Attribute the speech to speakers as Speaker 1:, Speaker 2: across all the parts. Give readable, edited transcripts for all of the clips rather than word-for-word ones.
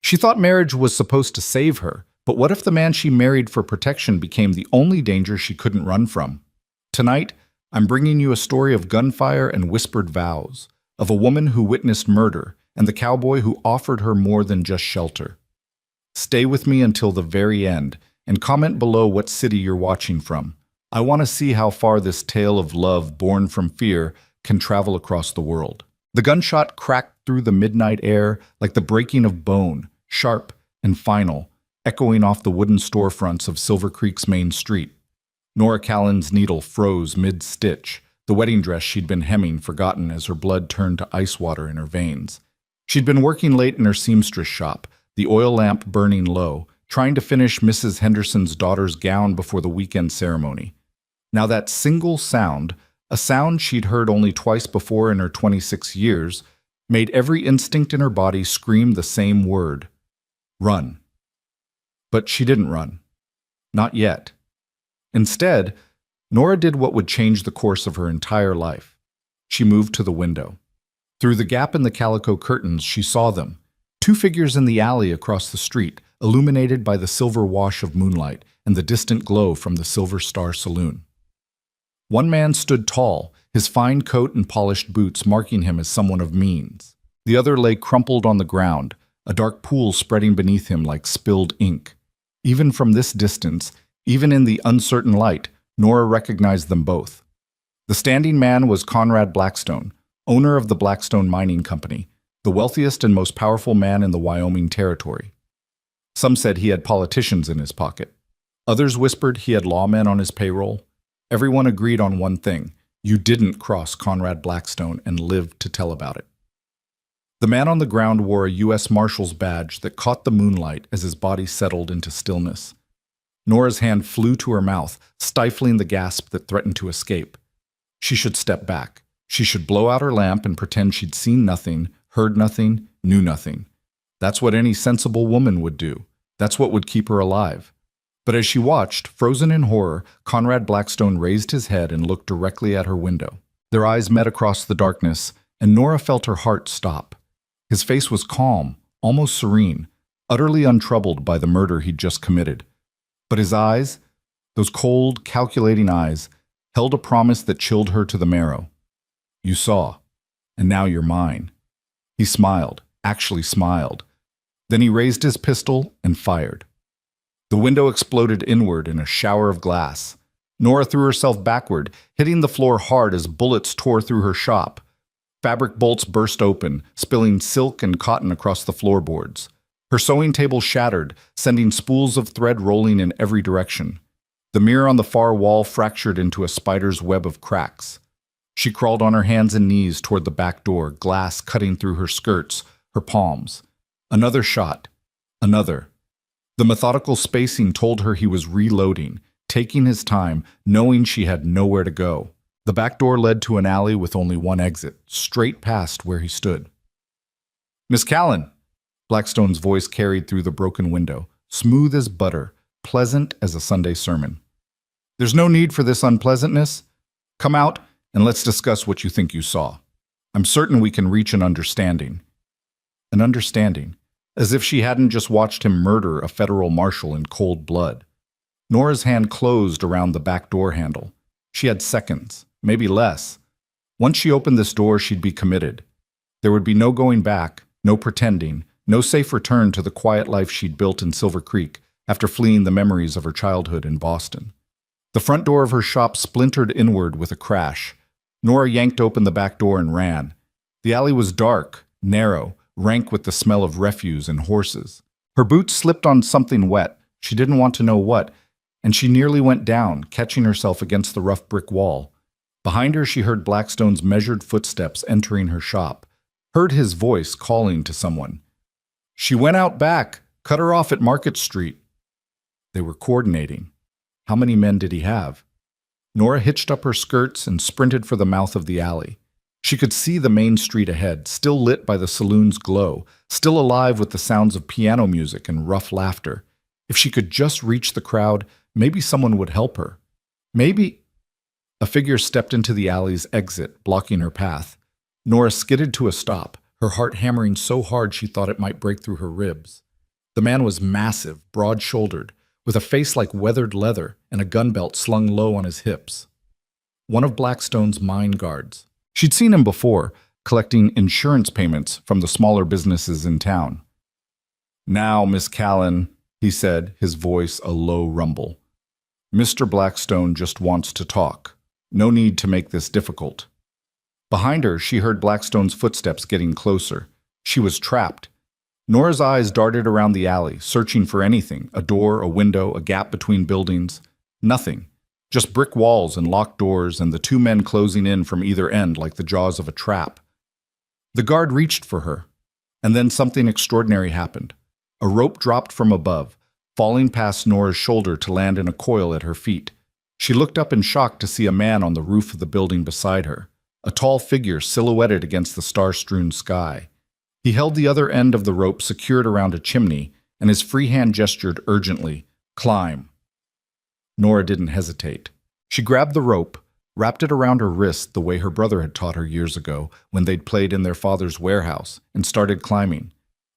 Speaker 1: She thought marriage was supposed to save her, but what if the man she married for protection became the only danger she couldn't run from? Tonight, I'm bringing you a story of gunfire and whispered vows, of a woman who witnessed murder and the cowboy who offered her more than just shelter. Stay with me until the very end and comment below what city you're watching from. I want to see how far this tale of love born from fear can travel across the world. The gunshot cracked through the midnight air like the breaking of bone, sharp and final, echoing off the wooden storefronts of Silver Creek's main street. Nora Callan's needle froze mid-stitch, the wedding dress she'd been hemming forgotten as her blood turned to ice water in her veins. She'd been working late in her seamstress shop, the oil lamp burning low, trying to finish Mrs. Henderson's daughter's gown before the weekend ceremony. Now that single sound, a sound she'd heard only twice before in her 26 years, made every instinct in her body scream the same word: run. But she didn't run. Not yet. Instead, Nora did what would change the course of her entire life. She moved to the window. Through the gap in the calico curtains, she saw them, two figures in the alley across the street, illuminated by the silver wash of moonlight and the distant glow from the Silver Star Saloon. One man stood tall, his fine coat and polished boots marking him as someone of means. The other lay crumpled on the ground, a dark pool spreading beneath him like spilled ink. Even from this distance, even in the uncertain light, Nora recognized them both. The standing man was Conrad Blackstone, owner of the Blackstone Mining Company, the wealthiest and most powerful man in the Wyoming Territory. Some said he had politicians in his pocket. Others whispered he had lawmen on his payroll. Everyone agreed on one thing: you didn't cross Conrad Blackstone and live to tell about it. The man on the ground wore a U.S. Marshal's badge that caught the moonlight as his body settled into stillness. Nora's hand flew to her mouth, stifling the gasp that threatened to escape. She should step back. She should blow out her lamp and pretend she'd seen nothing, heard nothing, knew nothing. That's what any sensible woman would do. That's what would keep her alive. But as she watched, frozen in horror, Conrad Blackstone raised his head and looked directly at her window. Their eyes met across the darkness, and Nora felt her heart stop. His face was calm, almost serene, utterly untroubled by the murder he'd just committed. But his eyes, those cold, calculating eyes, held a promise that chilled her to the marrow. You saw, and now you're mine. He smiled, actually smiled. Then he raised his pistol and fired. The window exploded inward in a shower of glass. Nora threw herself backward, hitting the floor hard as bullets tore through her shop. Fabric bolts burst open, spilling silk and cotton across the floorboards. Her sewing table shattered, sending spools of thread rolling in every direction. The mirror on the far wall fractured into a spider's web of cracks. She crawled on her hands and knees toward the back door, glass cutting through her skirts, her palms. Another shot. Another. The methodical spacing told her he was reloading, taking his time, knowing she had nowhere to go. The back door led to an alley with only one exit, straight past where he stood. "Miss Callan!" Blackstone's voice carried through the broken window, smooth as butter, pleasant as a Sunday sermon. "There's no need for this unpleasantness. Come out and let's discuss what you think you saw. I'm certain we can reach an understanding." An understanding, as if she hadn't just watched him murder a federal marshal in cold blood. Nora's hand closed around the back door handle. She had seconds, maybe less. Once she opened this door, she'd be committed. There would be no going back, no pretending, no safe return to the quiet life she'd built in Silver Creek after fleeing the memories of her childhood in Boston. The front door of her shop splintered inward with a crash. Nora yanked open the back door and ran. The alley was dark, narrow, rank with the smell of refuse and horses. Her boots slipped on something wet. She didn't want to know what, and she nearly went down, catching herself against the rough brick wall. Behind her, she heard Blackstone's measured footsteps entering her shop, heard his voice calling to someone. "She went out back. Cut her off at Market Street." They were coordinating. How many men did he have? Nora hitched up her skirts and sprinted for the mouth of the alley. She could see the main street ahead, still lit by the saloon's glow, still alive with the sounds of piano music and rough laughter. If she could just reach the crowd, maybe someone would help her. Maybe... A figure stepped into the alley's exit, blocking her path. Nora skidded to a stop, her heart hammering so hard she thought it might break through her ribs. The man was massive, broad-shouldered, with a face like weathered leather and a gun belt slung low on his hips. One of Blackstone's mine guards. She'd seen him before, collecting insurance payments from the smaller businesses in town. "Now, Miss Callan," he said, his voice a low rumble. "Mr. Blackstone just wants to talk. No need to make this difficult." Behind her, she heard Blackstone's footsteps getting closer. She was trapped. Nora's eyes darted around the alley, searching for anything, a door, a window, a gap between buildings. Nothing. Just brick walls and locked doors and the two men closing in from either end like the jaws of a trap. The guard reached for her, and then something extraordinary happened. A rope dropped from above, falling past Nora's shoulder to land in a coil at her feet. She looked up in shock to see a man on the roof of the building beside her, a tall figure silhouetted against the star-strewn sky. He held the other end of the rope secured around a chimney, and his free hand gestured urgently, "Climb." Nora didn't hesitate. She grabbed the rope, wrapped it around her wrist the way her brother had taught her years ago when they'd played in their father's warehouse, and started climbing.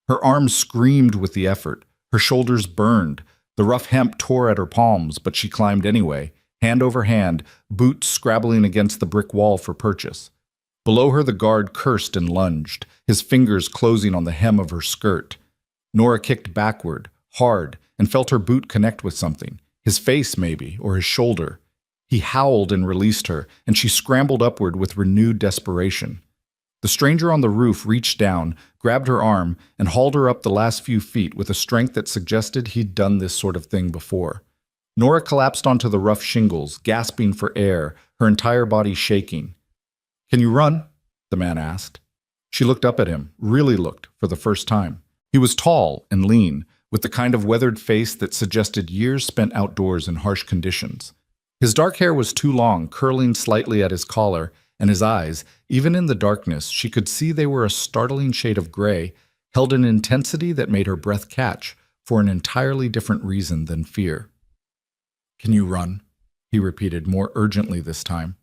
Speaker 1: Her arms screamed with the effort. Her shoulders burned. The rough hemp tore at her palms, but she climbed anyway, hand over hand, boots scrabbling against the brick wall for purchase. Below her the guard cursed and lunged, his fingers closing on the hem of her skirt. Nora kicked backward, hard, and felt her boot connect with something, his face maybe, or his shoulder. He howled and released her, and she scrambled upward with renewed desperation. The stranger on the roof reached down, grabbed her arm, and hauled her up the last few feet with a strength that suggested he'd done this sort of thing before. Nora collapsed onto the rough shingles, gasping for air, her entire body shaking. "Can you run?" the man asked. She looked up at him, really looked, for the first time. He was tall and lean, with the kind of weathered face that suggested years spent outdoors in harsh conditions. His dark hair was too long, curling slightly at his collar, and his eyes, even in the darkness, she could see they were a startling shade of gray, held an intensity that made her breath catch for an entirely different reason than fear. "Can you run?" he repeated, more urgently this time.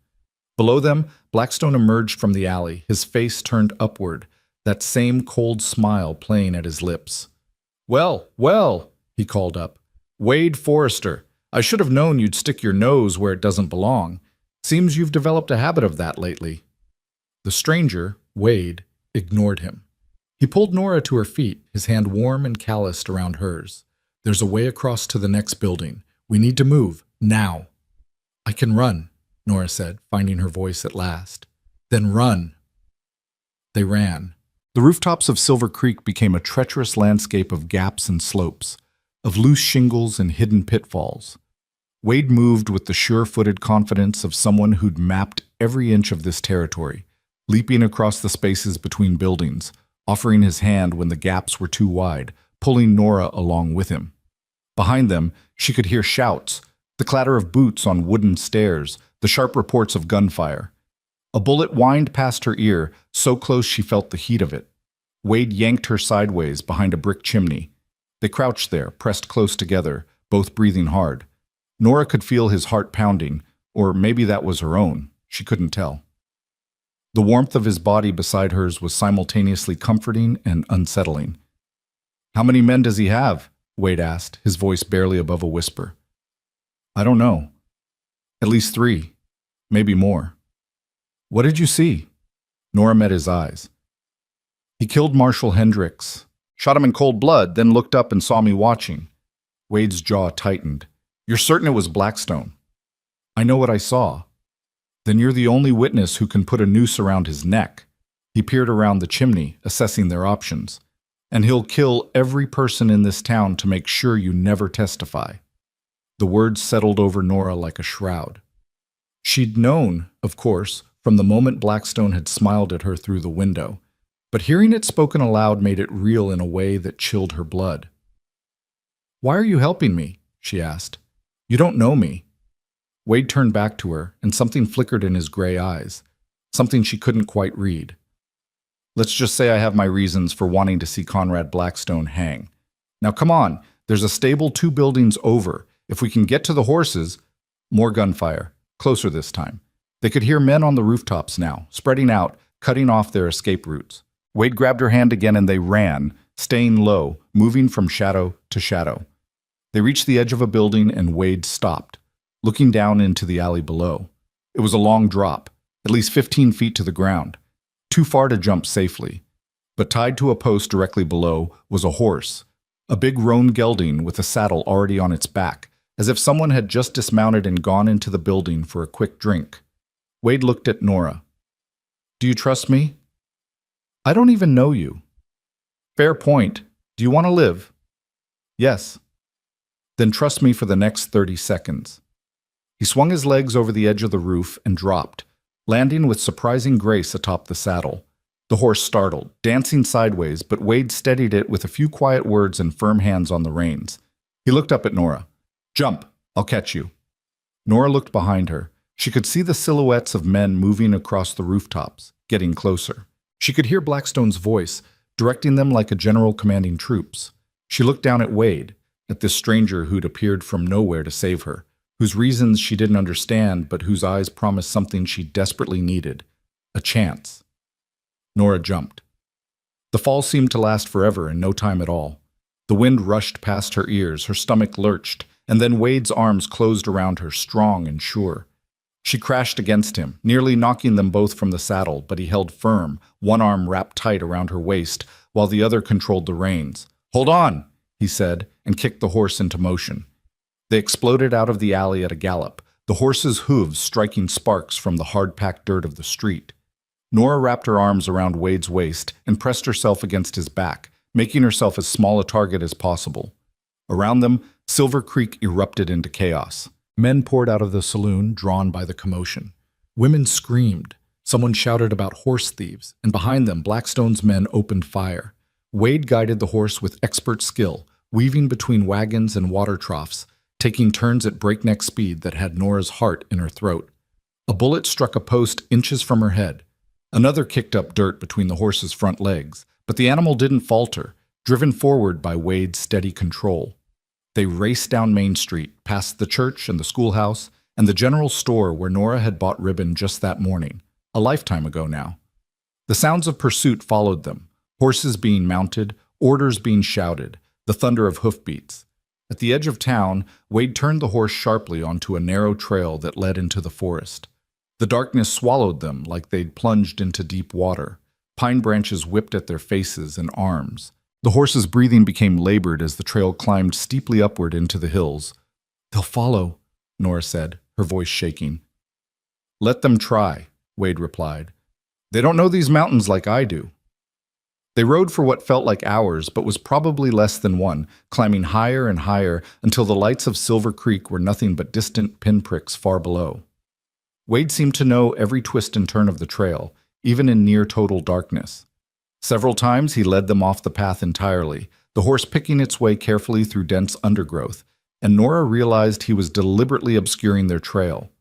Speaker 1: Below them, Blackstone emerged from the alley, his face turned upward, that same cold smile playing at his lips. "Well, well," he called up. "Wade Forrester, I should have known you'd stick your nose where it doesn't belong. Seems you've developed a habit of that lately." The stranger, Wade, ignored him. He pulled Nora to her feet, his hand warm and calloused around hers. "There's a way across to the next building. We need to move, now." "I can run," Nora said, finding her voice at last. "Then run." They ran. The rooftops of Silver Creek became a treacherous landscape of gaps and slopes, of loose shingles and hidden pitfalls. Wade moved with the sure-footed confidence of someone who'd mapped every inch of this territory, leaping across the spaces between buildings, offering his hand when the gaps were too wide, pulling Nora along with him. Behind them, she could hear shouts, the clatter of boots on wooden stairs, the sharp reports of gunfire. A bullet whined past her ear, so close she felt the heat of it. Wade yanked her sideways behind a brick chimney. They crouched there, pressed close together, both breathing hard. Nora could feel his heart pounding, or maybe that was her own. She couldn't tell. The warmth of his body beside hers was simultaneously comforting and unsettling. "How many men does he have?" Wade asked, his voice barely above a whisper. "I don't know. At least 3, maybe more." "What did you see?" Nora met his eyes. "He killed Marshall Hendricks. Shot him in cold blood, then looked up and saw me watching." Wade's jaw tightened. "You're certain it was Blackstone?" "I know what I saw." "Then you're the only witness who can put a noose around his neck." He peered around the chimney, assessing their options. "And he'll kill every person in this town to make sure you never testify." The words settled over Nora like a shroud. She'd known, of course, from the moment Blackstone had smiled at her through the window, but hearing it spoken aloud made it real in a way that chilled her blood. "Why are you helping me?" she asked. "You don't know me." Wade turned back to her, and something flickered in his gray eyes, something she couldn't quite read. "Let's just say I have my reasons for wanting to see Conrad Blackstone hang. Now come on, there's a stable 2 buildings over. If we can get to the horses—" More gunfire, closer this time. They could hear men on the rooftops now, spreading out, cutting off their escape routes. Wade grabbed her hand again and they ran, staying low, moving from shadow to shadow. They reached the edge of a building and Wade stopped, looking down into the alley below. It was a long drop, at least 15 feet to the ground, too far to jump safely. But tied to a post directly below was a horse, a big roan gelding with a saddle already on its back, as if someone had just dismounted and gone into the building for a quick drink. Wade looked at Nora. "Do you trust me?" "I don't even know you." "Fair point. Do you want to live?" "Yes." "Then trust me for the next 30 seconds. He swung his legs over the edge of the roof and dropped, landing with surprising grace atop the saddle. The horse startled, dancing sideways, but Wade steadied it with a few quiet words and firm hands on the reins. He looked up at Nora. "Jump, I'll catch you." Nora looked behind her. She could see the silhouettes of men moving across the rooftops, getting closer. She could hear Blackstone's voice, directing them like a general commanding troops. She looked down at Wade, at this stranger who'd appeared from nowhere to save her, whose reasons she didn't understand but whose eyes promised something she desperately needed, a chance. Nora jumped. The fall seemed to last forever and no time at all. The wind rushed past her ears, her stomach lurched, and then Wade's arms closed around her, strong and sure. She crashed against him, nearly knocking them both from the saddle, but he held firm, one arm wrapped tight around her waist, while the other controlled the reins. "Hold on," he said, and kicked the horse into motion. They exploded out of the alley at a gallop, the horse's hooves striking sparks from the hard-packed dirt of the street. Nora wrapped her arms around Wade's waist and pressed herself against his back, making herself as small a target as possible. Around them, Silver Creek erupted into chaos. Men poured out of the saloon, drawn by the commotion. Women screamed. Someone shouted about horse thieves, and behind them, Blackstone's men opened fire. Wade guided the horse with expert skill, weaving between wagons and water troughs, taking turns at breakneck speed that had Nora's heart in her throat. A bullet struck a post inches from her head. Another kicked up dirt between the horse's front legs, but the animal didn't falter, driven forward by Wade's steady control. They raced down Main Street, past the church and the schoolhouse, and the general store where Nora had bought ribbon just that morning, a lifetime ago now. The sounds of pursuit followed them, horses being mounted, orders being shouted, the thunder of hoofbeats. At the edge of town, Wade turned the horse sharply onto a narrow trail that led into the forest. The darkness swallowed them like they'd plunged into deep water. Pine branches whipped at their faces and arms. The horse's breathing became labored as the trail climbed steeply upward into the hills. "They'll follow," Nora said, her voice shaking. "Let them try," Wade replied. "They don't know these mountains like I do." They rode for what felt like hours, but was probably less than one, climbing higher and higher until the lights of Silver Creek were nothing but distant pinpricks far below. Wade seemed to know every twist and turn of the trail, even in near total darkness. Several times he led them off the path entirely, the horse picking its way carefully through dense undergrowth, and Nora realized he was deliberately obscuring their trail.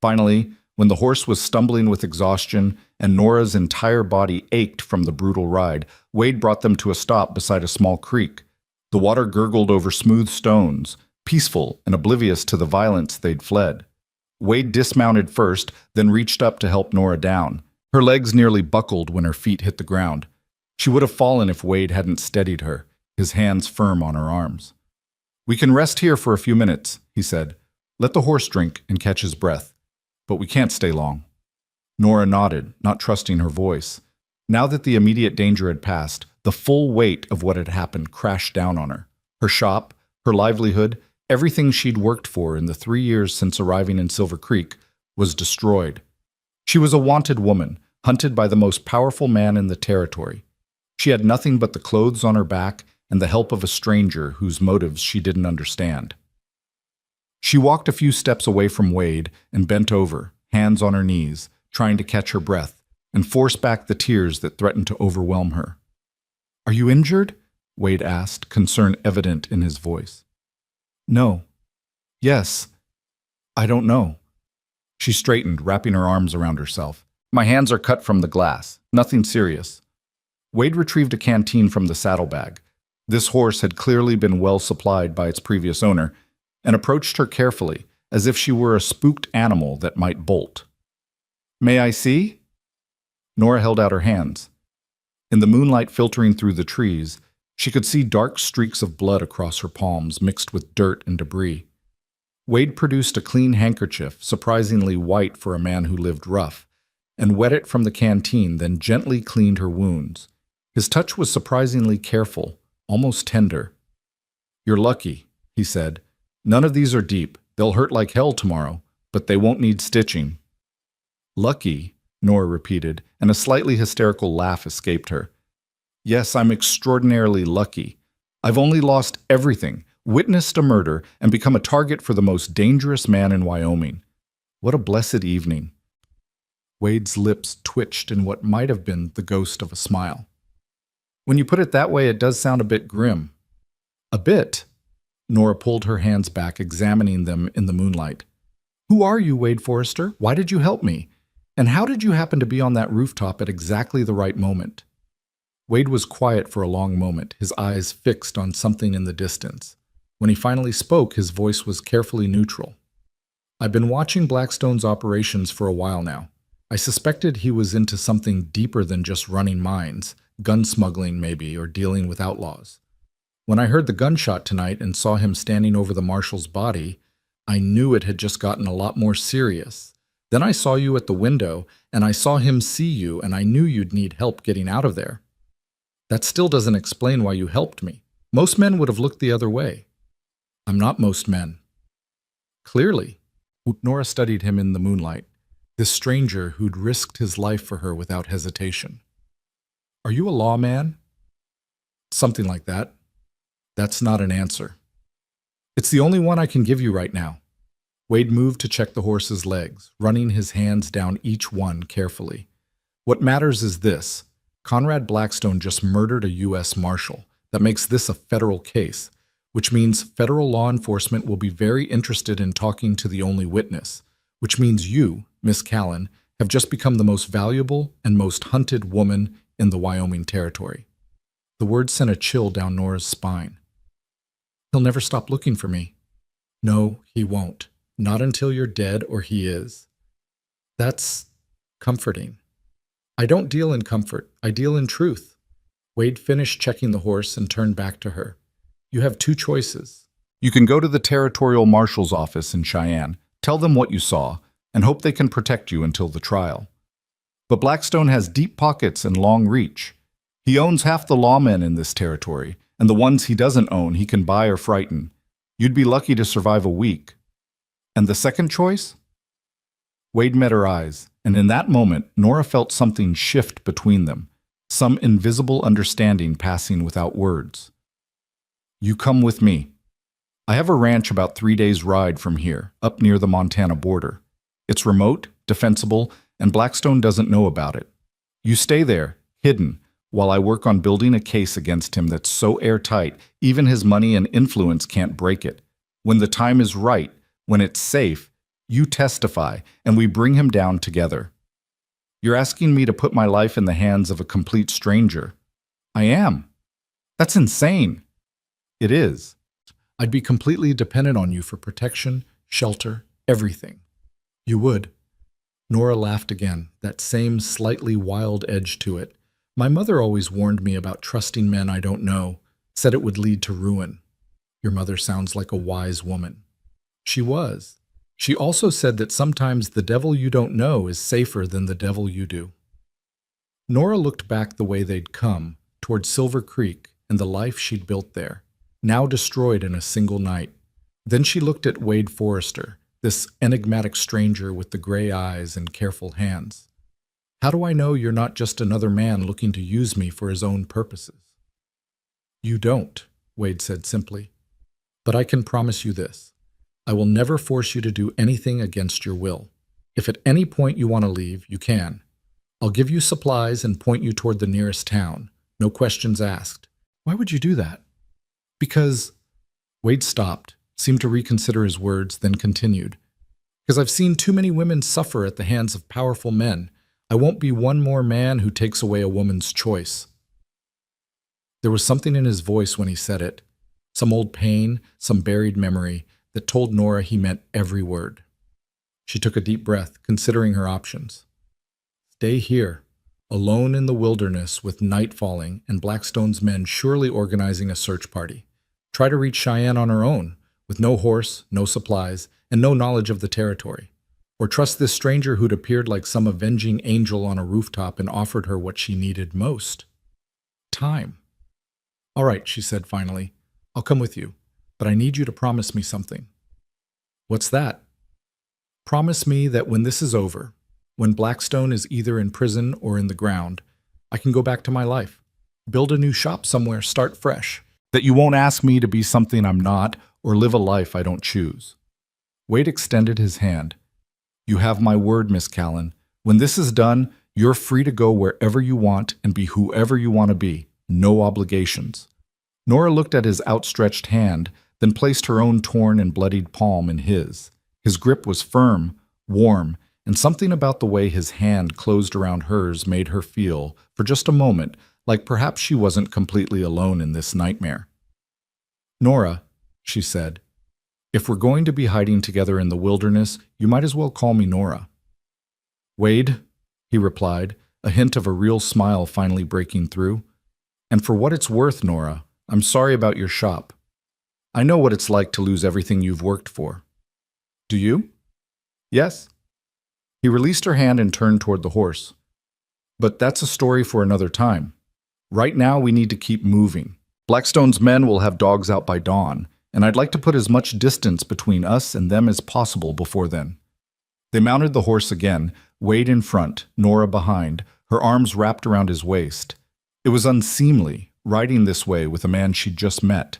Speaker 1: Finally, when the horse was stumbling with exhaustion and Nora's entire body ached from the brutal ride, Wade brought them to a stop beside a small creek. The water gurgled over smooth stones, peaceful and oblivious to the violence they'd fled. Wade dismounted first, then reached up to help Nora down. Her legs nearly buckled when her feet hit the ground. She would have fallen if Wade hadn't steadied her, his hands firm on her arms. "We can rest here for a few minutes," he said. "Let the horse drink and catch his breath. But we can't stay long." Nora nodded, not trusting her voice. Now that the immediate danger had passed, the full weight of what had happened crashed down on her. Her shop, her livelihood, everything she'd worked for in the 3 years since arriving in Silver Creek was destroyed. She was a wanted woman, hunted by the most powerful man in the territory. She had nothing but the clothes on her back and the help of a stranger whose motives she didn't understand. She walked a few steps away from Wade and bent over, hands on her knees, trying to catch her breath and force back the tears that threatened to overwhelm her. "Are you injured?" Wade asked, concern evident in his voice. "No." "Yes." "I don't know." She straightened, wrapping her arms around herself. "My hands are cut from the glass. Nothing serious." Wade retrieved a canteen from the saddlebag. This horse had clearly been well supplied by its previous owner, and approached her carefully, as if she were a spooked animal that might bolt. "May I see?" Nora held out her hands. In the moonlight filtering through the trees, She could see dark streaks of blood across her palms mixed with dirt and debris. Wade produced a clean handkerchief, surprisingly white for a man who lived rough, and wet it from the canteen, then gently cleaned her wounds. His touch was surprisingly careful, almost tender. "You're lucky," he said. "None of these are deep. They'll hurt like hell tomorrow, but they won't need stitching." "Lucky," Nora repeated, and a slightly hysterical laugh escaped her. "Yes, I'm extraordinarily lucky. I've only lost everything, witnessed a murder, and become a target for the most dangerous man in Wyoming. What a blessed evening." Wade's lips twitched in what might have been the ghost of a smile. "When you put it that way, it does sound a bit grim." "A bit?" Nora pulled her hands back, examining them in the moonlight. "Who are you, Wade Forrester? Why did you help me? And how did you happen to be on that rooftop at exactly the right moment?" Wade was quiet for a long moment, his eyes fixed on something in the distance. When he finally spoke, his voice was carefully neutral. "I've been watching Blackstone's operations for a while now. I suspected he was into something deeper than just running mines, gun smuggling maybe, or dealing with outlaws. When I heard the gunshot tonight and saw him standing over the marshal's body, I knew it had just gotten a lot more serious. Then I saw you at the window, and I saw him see you, and I knew you'd need help getting out of there. That still doesn't explain why you helped me. Most men would have looked the other way." "I'm not most men." "Clearly." Nora studied him in the moonlight, this stranger who'd risked his life for her without hesitation. "Are you a lawman?" "Something like that." "That's not an answer." "It's the only one I can give you right now." Wade moved to check the horse's legs, running his hands down each one carefully. "What matters is this. Conrad Blackstone just murdered a U.S. Marshal. That makes this a federal case, which means federal law enforcement will be very interested in talking to the only witness, which means you, Miss Callan, have just become the most valuable and most hunted woman in the Wyoming Territory." The word sent a chill down Nora's spine. "He'll never stop looking for me." "No, he won't. Not until you're dead or he is." "That's comforting." "I don't deal in comfort. I deal in truth." Wade finished checking the horse and turned back to her. "You have two choices. You can go to the Territorial Marshal's office in Cheyenne, tell them what you saw, and hope they can protect you until the trial. But Blackstone has deep pockets and long reach. He owns half the lawmen in this territory, and the ones he doesn't own he can buy or frighten. You'd be lucky to survive a week. And the second choice?" Wade met her eyes, and in that moment, Nora felt something shift between them, some invisible understanding passing without words. "You come with me. I have a ranch about 3 days' ride from here, up near the Montana border. It's remote, defensible, and Blackstone doesn't know about it. You stay there, hidden, while I work on building a case against him that's so airtight, even his money and influence can't break it. When the time is right, when it's safe, you testify, and we bring him down together." "You're asking me to put my life in the hands of a complete stranger." "I am." "That's insane." "It is. I'd be completely dependent on you for protection, shelter, everything." "You would." Nora laughed again, that same slightly wild edge to it. "My mother always warned me about trusting men I don't know, said it would lead to ruin." "Your mother sounds like a wise woman." "She was. She also said that sometimes the devil you don't know is safer than the devil you do." Nora looked back the way they'd come, toward Silver Creek and the life she'd built there, now destroyed in a single night. Then she looked at Wade Forrester, this enigmatic stranger with the gray eyes and careful hands. "How do I know you're not just another man looking to use me for his own purposes?" "You don't," Wade said simply. "But I can promise you this. I will never force you to do anything against your will. If at any point you want to leave, you can. I'll give you supplies and point you toward the nearest town. No questions asked." "Why would you do that?" "Because—" Wade stopped, seemed to reconsider his words, then continued. "Because I've seen too many women suffer at the hands of powerful men. I won't be one more man who takes away a woman's choice." There was something in his voice when he said it, some old pain, some buried memory, that told Nora he meant every word. She took a deep breath, considering her options. "Stay here. alone in the wilderness with night falling and Blackstone's men surely organizing a search party. Try to reach Cheyenne on her own, with no horse, no supplies, and no knowledge of the territory. Or trust this stranger who'd appeared like some avenging angel on a rooftop and offered her what she needed most. Time. All right, she said finally. I'll come with you, but I need you to promise me something. What's that? Promise me that when this is over, when Blackstone is either in prison or in the ground, I can go back to my life, build a new shop somewhere, start fresh. That you won't ask me to be something I'm not or live a life I don't choose. Wade extended his hand. You have my word, Miss Callan. When this is done, you're free to go wherever you want and be whoever you want to be. No obligations. Nora looked at his outstretched hand, then placed her own torn and bloodied palm in his. His grip was firm, warm, and something about the way his hand closed around hers made her feel, for just a moment, like perhaps she wasn't completely alone in this nightmare. Nora, she said, if we're going to be hiding together in the wilderness, you might as well call me Nora. Wade, he replied, a hint of a real smile finally breaking through. And for what it's worth, Nora, I'm sorry about your shop. I know what it's like to lose everything you've worked for. Do you? Yes. He released her hand and turned toward the horse. But that's a story for another time. Right now we need to keep moving. Blackstone's men will have dogs out by dawn, and I'd like to put as much distance between us and them as possible before then. They mounted the horse again, Wade in front, Nora behind, her arms wrapped around his waist. It was unseemly, riding this way with a man she'd just met,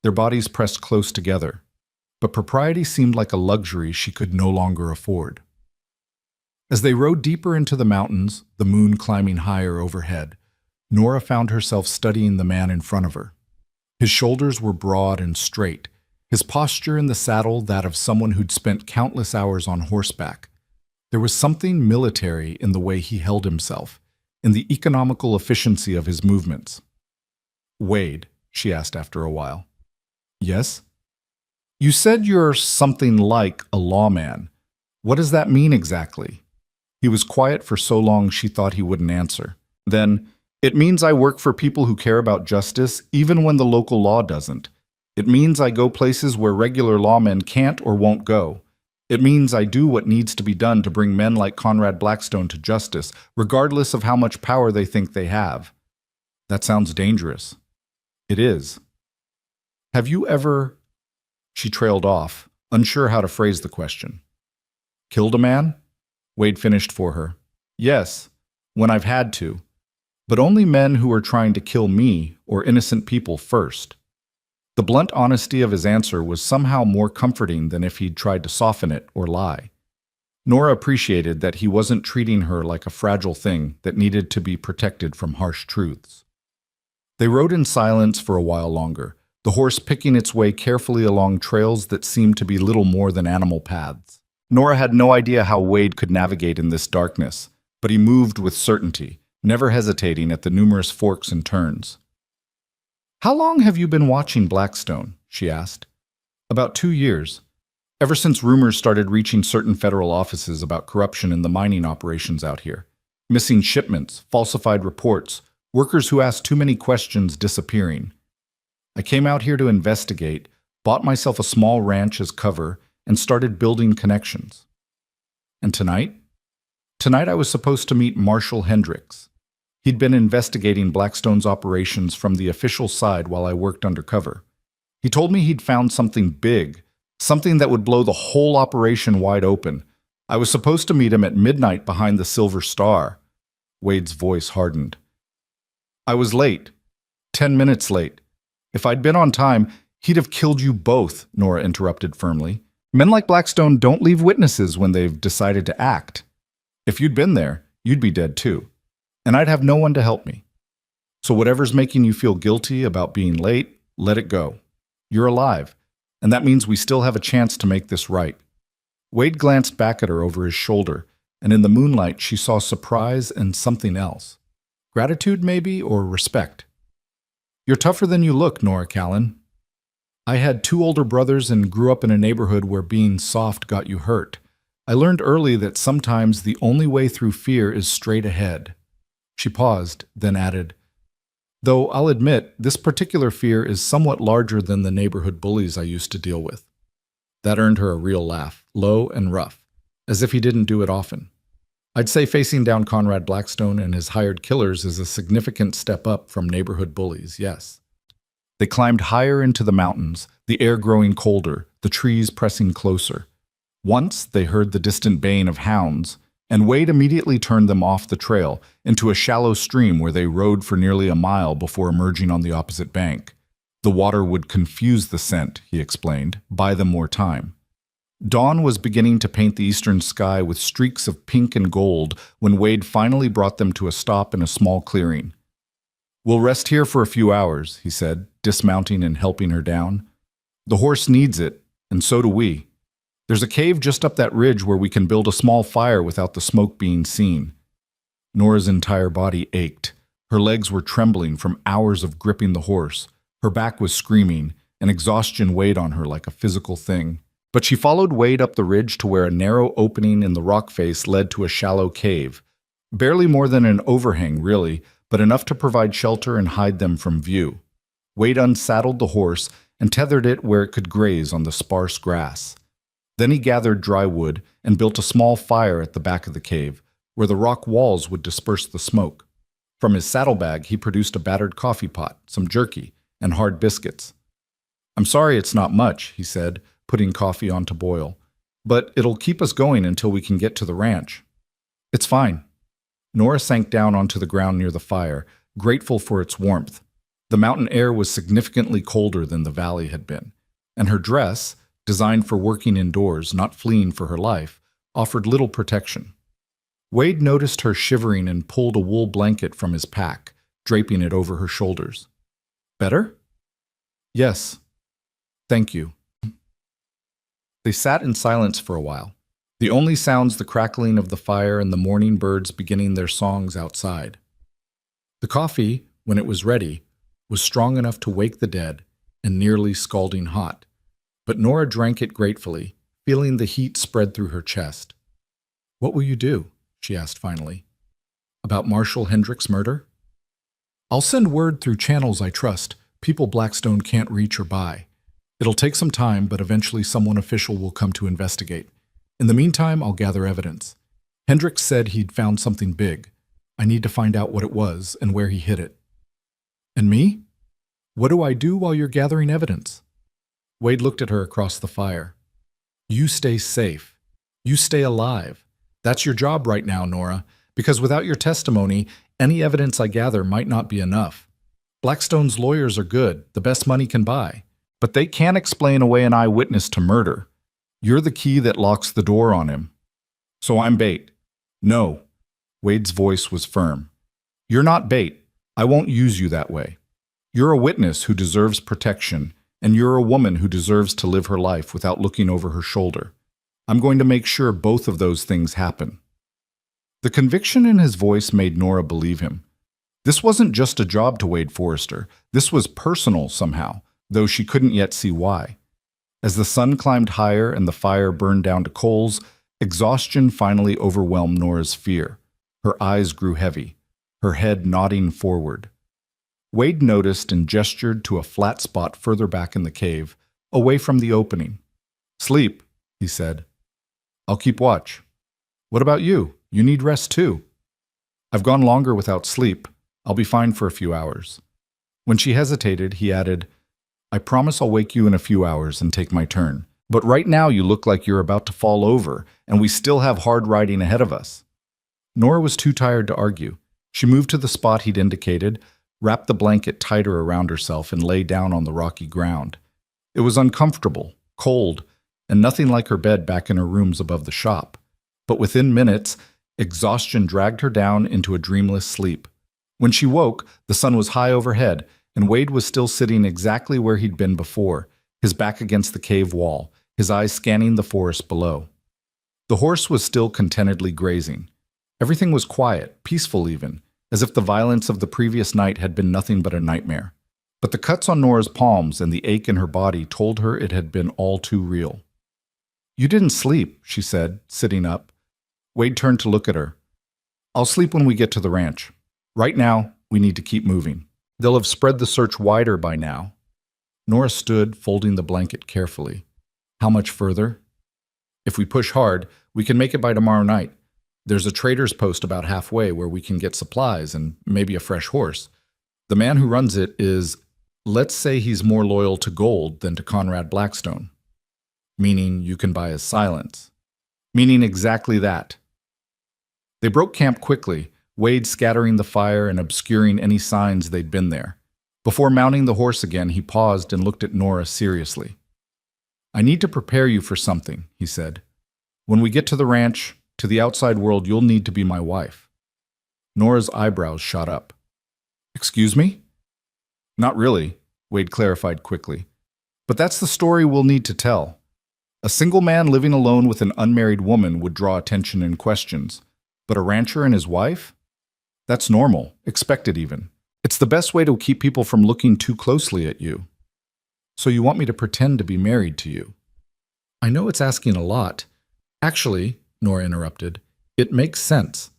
Speaker 1: their bodies pressed close together. But propriety seemed like a luxury she could no longer afford. As they rode deeper into the mountains, the moon climbing higher overhead, Nora found herself studying the man in front of her. His shoulders were broad and straight, his posture in the saddle that of someone who'd spent countless hours on horseback. There was something military in the way he held himself, in the economical efficiency of his movements. Wade, she asked after a while. Yes? You said you're something like a lawman. What does that mean exactly? He was quiet for so long she thought he wouldn't answer. Then, it means I work for people who care about justice even when the local law doesn't. It means I go places where regular lawmen can't or won't go. It means I do what needs to be done to bring men like Conrad Blackstone to justice, regardless of how much power they think they have. That sounds dangerous. It is. Have you ever... She trailed off, unsure how to phrase the question. Killed a man? Wade finished for her. Yes, when I've had to. But only men who are trying to kill me or innocent people first. The blunt honesty of his answer was somehow more comforting than if he'd tried to soften it or lie. Nora appreciated that he wasn't treating her like a fragile thing that needed to be protected from harsh truths. They rode in silence for a while longer, the horse picking its way carefully along trails that seemed to be little more than animal paths. Nora had no idea how Wade could navigate in this darkness, but he moved with certainty, never hesitating at the numerous forks and turns. How long have you been watching Blackstone? She asked. About 2 years. Ever since rumors started reaching certain federal offices about corruption in the mining operations out here. Missing shipments, falsified reports, workers who asked too many questions disappearing. I came out here to investigate, bought myself a small ranch as cover, and started building connections. And tonight? Tonight I was supposed to meet Marshall Hendricks. He'd been investigating Blackstone's operations from the official side while I worked undercover. He told me he'd found something big, something that would blow the whole operation wide open. I was supposed to meet him at midnight behind the Silver Star. Wade's voice hardened. I was late. 10 minutes late. If I'd been on time, he'd have killed you both, Nora interrupted firmly. Men like Blackstone don't leave witnesses when they've decided to act. If you'd been there, you'd be dead too. And I'd have no one to help me. So whatever's making you feel guilty about being late, let it go. You're alive, and that means we still have a chance to make this right. Wade glanced back at her over his shoulder, and in the moonlight she saw surprise and something else. Gratitude, maybe, or respect. You're tougher than you look, Nora Callan. I had 2 older brothers and grew up in a neighborhood where being soft got you hurt. I learned early that sometimes the only way through fear is straight ahead. She paused, then added, "Though I'll admit, this particular fear is somewhat larger than the neighborhood bullies I used to deal with." That earned her a real laugh, low and rough, as if he didn't do it often. "I'd say facing down Conrad Blackstone and his hired killers is a significant step up from neighborhood bullies, yes." They climbed higher into the mountains, the air growing colder, the trees pressing closer. Once they heard the distant baying of hounds, and Wade immediately turned them off the trail into a shallow stream where they rode for nearly a mile before emerging on the opposite bank. The water would confuse the scent, he explained, buy them more time. Dawn was beginning to paint the eastern sky with streaks of pink and gold when Wade finally brought them to a stop in a small clearing. "We'll rest here for a few hours," he said, dismounting and helping her down. "The horse needs it, and so do we. There's a cave just up that ridge where we can build a small fire without the smoke being seen." Nora's entire body ached. Her legs were trembling from hours of gripping the horse. Her back was screaming, and exhaustion weighed on her like a physical thing. But she followed Wade up the ridge to where a narrow opening in the rock face led to a shallow cave. Barely more than an overhang, really, but enough to provide shelter and hide them from view. Wade unsaddled the horse and tethered it where it could graze on the sparse grass. Then he gathered dry wood and built a small fire at the back of the cave, where the rock walls would disperse the smoke. From his saddlebag, he produced a battered coffee pot, some jerky, and hard biscuits. "I'm sorry it's not much," he said, putting coffee on to boil, "but it'll keep us going until we can get to the ranch." "It's fine." Nora sank down onto the ground near the fire, grateful for its warmth. The mountain air was significantly colder than the valley had been, and her dress, designed for working indoors, not fleeing for her life, offered little protection. Wade noticed her shivering and pulled a wool blanket from his pack, draping it over her shoulders. "Better?" "Yes. Thank you." They sat in silence for a while, the only sounds the crackling of the fire and the morning birds beginning their songs outside. The coffee, when it was ready, was strong enough to wake the dead and nearly scalding hot, but Nora drank it gratefully, feeling the heat spread through her chest. "What will you do?" she asked finally. "About Marshall Hendrick's murder?" "I'll send word through channels I trust, people Blackstone can't reach or buy. It'll take some time, but eventually someone official will come to investigate. In the meantime, I'll gather evidence. Hendricks said he'd found something big. I need to find out what it was and where he hid it." "And me? What do I do while you're gathering evidence?" Wade looked at her across the fire. "You stay safe. You stay alive. That's your job right now, Nora, because without your testimony, any evidence I gather might not be enough. Blackstone's lawyers are good, the best money can buy, but they can't explain away an eyewitness to murder. You're the key that locks the door on him. So I'm bait." "No." Wade's voice was firm. "You're not bait. I won't use you that way. You're a witness who deserves protection, and you're a woman who deserves to live her life without looking over her shoulder. I'm going to make sure both of those things happen." The conviction in his voice made Nora believe him. This wasn't just a job to Wade Forrester. This was personal somehow, though she couldn't yet see why. As the sun climbed higher and the fire burned down to coals, exhaustion finally overwhelmed Nora's fear. Her eyes grew heavy, her head nodding forward. Wade noticed and gestured to a flat spot further back in the cave, away from the opening. "Sleep," he said. "I'll keep watch. What about you? You need rest too." "I've gone longer without sleep. I'll be fine for a few hours." When she hesitated, he added, "I promise I'll wake you in a few hours and take my turn. But right now you look like you're about to fall over, and we still have hard riding ahead of us." Nora was too tired to argue. She moved to the spot he'd indicated, wrapped the blanket tighter around herself, and lay down on the rocky ground. It was uncomfortable, cold, and nothing like her bed back in her rooms above the shop. But within minutes, exhaustion dragged her down into a dreamless sleep. When she woke, the sun was high overhead, and Wade was still sitting exactly where he'd been before, his back against the cave wall, his eyes scanning the forest below. The horse was still contentedly grazing. Everything was quiet, peaceful even, as if the violence of the previous night had been nothing but a nightmare. But the cuts on Nora's palms and the ache in her body told her it had been all too real. "You didn't sleep," she said, sitting up. Wade turned to look at her. "I'll sleep when we get to the ranch." Right now, we need to keep moving. They'll have spread the search wider by now. Nora stood, folding the blanket carefully. How much further? If we push hard, we can make it by tomorrow night. There's a trader's post about halfway where we can get supplies and maybe a fresh horse. The man who runs it is, let's say he's more loyal to gold than to Conrad Blackstone. Meaning you can buy his silence. Meaning exactly that. They broke camp quickly, Wade scattering the fire and obscuring any signs they'd been there. Before mounting the horse again, he paused and looked at Nora seriously. I need to prepare you for something, he said. When we get to the ranch, to the outside world, you'll need to be my wife. Nora's eyebrows shot up. Excuse me? Not really, Wade clarified quickly. But that's the story we'll need to tell. A single man living alone with an unmarried woman would draw attention and questions. But a rancher and his wife? That's normal, expected even. It's the best way to keep people from looking too closely at you. So you want me to pretend to be married to you? I know it's asking a lot. Actually, Nora interrupted, it makes sense.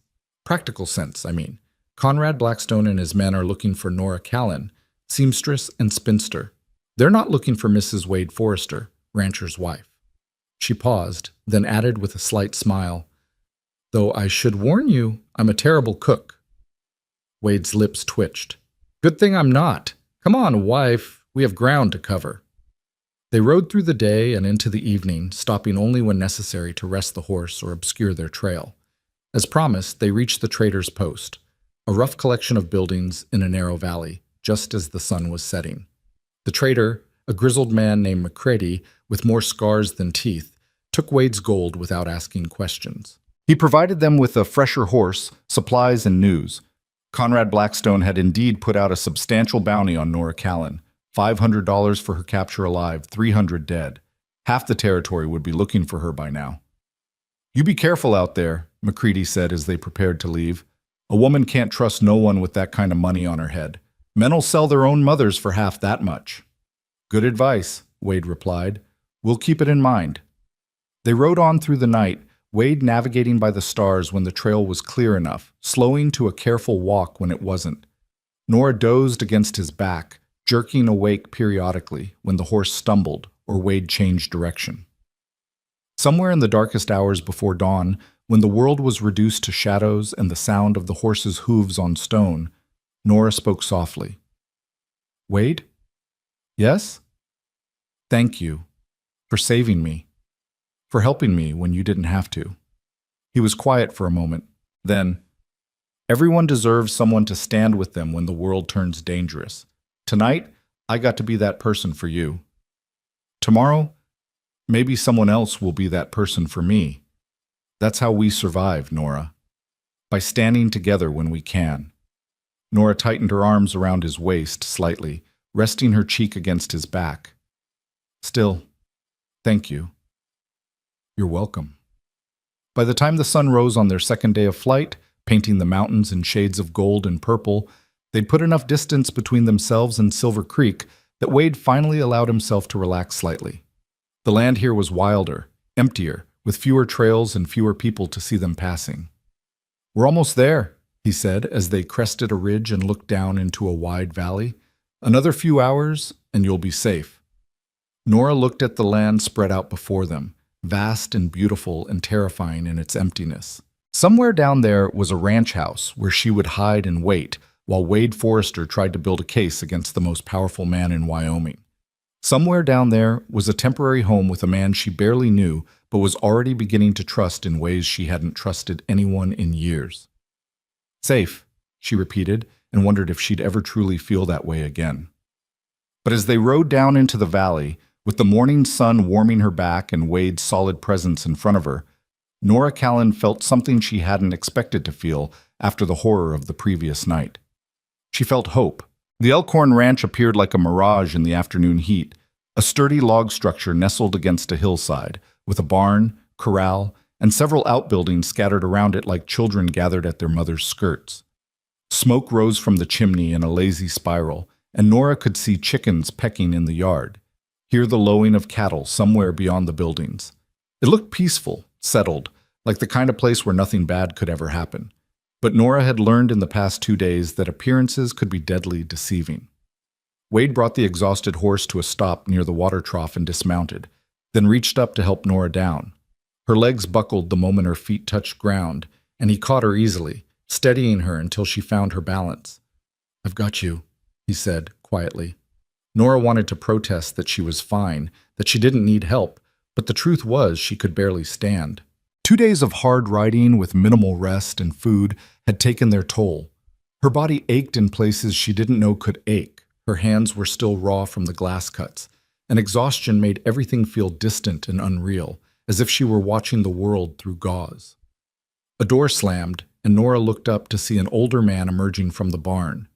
Speaker 1: Practical sense, I mean. Conrad Blackstone and his men are looking for Nora Callan, seamstress and spinster. They're not looking for Mrs. Wade Forrester, rancher's wife. She paused, then added with a slight smile, though I should warn you, I'm a terrible cook. Wade's lips twitched. Good thing I'm not. Come on, wife, we have ground to cover. They rode through the day and into the evening, stopping only when necessary to rest the horse or obscure their trail. As promised, they reached the trader's post, a rough collection of buildings in a narrow valley, just as the sun was setting. The trader, a grizzled man named McCready, with more scars than teeth, took Wade's gold without asking questions. He provided them with a fresher horse, supplies, and news. Conrad Blackstone had indeed put out a substantial bounty on Nora Callan, $500 for her capture alive, 300 dead. Half the territory would be looking for her by now. You be careful out there, McCready said as they prepared to leave. A woman can't trust no one with that kind of money on her head. Men'll sell their own mothers for half that much. Good advice, Wade replied. We'll keep it in mind. They rode on through the night, Wade navigating by the stars when the trail was clear enough, slowing to a careful walk when it wasn't. Nora dozed against his back, jerking awake periodically when the horse stumbled or Wade changed direction. Somewhere in the darkest hours before dawn, when the world was reduced to shadows and the sound of the horse's hooves on stone, Nora spoke softly. Wade? Yes? Thank you for saving me. For helping me when you didn't have to. He was quiet for a moment. Then, everyone deserves someone to stand with them when the world turns dangerous. Tonight, I got to be that person for you. Tomorrow, maybe someone else will be that person for me. That's how we survive, Nora. By standing together when we can. Nora tightened her arms around his waist slightly, resting her cheek against his back. Still, thank you. You're welcome. By the time the sun rose on their second day of flight, painting the mountains in shades of gold and purple, they'd put enough distance between themselves and Silver Creek that Wade finally allowed himself to relax slightly. The land here was wilder, emptier, with fewer trails and fewer people to see them passing. We're almost there, he said as they crested a ridge and looked down into a wide valley. Another few hours, and you'll be safe. Nora looked at the land spread out before them, vast and beautiful and terrifying in its emptiness. Somewhere down there was a ranch house where she would hide and wait while Wade Forrester tried to build a case against the most powerful man in Wyoming. Somewhere down there was a temporary home with a man she barely knew but was already beginning to trust in ways she hadn't trusted anyone in years. Safe, she repeated, and wondered if she'd ever truly feel that way again. But as they rode down into the valley, with the morning sun warming her back and Wade's solid presence in front of her, Nora Callan felt something she hadn't expected to feel after the horror of the previous night. She felt hope. The Elkhorn Ranch appeared like a mirage in the afternoon heat, a sturdy log structure nestled against a hillside, with a barn, corral, and several outbuildings scattered around it like children gathered at their mother's skirts. Smoke rose from the chimney in a lazy spiral, and Nora could see chickens pecking in the yard, hear the lowing of cattle somewhere beyond the buildings. It looked peaceful, settled, like the kind of place where nothing bad could ever happen. But Nora had learned in the past 2 days that appearances could be deadly deceiving. Wade brought the exhausted horse to a stop near the water trough and dismounted, then reached up to help Nora down. Her legs buckled the moment her feet touched ground, and he caught her easily, steadying her until she found her balance. "I've got you," he said, quietly. Nora wanted to protest that she was fine, that she didn't need help, but the truth was she could barely stand. 2 days of hard riding with minimal rest and food had taken their toll. Her body ached in places she didn't know could ache. Her hands were still raw from the glass cuts, and exhaustion made everything feel distant and unreal, as if she were watching the world through gauze. A door slammed, and Nora looked up to see an older man emerging from the barn.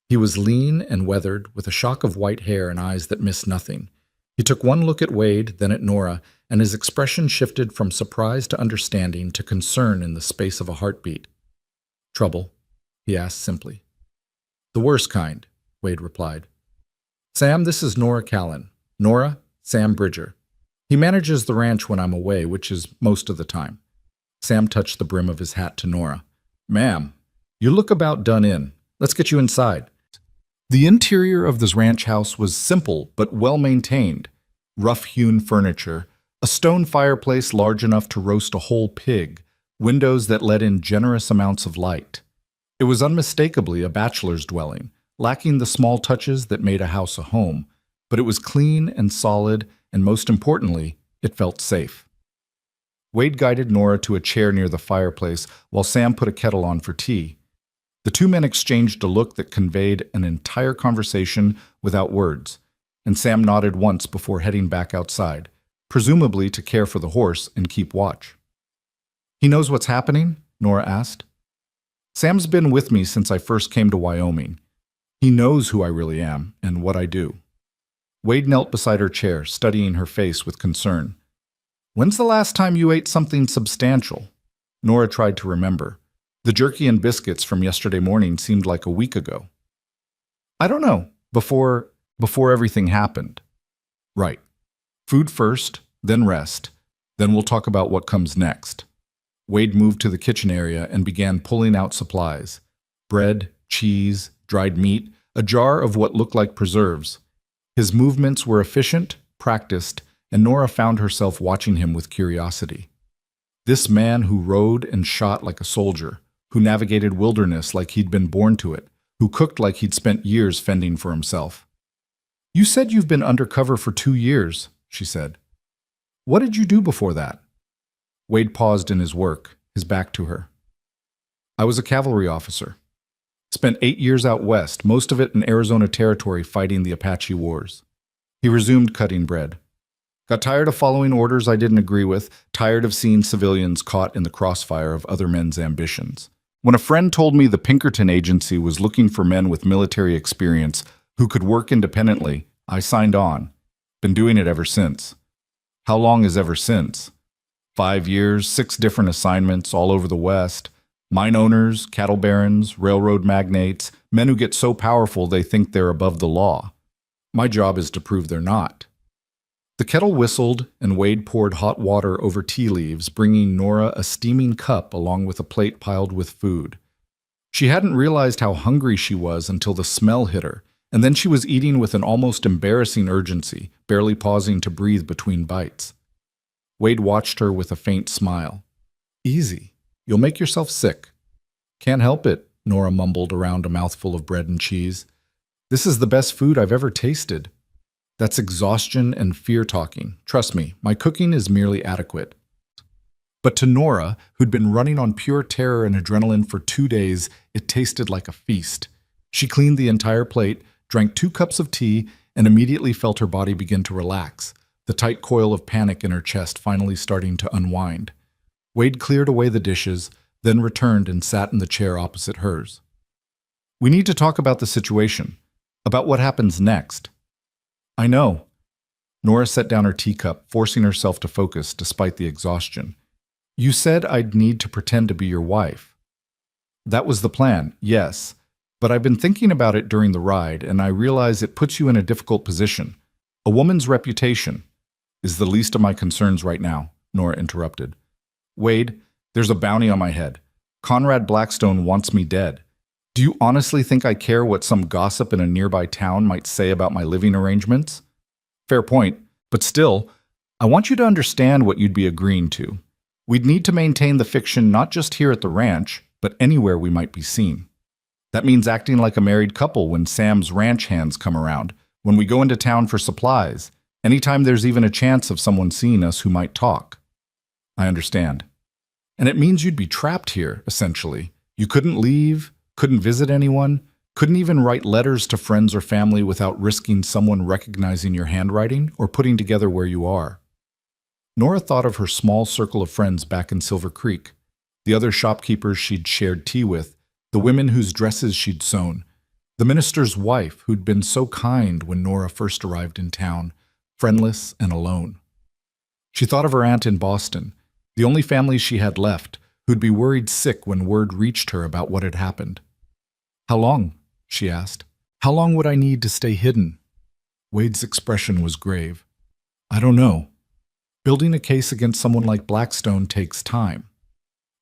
Speaker 1: He was lean and weathered, with a shock of white hair and eyes that missed nothing. He took one look at Wade, then at Nora, and his expression shifted from surprise to understanding to concern in the space of a heartbeat. "Trouble?" he asked simply. "The worst kind," Wade replied. "Sam, this is Nora Callan. Nora, Sam Bridger. He manages the ranch when I'm away, which is most of the time." Sam touched the brim of his hat to Nora. "Ma'am, you look about done in. Let's get you inside." The interior of this ranch house was simple but well-maintained. Rough-hewn furniture, a stone fireplace large enough to roast a whole pig, windows that let in generous amounts of light. It was unmistakably a bachelor's dwelling, lacking the small touches that made a house a home, but it was clean and solid, and most importantly, it felt safe. Wade guided Nora to a chair near the fireplace while Sam put a kettle on for tea. The two men exchanged a look that conveyed an entire conversation without words, and Sam nodded once before heading back outside, presumably to care for the horse and keep watch. "He knows what's happening?" Nora asked. "Sam's been with me since I first came to Wyoming. He knows who I really am and what I do." Wade knelt beside her chair, studying her face with concern. "When's the last time you ate something substantial?" Nora tried to remember. The jerky and biscuits from yesterday morning seemed like a week ago. "I don't know. Before everything happened." "Right. Food first, then rest. Then we'll talk about what comes next." Wade moved to the kitchen area and began pulling out supplies. Bread, cheese, dried meat, a jar of what looked like preserves. His movements were efficient, practiced, and Nora found herself watching him with curiosity. This man who rode and shot like a soldier, who navigated wilderness like he'd been born to it, who cooked like he'd spent years fending for himself. "You said you've been undercover for 2 years, she said. "What did you do before that?" Wade paused in his work, his back to her. "I was a cavalry officer. Spent 8 years out west, most of it in Arizona Territory fighting the Apache Wars." He resumed cutting bread. "Got tired of following orders I didn't agree with, tired of seeing civilians caught in the crossfire of other men's ambitions. When a friend told me the Pinkerton Agency was looking for men with military experience who could work independently, I signed on. Been doing it ever since." "How long is ever since?" 5 years, 6 different assignments all over the West. Mine owners, cattle barons, railroad magnates, men who get so powerful they think they're above the law. My job is to prove they're not." The kettle whistled, and Wade poured hot water over tea leaves, bringing Nora a steaming cup along with a plate piled with food. She hadn't realized how hungry she was until the smell hit her, and then she was eating with an almost embarrassing urgency, barely pausing to breathe between bites. Wade watched her with a faint smile. "Easy. You'll make yourself sick." "Can't help it," Nora mumbled around a mouthful of bread and cheese. "This is the best food I've ever tasted." "That's exhaustion and fear talking. Trust me, my cooking is merely adequate." But to Nora, who'd been running on pure terror and adrenaline for 2 days, it tasted like a feast. She cleaned the entire plate, drank 2 cups of tea, and immediately felt her body begin to relax, the tight coil of panic in her chest finally starting to unwind. Wade cleared away the dishes, then returned and sat in the chair opposite hers. "We need to talk about the situation, about what happens next." "I know." Nora set down her teacup, forcing herself to focus despite the exhaustion. "You said I'd need to pretend to be your wife." "That was the plan, yes. But I've been thinking about it during the ride, and I realize it puts you in a difficult position. A woman's reputation is the least of my concerns right now," Nora interrupted. "Wade, there's a bounty on my head. Conrad Blackstone wants me dead. Do you honestly think I care what some gossip in a nearby town might say about my living arrangements? Fair point, but still, I want you to understand what you'd be agreeing to. We'd need to maintain the fiction not just here at the ranch, but anywhere we might be seen. That means acting like a married couple when Sam's ranch hands come around, when we go into town for supplies, anytime there's even a chance of someone seeing us who might talk. I understand. And it means you'd be trapped here, essentially. You couldn't leave, couldn't visit anyone, couldn't even write letters to friends or family without risking someone recognizing your handwriting or putting together where you are. Nora thought of her small circle of friends back in Silver Creek, the other shopkeepers she'd shared tea with, the women whose dresses she'd sewn, the minister's wife who'd been so kind when Nora first arrived in town, friendless and alone. She thought of her aunt in Boston, the only family she had left, who'd be worried sick when word reached her about what had happened. "How long?" she asked. "How long would I need to stay hidden?" Wade's expression was grave. "I don't know. Building a case against someone like Blackstone takes time.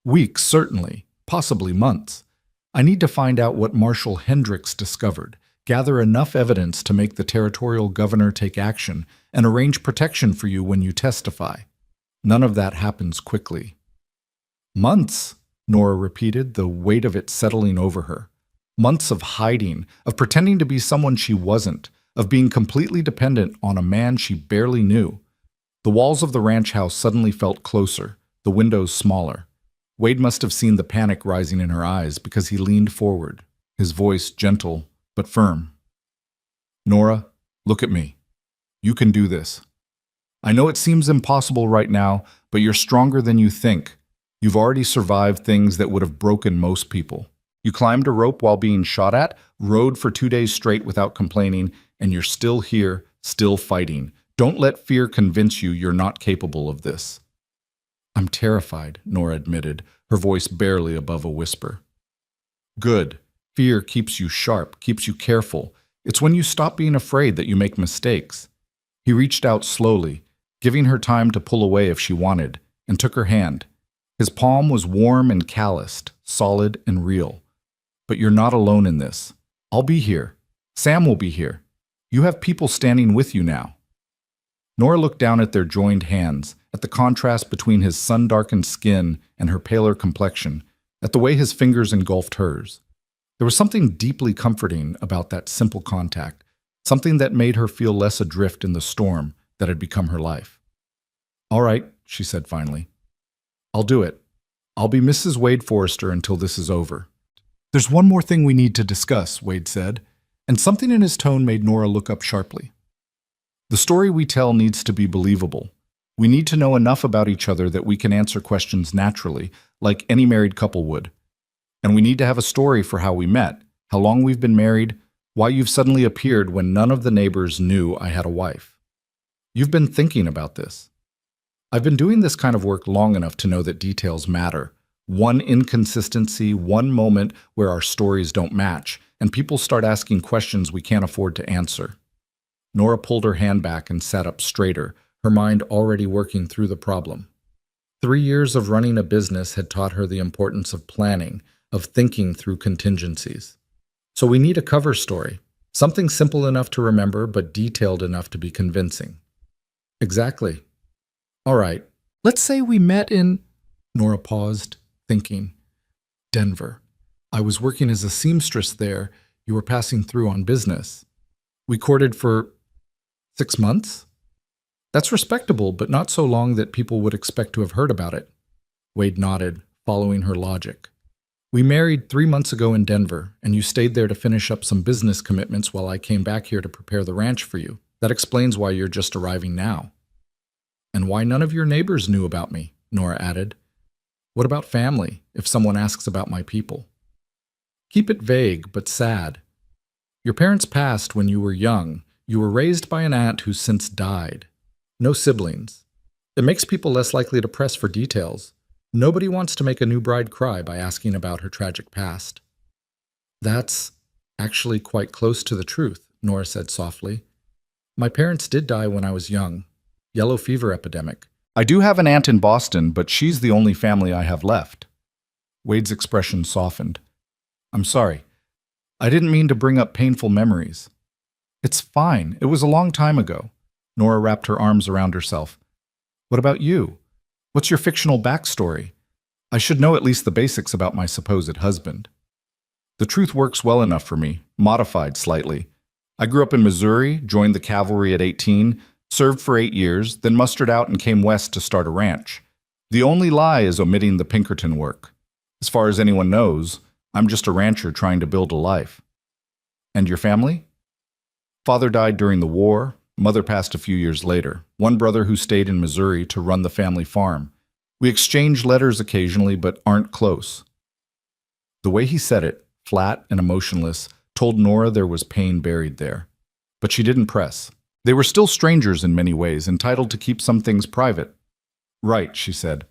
Speaker 1: Weeks, certainly, possibly months. I need to find out what Marshal Hendricks discovered, gather enough evidence to make the territorial governor take action, and arrange protection for you when you testify. None of that happens quickly." "Months," Nora repeated, the weight of it settling over her. Months of hiding, of pretending to be someone she wasn't, of being completely dependent on a man she barely knew. The walls of the ranch house suddenly felt closer, the windows smaller. Wade must have seen the panic rising in her eyes because he leaned forward, his voice gentle but firm. "Nora, look at me. You can do this. I know it seems impossible right now, but you're stronger than you think. You've already survived things that would have broken most people. You climbed a rope while being shot at, rode for 2 days straight without complaining, and you're still here, still fighting. Don't let fear convince you you're not capable of this." "I'm terrified," Nora admitted, her voice barely above a whisper. "Good. Fear keeps you sharp, keeps you careful. It's when you stop being afraid that you make mistakes." He reached out slowly, giving her time to pull away if she wanted, and took her hand. His palm was warm and calloused, solid and real. "But you're not alone in this. I'll be here. Sam will be here. You have people standing with you now." Nora looked down at their joined hands, at the contrast between his sun-darkened skin and her paler complexion, at the way his fingers engulfed hers. There was something deeply comforting about that simple contact, something that made her feel less adrift in the storm that had become her life. "All right," she said finally. "I'll do it. I'll be Mrs. Wade Forrester until this is over." "There's one more thing we need to discuss," Wade said, and something in his tone made Nora look up sharply. "The story we tell needs to be believable. We need to know enough about each other that we can answer questions naturally, like any married couple would. And we need to have a story for how we met, how long we've been married, why you've suddenly appeared when none of the neighbors knew I had a wife. You've been thinking about this. I've been doing this kind of work long enough to know that details matter. One inconsistency, one moment where our stories don't match, and people start asking questions we can't afford to answer." Nora pulled her hand back and sat up straighter, her mind already working through the problem. 3 years of running a business had taught her the importance of planning, of thinking through contingencies. "So we need a cover story, something simple enough to remember but detailed enough to be convincing." "Exactly. All right, let's say we met in—" Nora paused, thinking. "Denver. I was working as a seamstress there. You were passing through on business. We courted for 6 months? That's respectable, but not so long that people would expect to have heard about it." Wade nodded, following her logic. "We married 3 months ago in Denver, and you stayed there to finish up some business commitments while I came back here to prepare the ranch for you. That explains why you're just arriving now." "And why none of your neighbors knew about me," Nora added. "What about family, if someone asks about my people?" "Keep it vague, but sad. Your parents passed when you were young. You were raised by an aunt who's since died. No siblings. It makes people less likely to press for details. Nobody wants to make a new bride cry by asking about her tragic past." "That's actually quite close to the truth," Nora said softly. "My parents did die when I was young. Yellow fever epidemic. I do have an aunt in Boston, but she's the only family I have left." Wade's expression softened. I'm sorry. I didn't mean to bring up painful memories. It's fine. It was a long time ago. Nora wrapped her arms around herself. What about you? What's your fictional backstory? I should know at least the basics about my supposed husband. The truth works well enough for me, modified slightly. I grew up in Missouri, joined the cavalry at 18, served for 8 years, then mustered out and came west to start a ranch. The only lie is omitting the Pinkerton work. As far as anyone knows, I'm just a rancher trying to build a life. And your family? Father died during the war. Mother passed a few years later. One brother who stayed in Missouri to run the family farm. We exchange letters occasionally, but aren't close. The way he said it, flat and emotionless, told Nora there was pain buried there. But she didn't press. They were still strangers in many ways, entitled to keep some things private. Right, she said.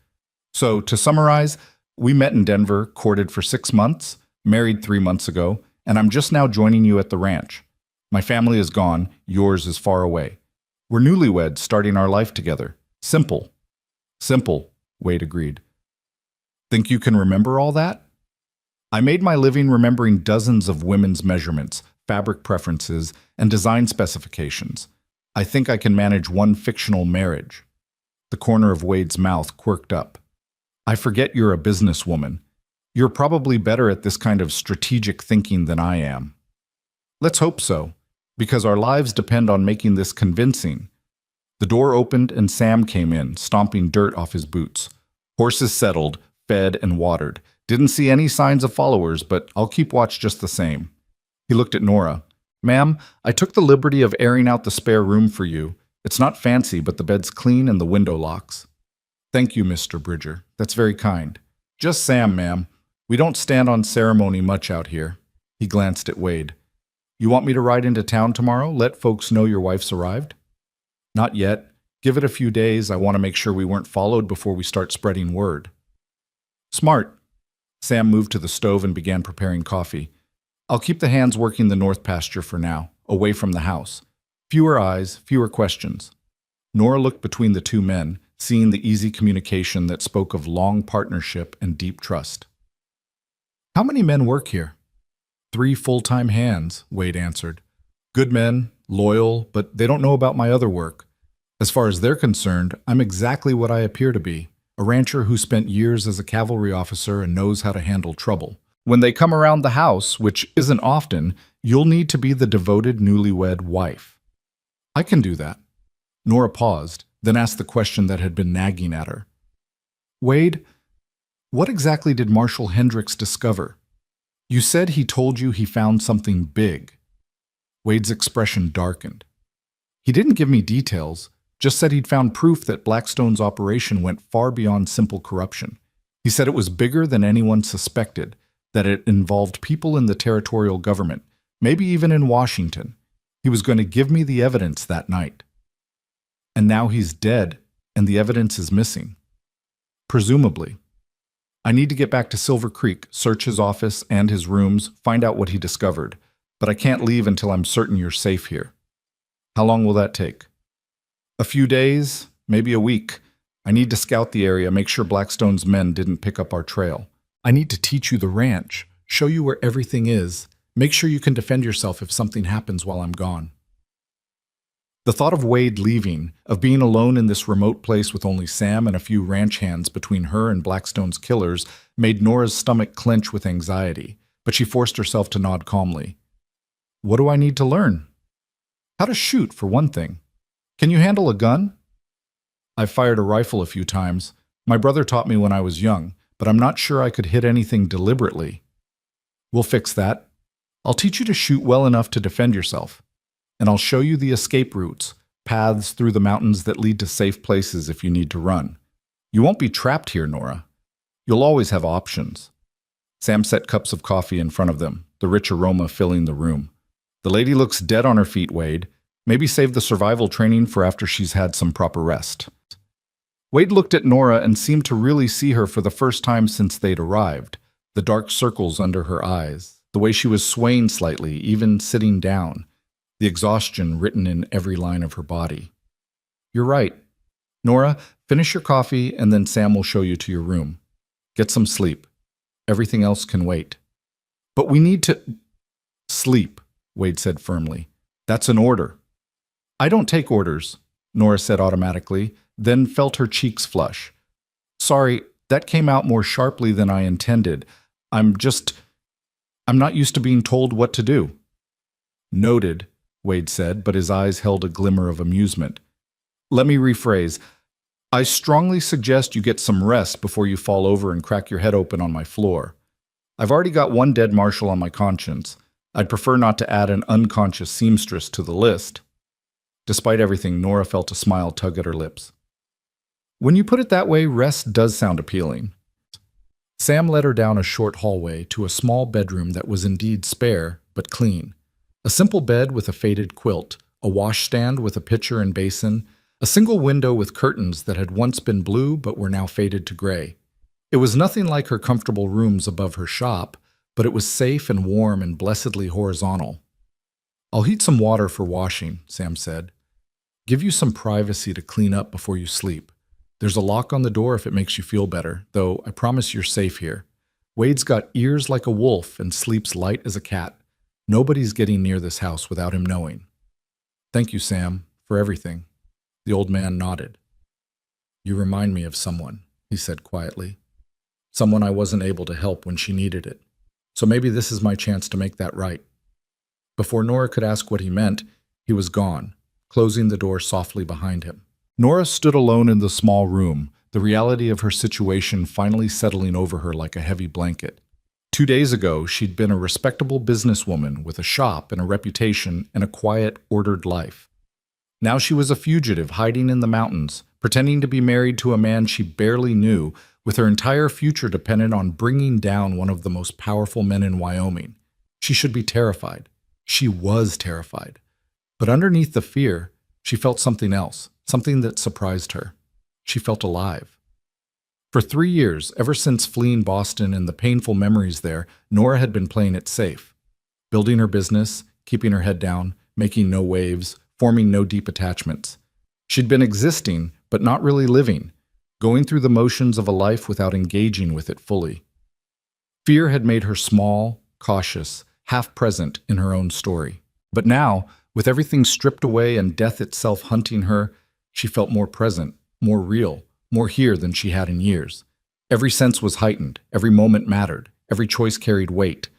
Speaker 1: So, to summarize, we met in Denver, courted for 6 months, married 3 months ago, and I'm just now joining you at the ranch. My family is gone, yours is far away. We're newlyweds starting our life together. Simple. Simple, Wade agreed. Think you can remember all that? I made my living remembering dozens of women's measurements, fabric preferences, and design specifications. I think I can manage one fictional marriage. The corner of Wade's mouth quirked up. I forget you're a businesswoman. You're probably better at this kind of strategic thinking than I am. Let's hope so, because our lives depend on making this convincing. The door opened and Sam came in, stomping dirt off his boots. Horses settled, fed and watered. Didn't see any signs of followers, but I'll keep watch just the same. He looked at Nora. Ma'am, I took the liberty of airing out the spare room for you. It's not fancy, but the bed's clean and the window locks. Thank you, Mr. Bridger. That's very kind. Just Sam, ma'am. We don't stand on ceremony much out here. He glanced at Wade. You want me to ride into town tomorrow? Let folks know your wife's arrived? Not yet. Give it a few days. I want to make sure we weren't followed before we start spreading word. Smart. Sam moved to the stove and began preparing coffee. I'll keep the hands working the north pasture for now, away from the house. Fewer eyes, fewer questions. Nora looked between the two men, seeing the easy communication that spoke of long partnership and deep trust. How many men work here? 3 full-time hands, Wade answered. Good men, loyal, but they don't know about my other work. As far as they're concerned, I'm exactly what I appear to be, a rancher who spent years as a cavalry officer and knows how to handle trouble. When they come around the house, which isn't often, you'll need to be the devoted newlywed wife. I can do that. Nora paused, then asked the question that had been nagging at her. Wade, what exactly did Marshal Hendricks discover? You said he told you he found something big. Wade's expression darkened. He didn't give me details, just said he'd found proof that Blackstone's operation went far beyond simple corruption. He said it was bigger than anyone suspected, that it involved people in the territorial government, maybe even in Washington. He was going to give me the evidence that night. And now he's dead, and the evidence is missing. Presumably. I need to get back to Silver Creek, search his office and his rooms, find out what he discovered, but I can't leave until I'm certain you're safe here. How long will that take? A few days, maybe a week. I need to scout the area, make sure Blackstone's men didn't pick up our trail. I need to teach you the ranch, show you where everything is, make sure you can defend yourself if something happens while I'm gone. The thought of Wade leaving, of being alone in this remote place with only Sam and a few ranch hands between her and Blackstone's killers, made Nora's stomach clench with anxiety, but she forced herself to nod calmly. What do I need to learn? How to shoot, for one thing. Can you handle a gun? I've fired a rifle a few times. My brother taught me when I was young, but I'm not sure I could hit anything deliberately. We'll fix that. I'll teach you to shoot well enough to defend yourself. And I'll show you the escape routes, paths through the mountains that lead to safe places if you need to run. You won't be trapped here, Nora. You'll always have options. Sam set cups of coffee in front of them, the rich aroma filling the room. The lady looks dead on her feet, Wade. Maybe save the survival training for after she's had some proper rest. Wade looked at Nora and seemed to really see her for the first time since they'd arrived, the dark circles under her eyes, the way she was swaying slightly, even sitting down, the exhaustion written in every line of her body. You're right. Nora, finish your coffee and then Sam will show you to your room. Get some sleep. Everything else can wait. But we need to sleep, Wade said firmly. That's an order. I don't take orders, Nora said automatically, then felt her cheeks flush. Sorry, that came out more sharply than I intended. I'm not used to being told what to do. Noted, Wade said, but his eyes held a glimmer of amusement. Let me rephrase. I strongly suggest you get some rest before you fall over and crack your head open on my floor. I've already got one dead marshal on my conscience. I'd prefer not to add an unconscious seamstress to the list. Despite everything, Nora felt a smile tug at her lips. When you put it that way, rest does sound appealing. Sam led her down a short hallway to a small bedroom that was indeed spare, but clean. A simple bed with a faded quilt, a washstand with a pitcher and basin, a single window with curtains that had once been blue but were now faded to gray. It was nothing like her comfortable rooms above her shop, but it was safe and warm and blessedly horizontal. I'll heat some water for washing, Sam said. Give you some privacy to clean up before you sleep. There's a lock on the door if it makes you feel better, though I promise you're safe here. Wade's got ears like a wolf and sleeps light as a cat. Nobody's getting near this house without him knowing. Thank you, Sam, for everything. The old man nodded. You remind me of someone, he said quietly. Someone I wasn't able to help when she needed it. So maybe this is my chance to make that right. Before Nora could ask what he meant, he was gone, closing the door softly behind him. Nora stood alone in the small room, the reality of her situation finally settling over her like a heavy blanket. 2 days ago, she'd been a respectable businesswoman with a shop and a reputation and a quiet, ordered life. Now she was a fugitive hiding in the mountains, pretending to be married to a man she barely knew, with her entire future dependent on bringing down one of the most powerful men in Wyoming. She should be terrified. She was terrified. But underneath the fear, she felt something else, something that surprised her. She felt alive. For 3 years, ever since fleeing Boston and the painful memories there, Nora had been playing it safe. Building her business, keeping her head down, making no waves, forming no deep attachments. She'd been existing, but not really living, going through the motions of a life without engaging with it fully. Fear had made her small, cautious, half-present in her own story. But now, with everything stripped away and death itself hunting her, she felt more present, more real, more here than she had in years. Every sense was heightened, every moment mattered, every choice carried weight.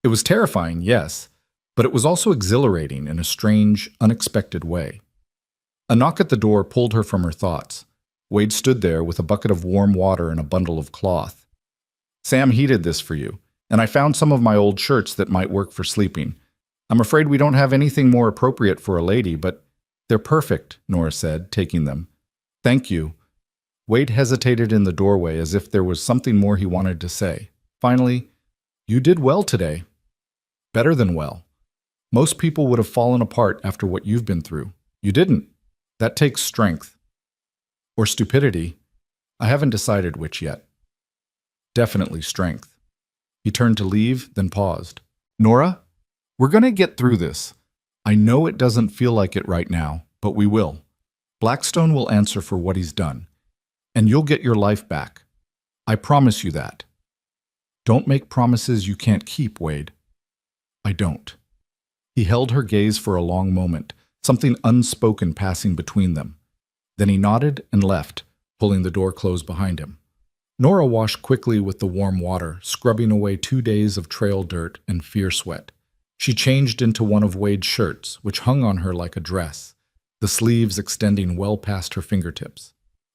Speaker 1: It was terrifying, yes, but it was also exhilarating in a strange, unexpected way. A knock at the door pulled her from her thoughts. Wade stood there with a bucket of warm water and a bundle of cloth. Sam heated this for you, and I found some of my old shirts that might work for sleeping. I'm afraid we don't have anything more appropriate for a lady, but they're perfect, Nora said, taking them. Thank you. Wade hesitated in the doorway as if there was something more he wanted to say. Finally, you did well today. Better than well. Most people would have fallen apart after what you've been through. You didn't. That takes strength. Or stupidity. I haven't decided which yet. Definitely strength. He turned to leave, then paused. Nora, we're going to get through this. I know it doesn't feel like it right now, but we will. Blackstone will answer for what he's done, and you'll get your life back. I promise you that. Don't make promises you can't keep, Wade. I don't. He held her gaze for a long moment, something unspoken passing between them. Then he nodded and left, pulling the door closed behind him. Nora washed quickly with the warm water, scrubbing away 2 days of trail dirt and fear sweat. She changed into one of Wade's shirts, which hung on her like a dress, the sleeves extending well past her fingertips.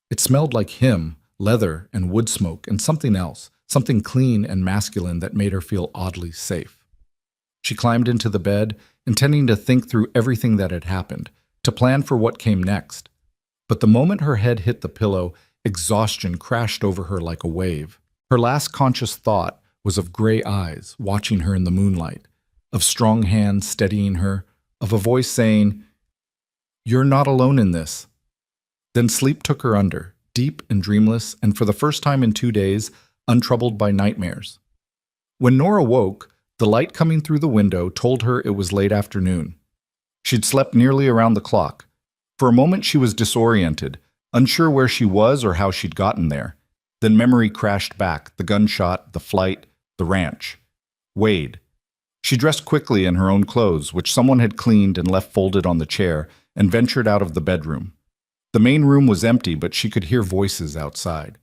Speaker 1: It smelled like him, leather and wood smoke, and something else, something clean and masculine that made her feel oddly safe. She climbed into the bed, intending to think through everything that had happened, to plan for what came next. But the moment her head hit the pillow, exhaustion crashed over her like a wave. Her last conscious thought was of gray eyes watching her in the moonlight, of strong hands steadying her, of a voice saying, "You're not alone in this." Then sleep took her under, deep and dreamless, and for the first time in 2 days, untroubled by nightmares. When Nora woke, the light coming through the window told her it was late afternoon. She'd slept nearly around the clock. For a moment she was disoriented, unsure where she was or how she'd gotten there. Then memory crashed back, the gunshot, the flight, The ranch. Wade. She dressed quickly in her own clothes, which someone had cleaned and left folded on the chair, and ventured out of the bedroom. The main room was empty, but she could hear voices outside.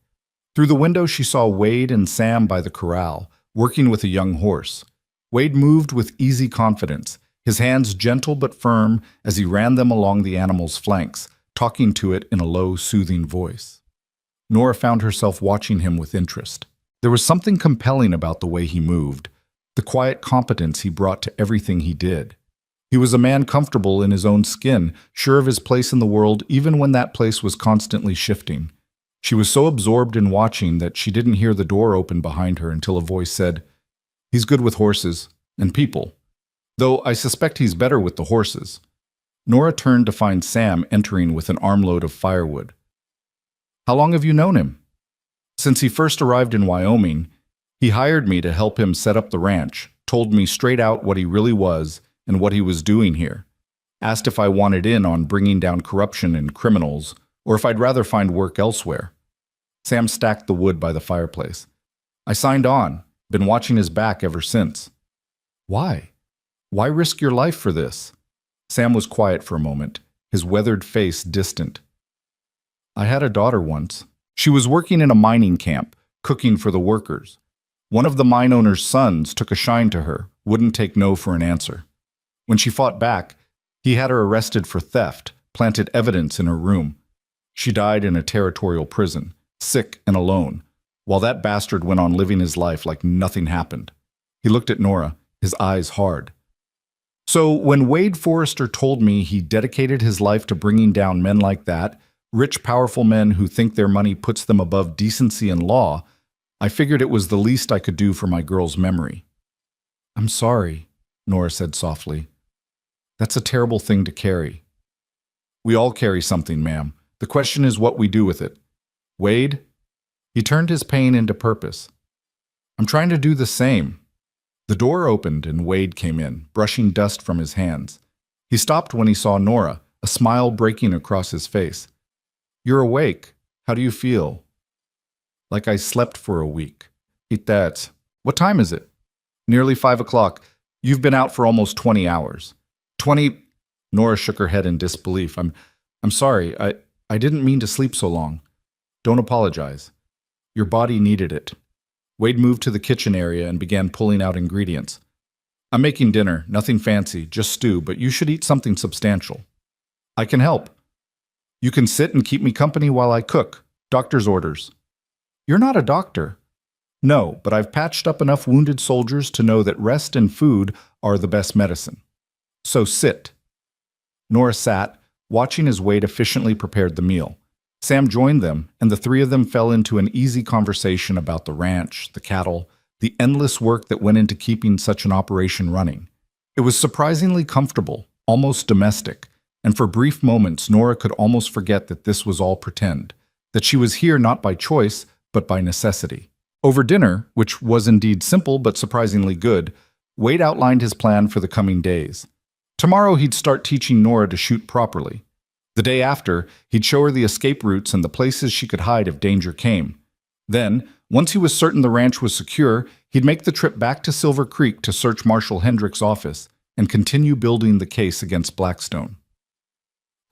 Speaker 1: Through the window, she saw Wade and Sam by the corral, working with a young horse. Wade moved with easy confidence, his hands gentle but firm as he ran them along the animal's flanks, talking to it in a low, soothing voice. Nora found herself watching him with interest. There was something compelling about the way he moved, the quiet competence he brought to everything he did. He was a man comfortable in his own skin, sure of his place in the world even when that place was constantly shifting. She was so absorbed in watching that she didn't hear the door open behind her until a voice said, "He's good with horses and people. Though I suspect he's better with the horses." Nora turned to find Sam entering with an armload of firewood. "How long have you known him?" "Since he first arrived in Wyoming. He hired me to help him set up the ranch, told me straight out what he really was and what he was doing here. Asked if I wanted in on bringing down corruption and criminals, or if I'd rather find work elsewhere." Sam stacked the wood by the fireplace. "I signed on. Been watching his back ever since." "Why? Why risk your life for this?" Sam was quiet for a moment, his weathered face distant. "I had a daughter once. She was working in a mining camp, cooking for the workers. One of the mine owner's sons took a shine to her, wouldn't take no for an answer. When she fought back, he had her arrested for theft, planted evidence in her room. She died in a territorial prison, sick and alone, while that bastard went on living his life like nothing happened." He looked at Nora, his eyes hard. "So when Wade Forrester told me he dedicated his life to bringing down men like that, rich, powerful men who think their money puts them above decency and law, I figured it was the least I could do for my girl's memory." "I'm sorry," Nora said softly. "That's a terrible thing to carry." "We all carry something, ma'am. The question is what we do with it. Wade?" He turned his pain into purpose. "I'm trying to do the same." The door opened and Wade came in, brushing dust from his hands. He stopped when he saw Nora, a smile breaking across his face. "You're awake. How do you feel?" "Like I slept for a week." "Eat that. What time is it?" "Nearly 5 o'clock. You've been out for almost 20 hours. 20... Nora shook her head in disbelief. I'm sorry. I didn't mean to sleep so long. Don't apologize. Your body needed it." Wade moved to the kitchen area and began pulling out ingredients. "I'm making dinner, nothing fancy, just stew, but you should eat something substantial." "I can help." "You can sit and keep me company while I cook. Doctor's orders." "You're not a doctor." "No, but I've patched up enough wounded soldiers to know that rest and food are the best medicine. So sit." Nora sat, watching as Wade efficiently prepared the meal. Sam joined them, and the three of them fell into an easy conversation about the ranch, the cattle, the endless work that went into keeping such an operation running. It was surprisingly comfortable, almost domestic, and for brief moments Nora could almost forget that this was all pretend, that she was here not by choice, but by necessity. Over dinner, which was indeed simple but surprisingly good, Wade outlined his plan for the coming days. Tomorrow he'd start teaching Nora to shoot properly. The day after, he'd show her the escape routes and the places she could hide if danger came. Then, once he was certain the ranch was secure, he'd make the trip back to Silver Creek to search Marshal Hendrick's office and continue building the case against Blackstone.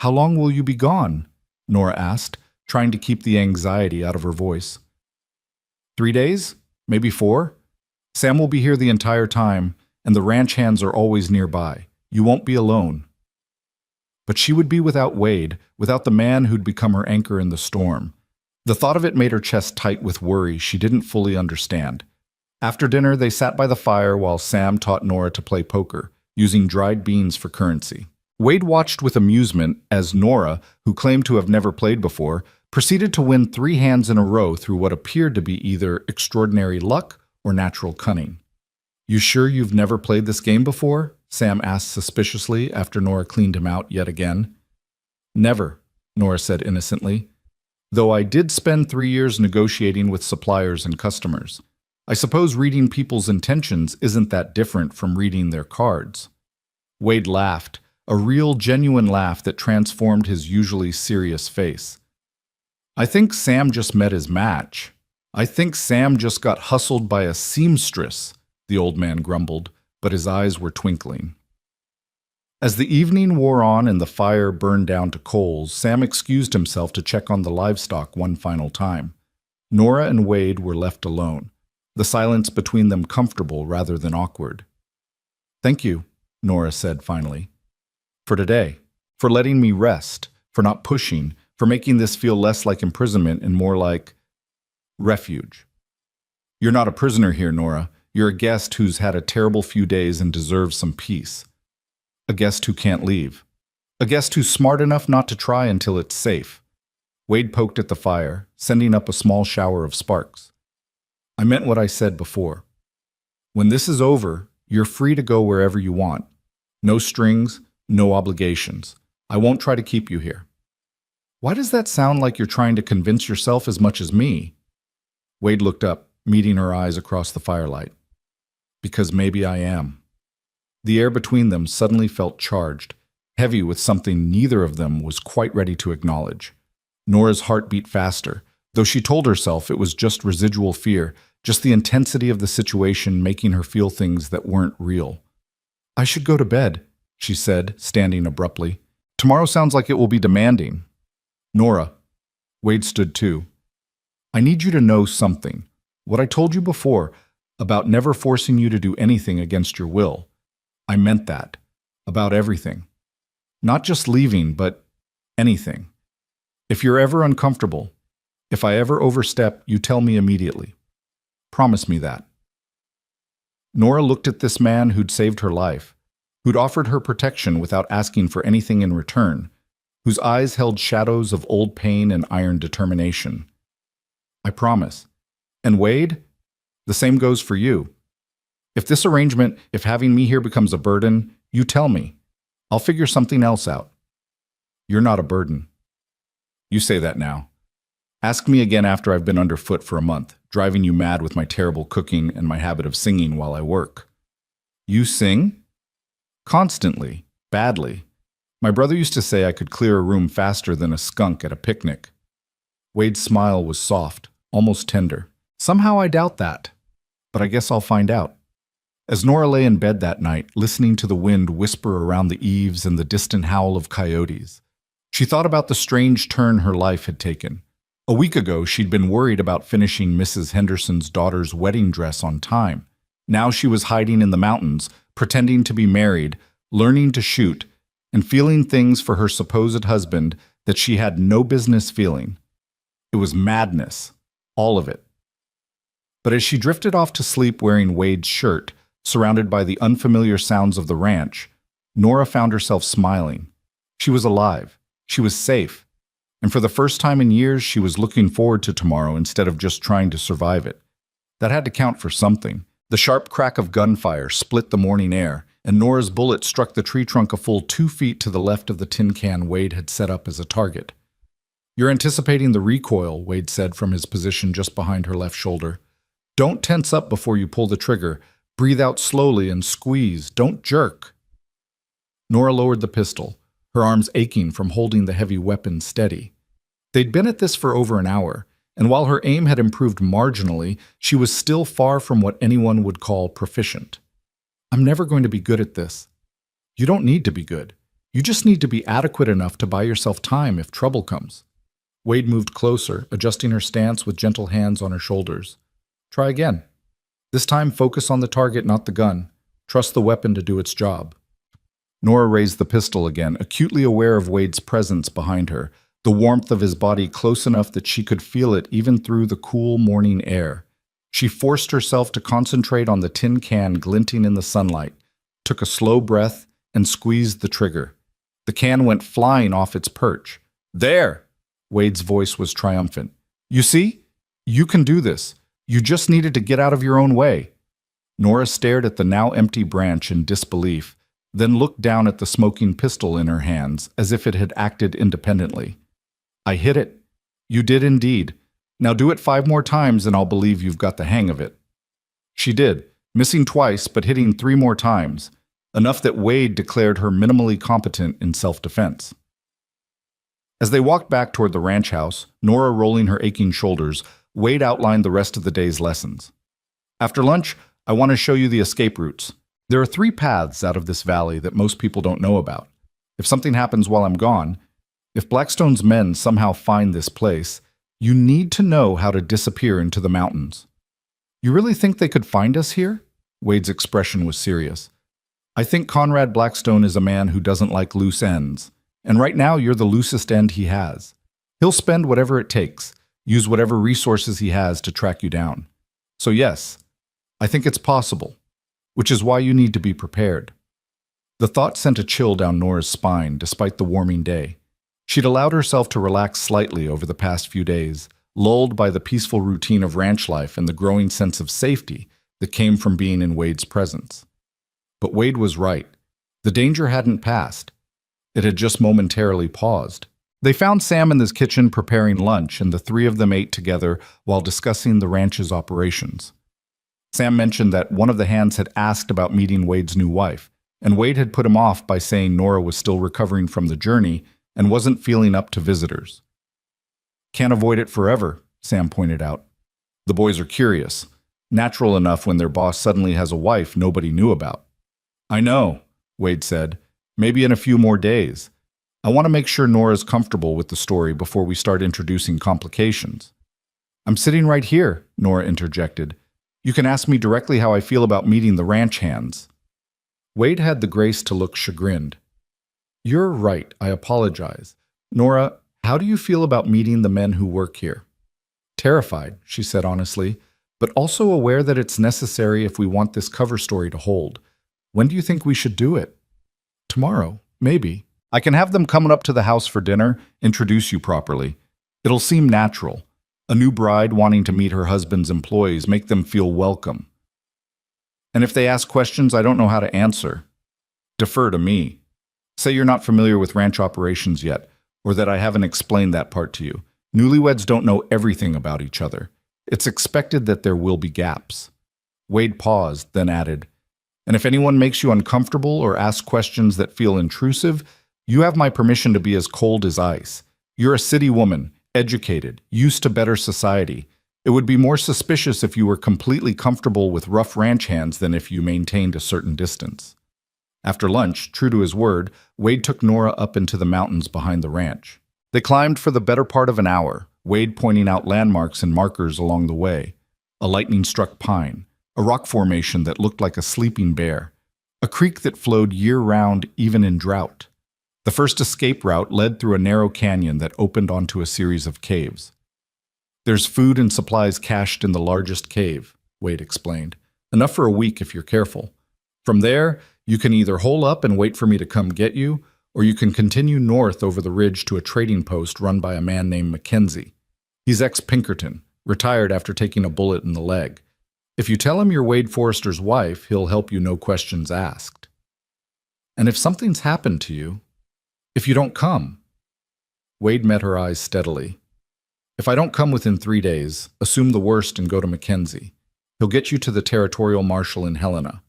Speaker 1: "How long will you be gone?" Nora asked, trying to keep the anxiety out of her voice. 3 days? Maybe 4? Sam will be here the entire time, and the ranch hands are always nearby. You won't be alone. But she would be without Wade, without the man who'd become her anchor in the storm. The thought of it made her chest tight with worry she didn't fully understand. After dinner, they sat by the fire while Sam taught Nora to play poker, using dried beans for currency. Wade watched with amusement as Nora, who claimed to have never played before, proceeded to win 3 hands in a row through what appeared to be either extraordinary luck or natural cunning. "You sure you've never played this game before?" Sam asked suspiciously after Nora cleaned him out yet again. "Never," Nora said innocently. "Though I did spend 3 years negotiating with suppliers and customers. I suppose reading people's intentions isn't that different from reading their cards." Wade laughed, a real, genuine laugh that transformed his usually serious face. "I think Sam just met his match." I think Sam just got hustled by a seamstress, the old man grumbled, but his eyes were twinkling. As the evening wore on and the fire burned down to coals, Sam excused himself to check on the livestock one final time. Nora and Wade were left alone, the silence between them comfortable rather than awkward. "Thank you," Nora said finally. "For today, for letting me rest, for not pushing, for making this feel less like imprisonment and more like refuge." "You're not a prisoner here, Nora. You're a guest who's had a terrible few days and deserves some peace. A guest who can't leave. A guest who's smart enough not to try until it's safe." Wade poked at the fire, sending up a small shower of sparks. "I meant what I said before. When this is over, you're free to go wherever you want. No strings, no obligations. I won't try to keep you here." "Why does that sound like you're trying to convince yourself as much as me?" Wade looked up, meeting her eyes across the firelight. "Because maybe I am." The air between them suddenly felt charged, heavy with something neither of them was quite ready to acknowledge. Nora's heart beat faster, though she told herself it was just residual fear, just the intensity of the situation making her feel things that weren't real. "I should go to bed," she said, standing abruptly. "Tomorrow sounds like it will be demanding." "Nora." Wade stood too. "I need you to know something. What I told you before about never forcing you to do anything against your will. I meant that. About everything. Not just leaving, but anything. If you're ever uncomfortable, if I ever overstep, you tell me immediately. Promise me that." Nora looked at this man who'd saved her life, who'd offered her protection without asking for anything in return, whose eyes held shadows of old pain and iron determination. "I promise. And Wade, the same goes for you. If this arrangement, if having me here becomes a burden, you tell me. I'll figure something else out. You're not a burden." "You say that now. Ask me again after I've been underfoot for a month, driving you mad with my terrible cooking and my habit of singing while I work." "You sing?" "Constantly. Badly. My brother used to say I could clear a room faster than a skunk at a picnic." Wade's smile was soft, almost tender. "Somehow I doubt that. But I guess I'll find out." As Nora lay in bed that night, listening to the wind whisper around the eaves and the distant howl of coyotes, she thought about the strange turn her life had taken. A week ago, she'd been worried about finishing Mrs. Henderson's daughter's wedding dress on time. Now she was hiding in the mountains, pretending to be married, learning to shoot, and feeling things for her supposed husband that she had no business feeling. It was madness, all of it. But as she drifted off to sleep wearing Wade's shirt, surrounded by the unfamiliar sounds of the ranch, Nora found herself smiling. She was alive. She was safe. And for the first time in years, she was looking forward to tomorrow instead of just trying to survive it. That had to count for something. The sharp crack of gunfire split the morning air, and Nora's bullet struck the tree trunk a full 2 feet to the left of the tin can Wade had set up as a target. "You're anticipating the recoil," Wade said from his position just behind her left shoulder. "Don't tense up before you pull the trigger. Breathe out slowly and squeeze. Don't jerk." Nora lowered the pistol, her arms aching from holding the heavy weapon steady. They'd been at this for over an hour, and while her aim had improved marginally, she was still far from what anyone would call proficient. "I'm never going to be good at this." "You don't need to be good. You just need to be adequate enough to buy yourself time if trouble comes." Wade moved closer, adjusting her stance with gentle hands on her shoulders. "Try again. This time focus on the target, not the gun. Trust the weapon to do its job." Nora raised the pistol again, acutely aware of Wade's presence behind her, the warmth of his body close enough that she could feel it even through the cool morning air. She forced herself to concentrate on the tin can glinting in the sunlight, took a slow breath, and squeezed the trigger. The can went flying off its perch. "There!" Wade's voice was triumphant. "You see? You can do this. You just needed to get out of your own way." Nora stared at the now empty branch in disbelief, then looked down at the smoking pistol in her hands as if it had acted independently. "I hit it. You did indeed. Now do it 5 more times and I'll believe you've got the hang of it." She did, missing twice but hitting 3 more times, enough that Wade declared her minimally competent in self-defense. As they walked back toward the ranch house, Nora rolling her aching shoulders, Wade outlined the rest of the day's lessons. After lunch, I want to show you the escape routes. There are 3 paths out of this valley that most people don't know about. If something happens while I'm gone, if Blackstone's men somehow find this place, you need to know how to disappear into the mountains. You really think they could find us here? Wade's expression was serious. I think Conrad Blackstone is a man who doesn't like loose ends, and right now you're the loosest end he has. He'll spend whatever it takes, use whatever resources he has to track you down. So yes, I think it's possible, which is why you need to be prepared. The thought sent a chill down Nora's spine despite the warming day. She'd allowed herself to relax slightly over the past few days, lulled by the peaceful routine of ranch life and the growing sense of safety that came from being in Wade's presence. But Wade was right. The danger hadn't passed. It had just momentarily paused. They found Sam in his kitchen preparing lunch, and the 3 of them ate together while discussing the ranch's operations. Sam mentioned that one of the hands had asked about meeting Wade's new wife, and Wade had put him off by saying Nora was still recovering from the journey and wasn't feeling up to visitors. Can't avoid it forever, Sam pointed out. The boys are curious. Natural enough when their boss suddenly has a wife nobody knew about. I know, Wade said. Maybe in a few more days. I want to make sure Nora's comfortable with the story before we start introducing complications. I'm sitting right here, Nora interjected. You can ask me directly how I feel about meeting the ranch hands. Wade had the grace to look chagrined. You're right, I apologize. Nora, how do you feel about meeting the men who work here? Terrified, she said honestly, but also aware that it's necessary if we want this cover story to hold. When do you think we should do it? Tomorrow, maybe. I can have them coming up to the house for dinner, introduce you properly. It'll seem natural. A new bride wanting to meet her husband's employees, make them feel welcome. And if they ask questions I don't know how to answer, defer to me. Say you're not familiar with ranch operations yet, or that I haven't explained that part to you. Newlyweds don't know everything about each other. It's expected that there will be gaps. Wade paused, then added, and if anyone makes you uncomfortable or asks questions that feel intrusive, you have my permission to be as cold as ice. You're a city woman, educated, used to better society. It would be more suspicious if you were completely comfortable with rough ranch hands than if you maintained a certain distance. After lunch, true to his word, Wade took Nora up into the mountains behind the ranch. They climbed for the better part of an hour, Wade pointing out landmarks and markers along the way. A lightning-struck pine, a rock formation that looked like a sleeping bear, a creek that flowed year-round even in drought. The first escape route led through a narrow canyon that opened onto a series of caves. There's food and supplies cached in the largest cave, Wade explained. Enough for a week if you're careful. From there, you can either hole up and wait for me to come get you, or you can continue north over the ridge to a trading post run by a man named Mackenzie. He's ex-Pinkerton, retired after taking a bullet in the leg. If you tell him you're Wade Forrester's wife, he'll help you no questions asked. And if something's happened to you, if you don't come, Wade met her eyes steadily. If I don't come within 3 days, assume the worst and go to Mackenzie. He'll get you to the territorial marshal in Helena.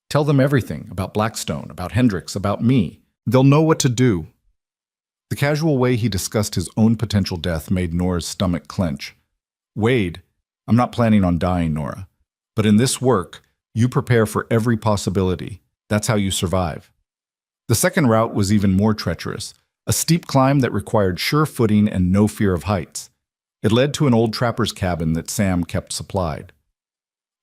Speaker 1: Tell them everything about Blackstone, about Hendricks, about me. They'll know what to do. The casual way he discussed his own potential death made Nora's stomach clench. Wade, I'm not planning on dying, Nora. But in this work, you prepare for every possibility. That's how you survive. The second route was even more treacherous, a steep climb that required sure footing and no fear of heights. It led to an old trapper's cabin that Sam kept supplied.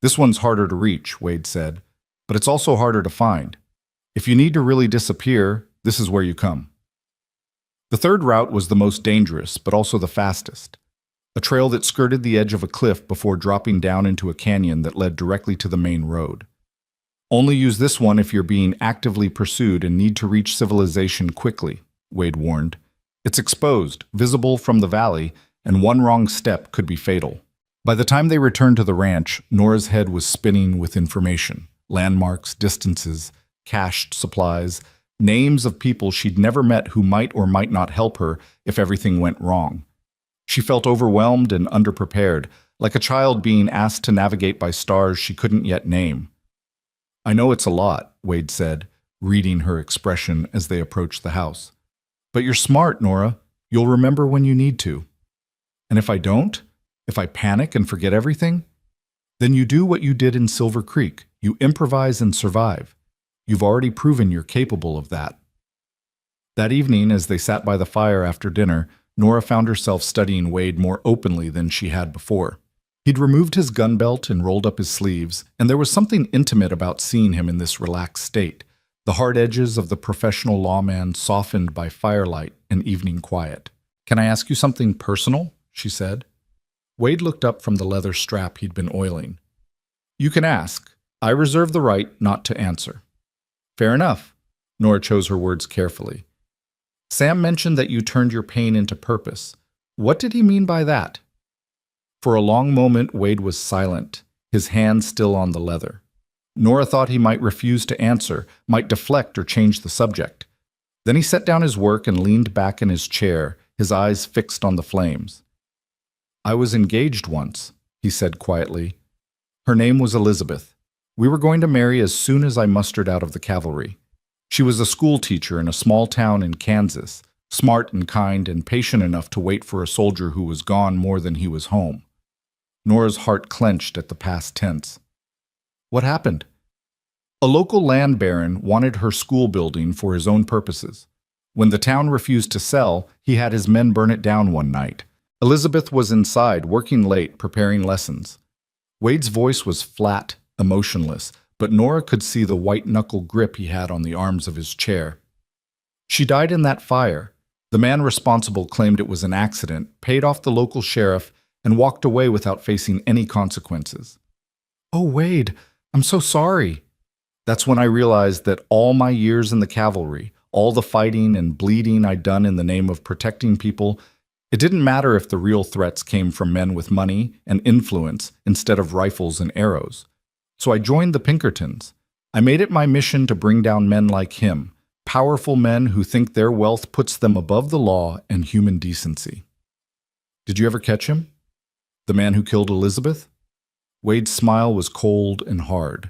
Speaker 1: This one's harder to reach, Wade said, but it's also harder to find. If you need to really disappear, this is where you come. The third route was the most dangerous, but also the fastest. A trail that skirted the edge of a cliff before dropping down into a canyon that led directly to the main road. Only use this one if you're being actively pursued and need to reach civilization quickly, Wade warned. It's exposed, visible from the valley, and one wrong step could be fatal. By the time they returned to the ranch, Nora's head was spinning with information. Landmarks, distances, cached supplies, names of people she'd never met who might or might not help her if everything went wrong. She felt overwhelmed and underprepared, like a child being asked to navigate by stars she couldn't yet name. I know it's a lot, Wade said, reading her expression as they approached the house. But you're smart, Nora. You'll remember when you need to. And if I don't? If I panic and forget everything? Then you do what you did in Silver Creek. You improvise and survive. You've already proven you're capable of that. That evening, as they sat by the fire after dinner, Nora found herself studying Wade more openly than she had before. He'd removed his gun belt and rolled up his sleeves, and there was something intimate about seeing him in this relaxed state, the hard edges of the professional lawman softened by firelight and evening quiet. "Can I ask you something personal?" she said. Wade looked up from the leather strap he'd been oiling. "You can ask. I reserve the right not to answer." "Fair enough." Nora chose her words carefully. "Sam mentioned that you turned your pain into purpose. What did he mean by that?" For a long moment, Wade was silent, his hand still on the leather. Nora thought he might refuse to answer, might deflect or change the subject. Then he set down his work and leaned back in his chair, his eyes fixed on the flames. "I was engaged once," he said quietly. "Her name was Elizabeth. We were going to marry as soon as I mustered out of the cavalry. She was a school teacher in a small town in Kansas, smart and kind and patient enough to wait for a soldier who was gone more than he was home." Nora's heart clenched at the past tense. "What happened?" "A local land baron wanted her school building for his own purposes. When the town refused to sell, he had his men burn it down one night. Elizabeth was inside, working late, preparing lessons." Wade's voice was flat, emotionless, but Nora could see the white-knuckle grip he had on the arms of his chair. "She died in that fire. The man responsible claimed it was an accident, paid off the local sheriff, and walked away without facing any consequences." "Oh, Wade, I'm so sorry." That's when I realized that all my years in the cavalry, all the fighting and bleeding I'd done in the name of protecting people, it didn't matter if the real threats came from men with money and influence instead of rifles and arrows. So I joined the Pinkertons. I made it my mission to bring down men like him, powerful men who think their wealth puts them above the law and human decency. "Did you ever catch him? The man who killed Elizabeth?" Wade's smile was cold and hard.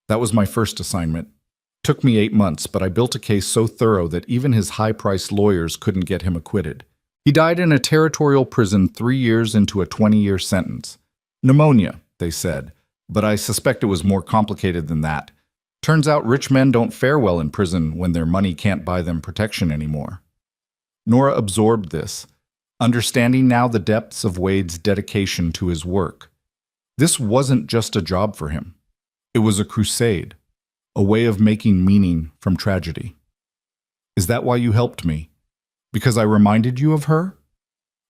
Speaker 1: "That was my first assignment. Took me 8 months, but I built a case so thorough that even his high-priced lawyers couldn't get him acquitted. He died in a territorial prison 3 years into a 20-year sentence. Pneumonia, they said, but I suspect it was more complicated than that. Turns out rich men don't fare well in prison when their money can't buy them protection anymore." Nora absorbed this, understanding now the depths of Wade's dedication to his work. This wasn't just a job for him. It was a crusade, a way of making meaning from tragedy. "Is that why you helped me? Because I reminded you of her?"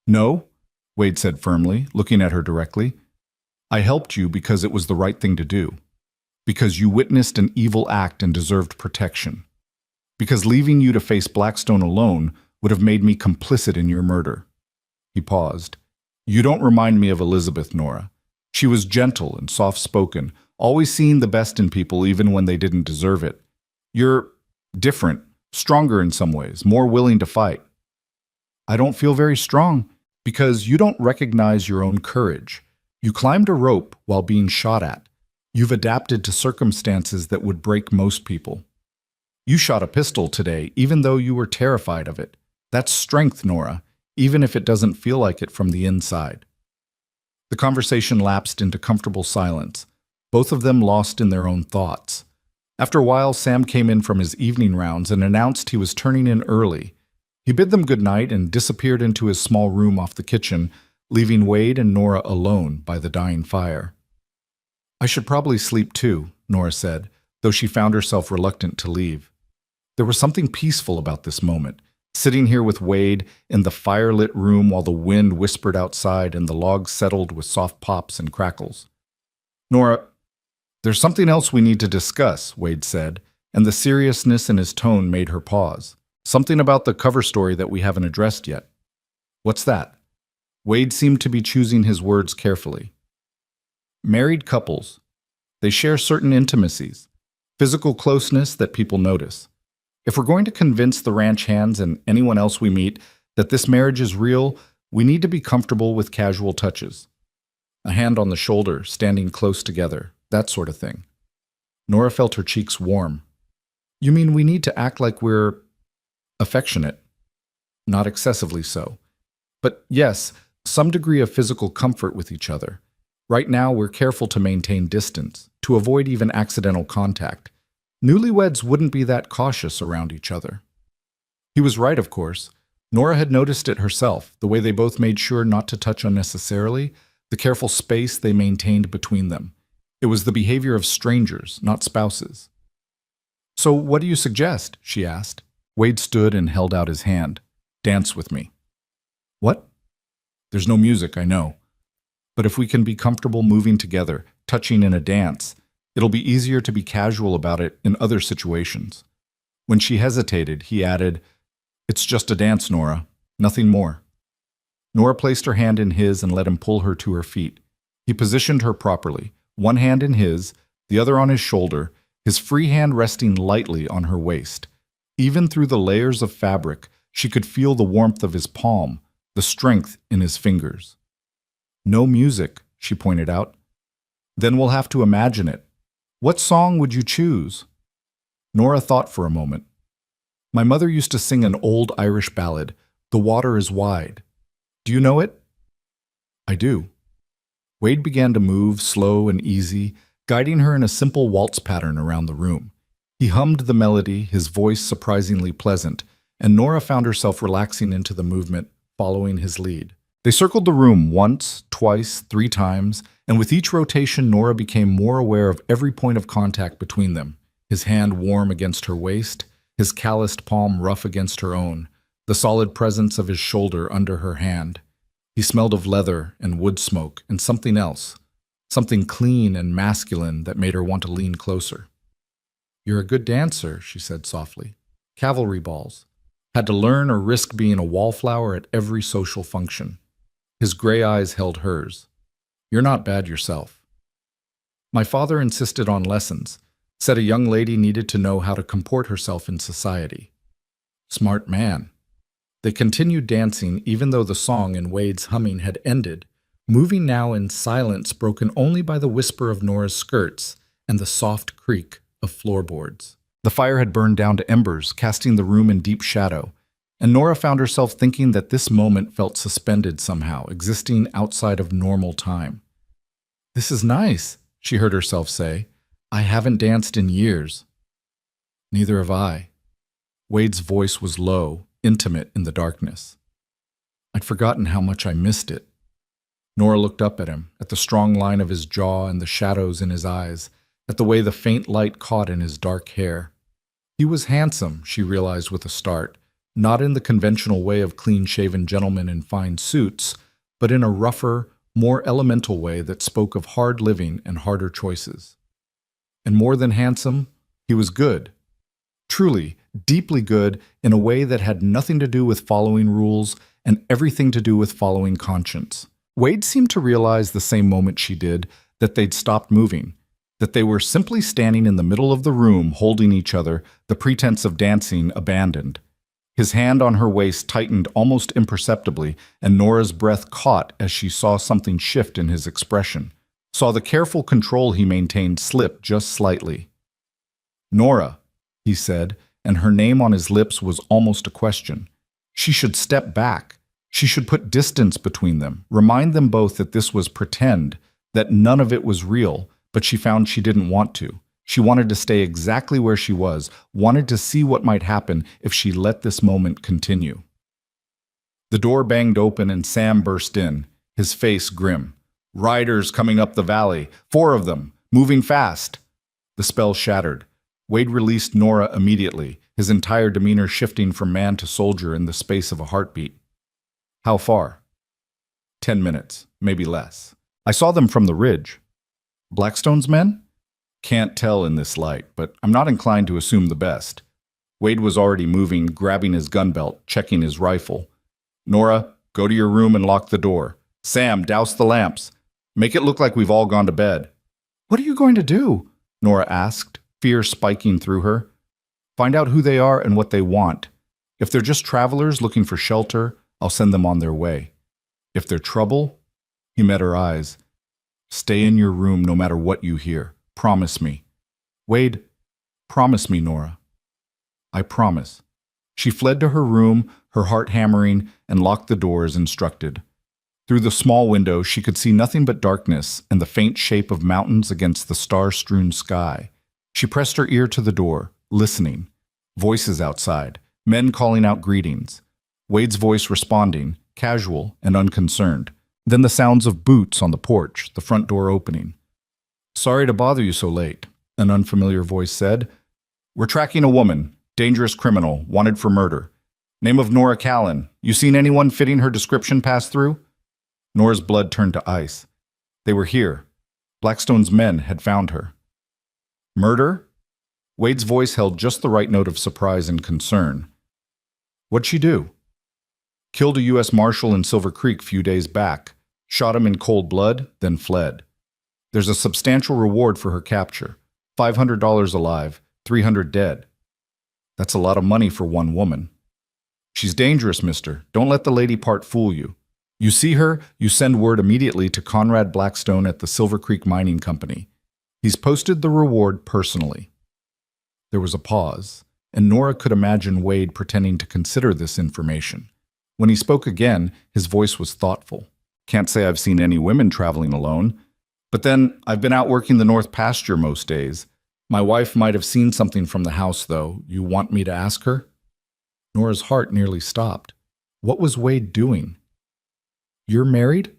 Speaker 1: "No," Wade said firmly, looking at her directly. "I helped you because it was the right thing to do. Because you witnessed an evil act and deserved protection. Because leaving you to face Blackstone alone would have made me complicit in your murder." He paused. "You don't remind me of Elizabeth, Nora. She was gentle and soft-spoken, always seeing the best in people even when they didn't deserve it. You're different, stronger in some ways, more willing to fight." "I don't feel very strong." "Because you don't recognize your own courage. You climbed a rope while being shot at. You've adapted to circumstances that would break most people. You shot a pistol today, even though you were terrified of it. That's strength, Nora, even if it doesn't feel like it from the inside." The conversation lapsed into comfortable silence, both of them lost in their own thoughts. After a while, Sam came in from his evening rounds and announced he was turning in early. He bid them good night and disappeared into his small room off the kitchen, leaving Wade and Nora alone by the dying fire. "I should probably sleep too," Nora said, though she found herself reluctant to leave. There was something peaceful about this moment, sitting here with Wade in the firelit room while the wind whispered outside and the logs settled with soft pops and crackles. "Nora, there's something else we need to discuss," Wade said, and the seriousness in his tone made her pause. "Something about the cover story that we haven't addressed yet." "What's that?" Wade seemed to be choosing his words carefully. "Married couples. They share certain intimacies, physical closeness that people notice. If we're going to convince the ranch hands and anyone else we meet that this marriage is real, we need to be comfortable with casual touches. A hand on the shoulder, standing close together, that sort of thing." Nora felt her cheeks warm. "You mean we need to act like we're affectionate?" "Not excessively so. But yes, some degree of physical comfort with each other. Right now, we're careful to maintain distance, to avoid even accidental contact. Newlyweds wouldn't be that cautious around each other. He was right, of course. Nora had noticed it herself, the way they both made sure not to touch unnecessarily, the careful space they maintained between them. It was the behavior of strangers, not spouses. "So what do you suggest?" she asked. Wade stood and held out his hand. "Dance with me." "What?" "There's no music, I know. But if we can be comfortable moving together, touching in a dance, it'll be easier to be casual about it in other situations." When she hesitated, he added, "It's just a dance, Nora. Nothing more." Nora placed her hand in his and let him pull her to her feet. He positioned her properly, one hand in his, the other on his shoulder, his free hand resting lightly on her waist. Even through the layers of fabric, she could feel the warmth of his palm, the strength in his fingers. "No music," she pointed out. "Then we'll have to imagine it. What song would you choose?" Nora thought for a moment. "My mother used to sing an old Irish ballad, 'The Water is Wide.' Do you know it?" "I do." Wade began to move, slow and easy, guiding her in a simple waltz pattern around the room. He hummed the melody, his voice surprisingly pleasant, and Nora found herself relaxing into the movement, following his lead. They circled the room once, twice, 3 times, and with each rotation Nora became more aware of every point of contact between them, his hand warm against her waist, his calloused palm rough against her own, the solid presence of his shoulder under her hand. He smelled of leather and wood smoke and something else, something clean and masculine that made her want to lean closer. "You're a good dancer," she said softly. "Cavalry balls. Had to learn or risk being a wallflower at every social function." His gray eyes held hers. "You're not bad yourself." "My father insisted on lessons, said a young lady needed to know how to comport herself in society." "Smart man." They continued dancing even though the song and Wade's humming had ended, moving now in silence broken only by the whisper of Nora's skirts and the soft creak of floorboards. The fire had burned down to embers, casting the room in deep shadow, and Nora found herself thinking that this moment felt suspended somehow, existing outside of normal time. "This is nice," she heard herself say. "I haven't danced in years." "Neither have I." Wade's voice was low, intimate in the darkness. "I'd forgotten how much I missed it." Nora looked up at him, at the strong line of his jaw and the shadows in his eyes, at the way the faint light caught in his dark hair. He was handsome, she realized with a start, not in the conventional way of clean-shaven gentlemen in fine suits, but in a rougher, more elemental way that spoke of hard living and harder choices. And more than handsome, he was good. Truly, deeply good in a way that had nothing to do with following rules and everything to do with following conscience. Wade seemed to realize the same moment she did that they'd stopped moving, that they were simply standing in the middle of the room holding each other, the pretense of dancing abandoned. His hand on her waist tightened almost imperceptibly, and Nora's breath caught as she saw something shift in his expression, saw the careful control he maintained slip just slightly. "Nora," he said, and her name on his lips was almost a question. She should step back. She should put distance between them, remind them both that this was pretend, that none of it was real, but she found she didn't want to. She wanted to stay exactly where she was, wanted to see what might happen if she let this moment continue. The door banged open and Sam burst in, his face grim. "Riders coming up the valley, 4 of them, moving fast." The spell shattered. Wade released Nora immediately, his entire demeanor shifting from man to soldier in the space of a heartbeat. "How far?" 10 minutes, maybe less. I saw them from the ridge." "Blackstone's men?" "Can't tell in this light, but I'm not inclined to assume the best." Wade was already moving, grabbing his gun belt, checking his rifle. "Nora, go to your room and lock the door. Sam, douse the lamps. Make it look like we've all gone to bed." "What are you going to do?" Nora asked, fear spiking through her. "Find out who they are and what they want. If they're just travelers looking for shelter, I'll send them on their way. If they're trouble," he met her eyes, "stay in your room no matter what you hear. Promise me." "Wade, promise me, Nora." "I promise." She fled to her room, her heart hammering, and locked the door as instructed. Through the small window, she could see nothing but darkness and the faint shape of mountains against the star-strewn sky. She pressed her ear to the door, listening. Voices outside, men calling out greetings. Wade's voice responding, casual and unconcerned. Then the sounds of boots on the porch, the front door opening. "Sorry to bother you so late," an unfamiliar voice said. "We're tracking a woman, dangerous criminal, wanted for murder. Name of Nora Callan. You seen anyone fitting her description pass through?" Nora's blood turned to ice. They were here. Blackstone's men had found her. Murder? Wade's voice held just the right note of surprise and concern. "What'd she do?" "Killed a U.S. Marshal in Silver Creek few days back. Shot him in cold blood, then fled. There's a substantial reward for her capture. $500 alive, $300 dead. That's a lot of money for one woman." "She's dangerous, mister. Don't let the lady part fool you. You see her, you send word immediately to Conrad Blackstone at the Silver Creek Mining Company. He's posted the reward personally." There was a pause, and Nora could imagine Wade pretending to consider this information. When he spoke again, his voice was thoughtful. "Can't say I've seen any women traveling alone. But then, I've been out working the north pasture most days. My wife might have seen something from the house, though. You want me to ask her?" Nora's heart nearly stopped. What was Wade doing? "You're married?"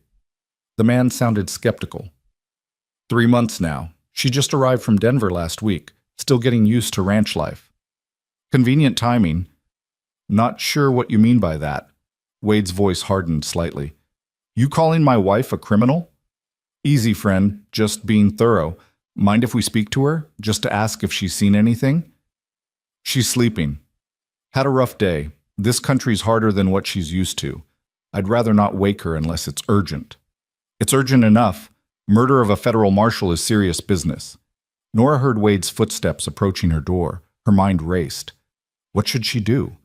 Speaker 1: The man sounded skeptical. 3 months now. She just arrived from Denver last week, still getting used to ranch life." "Convenient timing." "Not sure what you mean by that." Wade's voice hardened slightly. "You calling my wife a criminal?" "Easy, friend. Just being thorough. Mind if we speak to her, just to ask if she's seen anything?" "She's sleeping. Had a rough day. This country's harder than what she's used to. I'd rather not wake her unless it's urgent." "It's urgent enough. Murder of a federal marshal is serious business." Nora heard Wade's footsteps approaching her door. Her mind raced. What should she do?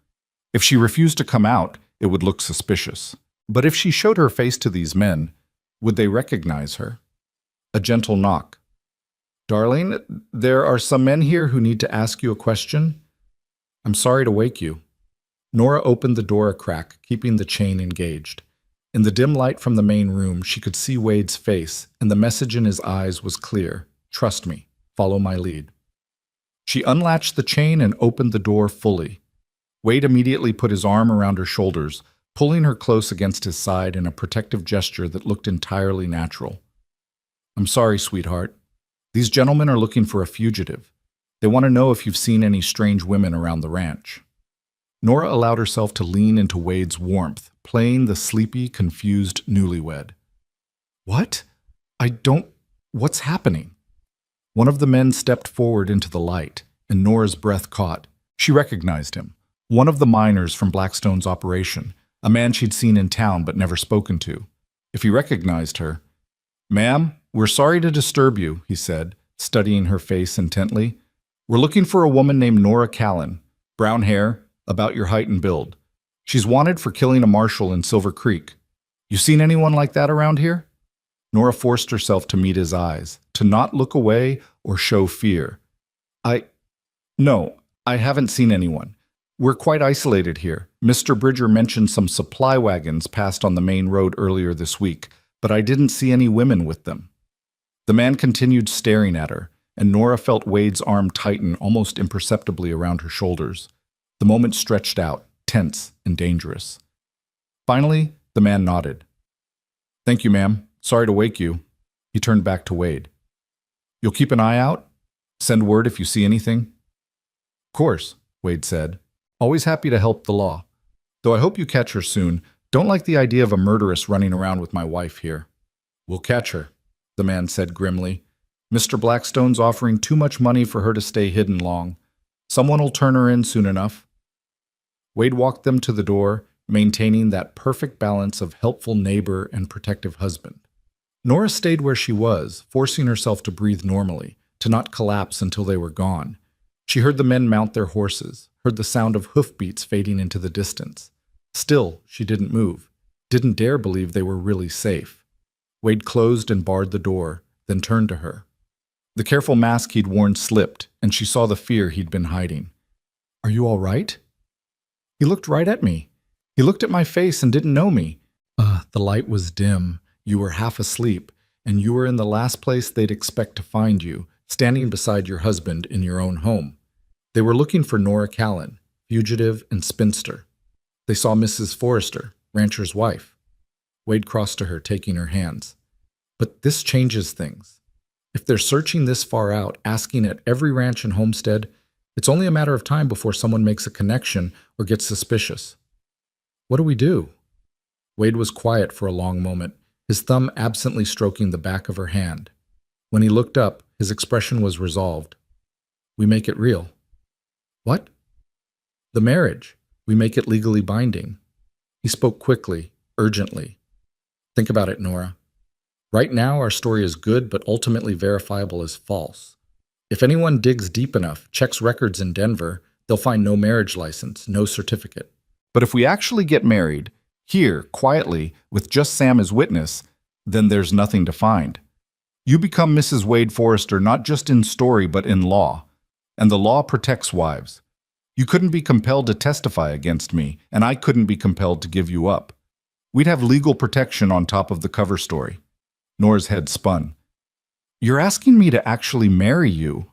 Speaker 1: If she refused to come out, it would look suspicious. But if she showed her face to these men, would they recognize her? A gentle knock. "Darling, there are some men here who need to ask you a question." "I'm sorry to wake you." Nora opened the door a crack, keeping the chain engaged. In the dim light from the main room, she could see Wade's face, and the message in his eyes was clear. "Trust me. Follow my lead." She unlatched the chain and opened the door fully. Wade immediately put his arm around her shoulders, pulling her close against his side in a protective gesture that looked entirely natural. "I'm sorry, sweetheart. These gentlemen are looking for a fugitive. They want to know if you've seen any strange women around the ranch." Nora allowed herself to lean into Wade's warmth, playing the sleepy, confused newlywed. "What? What's happening?" One of the men stepped forward into the light, and Nora's breath caught. She recognized him, one of the miners from Blackstone's operation, a man she'd seen in town but never spoken to. If he recognized her, "Ma'am, we're sorry to disturb you," he said, studying her face intently. "We're looking for a woman named Nora Callan, brown hair, about your height and build. She's wanted for killing a marshal in Silver Creek. You seen anyone like that around here?" Nora forced herself to meet his eyes, to not look away or show fear. No, I haven't seen anyone. We're quite isolated here. Mr. Bridger mentioned some supply wagons passed on the main road earlier this week, but I didn't see any women with them." The man continued staring at her, and Nora felt Wade's arm tighten almost imperceptibly around her shoulders. The moment stretched out, tense and dangerous. Finally, the man nodded. "Thank you, ma'am. Sorry to wake you." He turned back to Wade. "You'll keep an eye out? Send word if you see anything?" "Of course," Wade said. "Always happy to help the law. Though I hope you catch her soon. Don't like the idea of a murderess running around with my wife here." "We'll catch her," the man said grimly. "Mr. Blackstone's offering too much money for her to stay hidden long. Someone will turn her in soon enough." Wade walked them to the door, maintaining that perfect balance of helpful neighbor and protective husband. Nora stayed where she was, forcing herself to breathe normally, to not collapse until they were gone. She heard the men mount their horses, heard the sound of hoofbeats fading into the distance. Still, she didn't move, didn't dare believe they were really safe. Wade closed and barred the door, then turned to her. The careful mask he'd worn slipped, and she saw the fear he'd been hiding. "Are you all right?" He looked right at me. He looked at my face and didn't know me. The light was dim, you were half asleep, and you were in the last place they'd expect to find you, standing beside your husband in your own home. They were looking for Nora Callan, fugitive and spinster. They saw Mrs. Forrester, rancher's wife. Wade crossed to her, taking her hands. But this changes things. If they're searching this far out, asking at every ranch and homestead, it's only a matter of time before someone makes a connection or gets suspicious. What do we do? Wade was quiet for a long moment, his thumb absently stroking the back of her hand. When he looked up, his expression was resolved. We make it real. What? The marriage. We make it legally binding. He spoke quickly, urgently. Think about it, Nora. Right now, our story is good, but ultimately verifiable as false. If anyone digs deep enough, checks records in Denver, they'll find no marriage license, no certificate. But if we actually get married, here, quietly, with just Sam as witness, then there's nothing to find. You become Mrs. Wade Forrester not just in story but in law. And the law protects wives. You couldn't be compelled to testify against me, and I couldn't be compelled to give you up. We'd have legal protection on top of the cover story. Nora's head spun. You're asking me to actually marry you?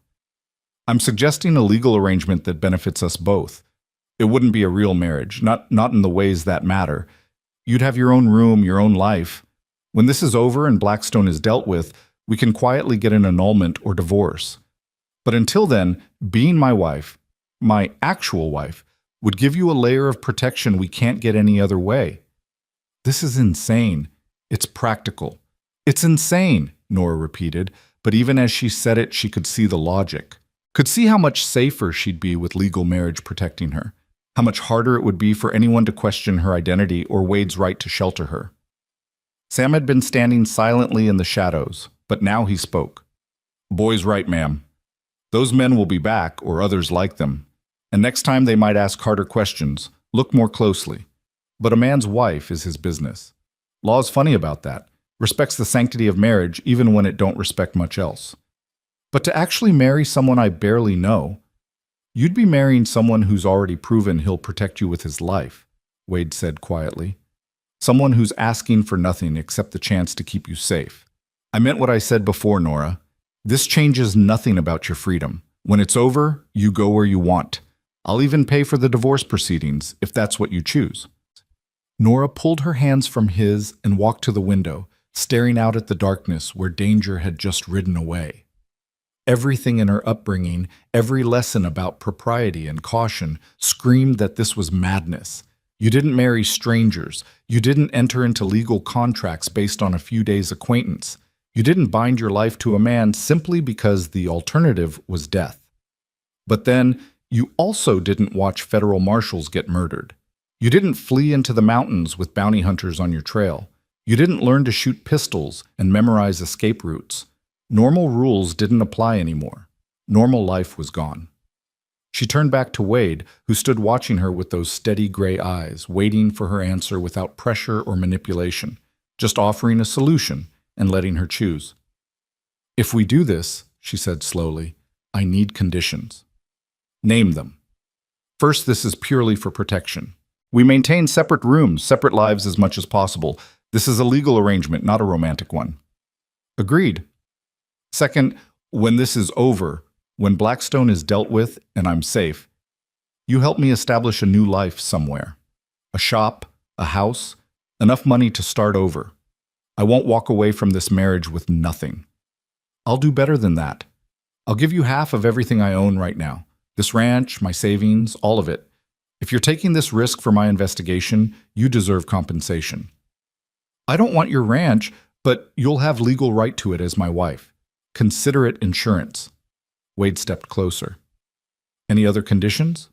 Speaker 1: I'm suggesting a legal arrangement that benefits us both. It wouldn't be a real marriage, not in the ways that matter. You'd have your own room, your own life. When this is over and Blackstone is dealt with, we can quietly get an annulment or divorce. But until then, being my wife, my actual wife, would give you a layer of protection we can't get any other way. This is insane. It's practical. It's insane, Nora repeated, but even as she said it, she could see the logic. Could see how much safer she'd be with legal marriage protecting her. How much harder it would be for anyone to question her identity or Wade's right to shelter her. Sam had been standing silently in the shadows, but now he spoke. Boy's right, ma'am. Those men will be back, or others like them. And next time they might ask harder questions, look more closely. But a man's wife is his business. Law's funny about that. Respects the sanctity of marriage even when it don't respect much else. But to actually marry someone I barely know, you'd be marrying someone who's already proven he'll protect you with his life, Wade said quietly. Someone who's asking for nothing except the chance to keep you safe. I meant what I said before, Nora. This changes nothing about your freedom. When it's over, you go where you want. I'll even pay for the divorce proceedings, if that's what you choose. Nora pulled her hands from his and walked to the window, staring out at the darkness where danger had just ridden away. Everything in her upbringing, every lesson about propriety and caution, screamed that this was madness. You didn't marry strangers. You didn't enter into legal contracts based on a few days' acquaintance. You didn't bind your life to a man simply because the alternative was death. But then, you also didn't watch federal marshals get murdered. You didn't flee into the mountains with bounty hunters on your trail. You didn't learn to shoot pistols and memorize escape routes. Normal rules didn't apply anymore. Normal life was gone. She turned back to Wade, who stood watching her with those steady gray eyes, waiting for her answer without pressure or manipulation, just offering a solution and letting her choose. If we do this, she said slowly, I need conditions. Name them. First, this is purely for protection. We maintain separate rooms, separate lives as much as possible. This is a legal arrangement, not a romantic one. Agreed. Second, when this is over, when Blackstone is dealt with and I'm safe, you help me establish a new life somewhere. A shop, a house, enough money to start over. I won't walk away from this marriage with nothing. I'll do better than that. I'll give you half of everything I own right now. This ranch, my savings, all of it. If you're taking this risk for my investigation, you deserve compensation. I don't want your ranch, but you'll have legal right to it as my wife. Consider it insurance. Wade stepped closer. Any other conditions?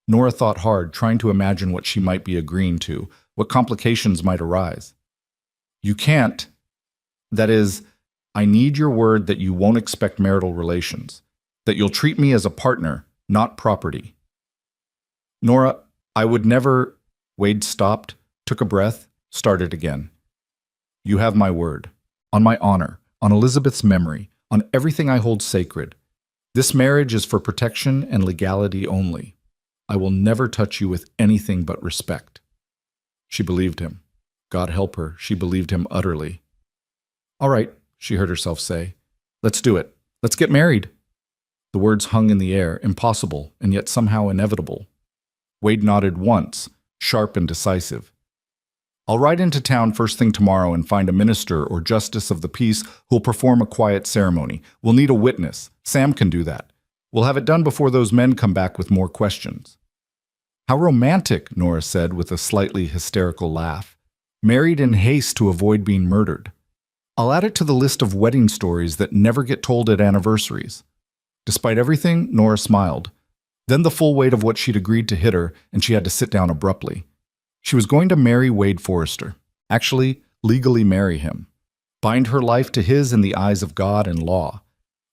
Speaker 1: Nora thought hard, trying to imagine what she might be agreeing to, what complications might arise. You can't. That is, I need your word that you won't expect marital relations, that you'll treat me as a partner, not property. Nora, I would never... Wade stopped, took a breath, started again. You have my word. On my honor, on Elizabeth's memory, on everything I hold sacred. This marriage is for protection and legality only. I will never touch you with anything but respect. She believed him. God help her, she believed him utterly. "All right," she heard herself say. "Let's do it. Let's get married." The words hung in the air, impossible, and yet somehow inevitable. Wade nodded once, sharp and decisive. "I'll ride into town first thing tomorrow and find a minister or justice of the peace who'll perform a quiet ceremony. We'll need a witness. Sam can do that. We'll have it done before those men come back with more questions." "How romantic," Nora said with a slightly hysterical laugh. "Married in haste to avoid being murdered. I'll add it to the list of wedding stories that never get told at anniversaries." Despite everything, Nora smiled. Then the full weight of what she'd agreed to hit her, and she had to sit down abruptly. She was going to marry Wade Forrester. Actually, legally marry him. Bind her life to his in the eyes of God and law.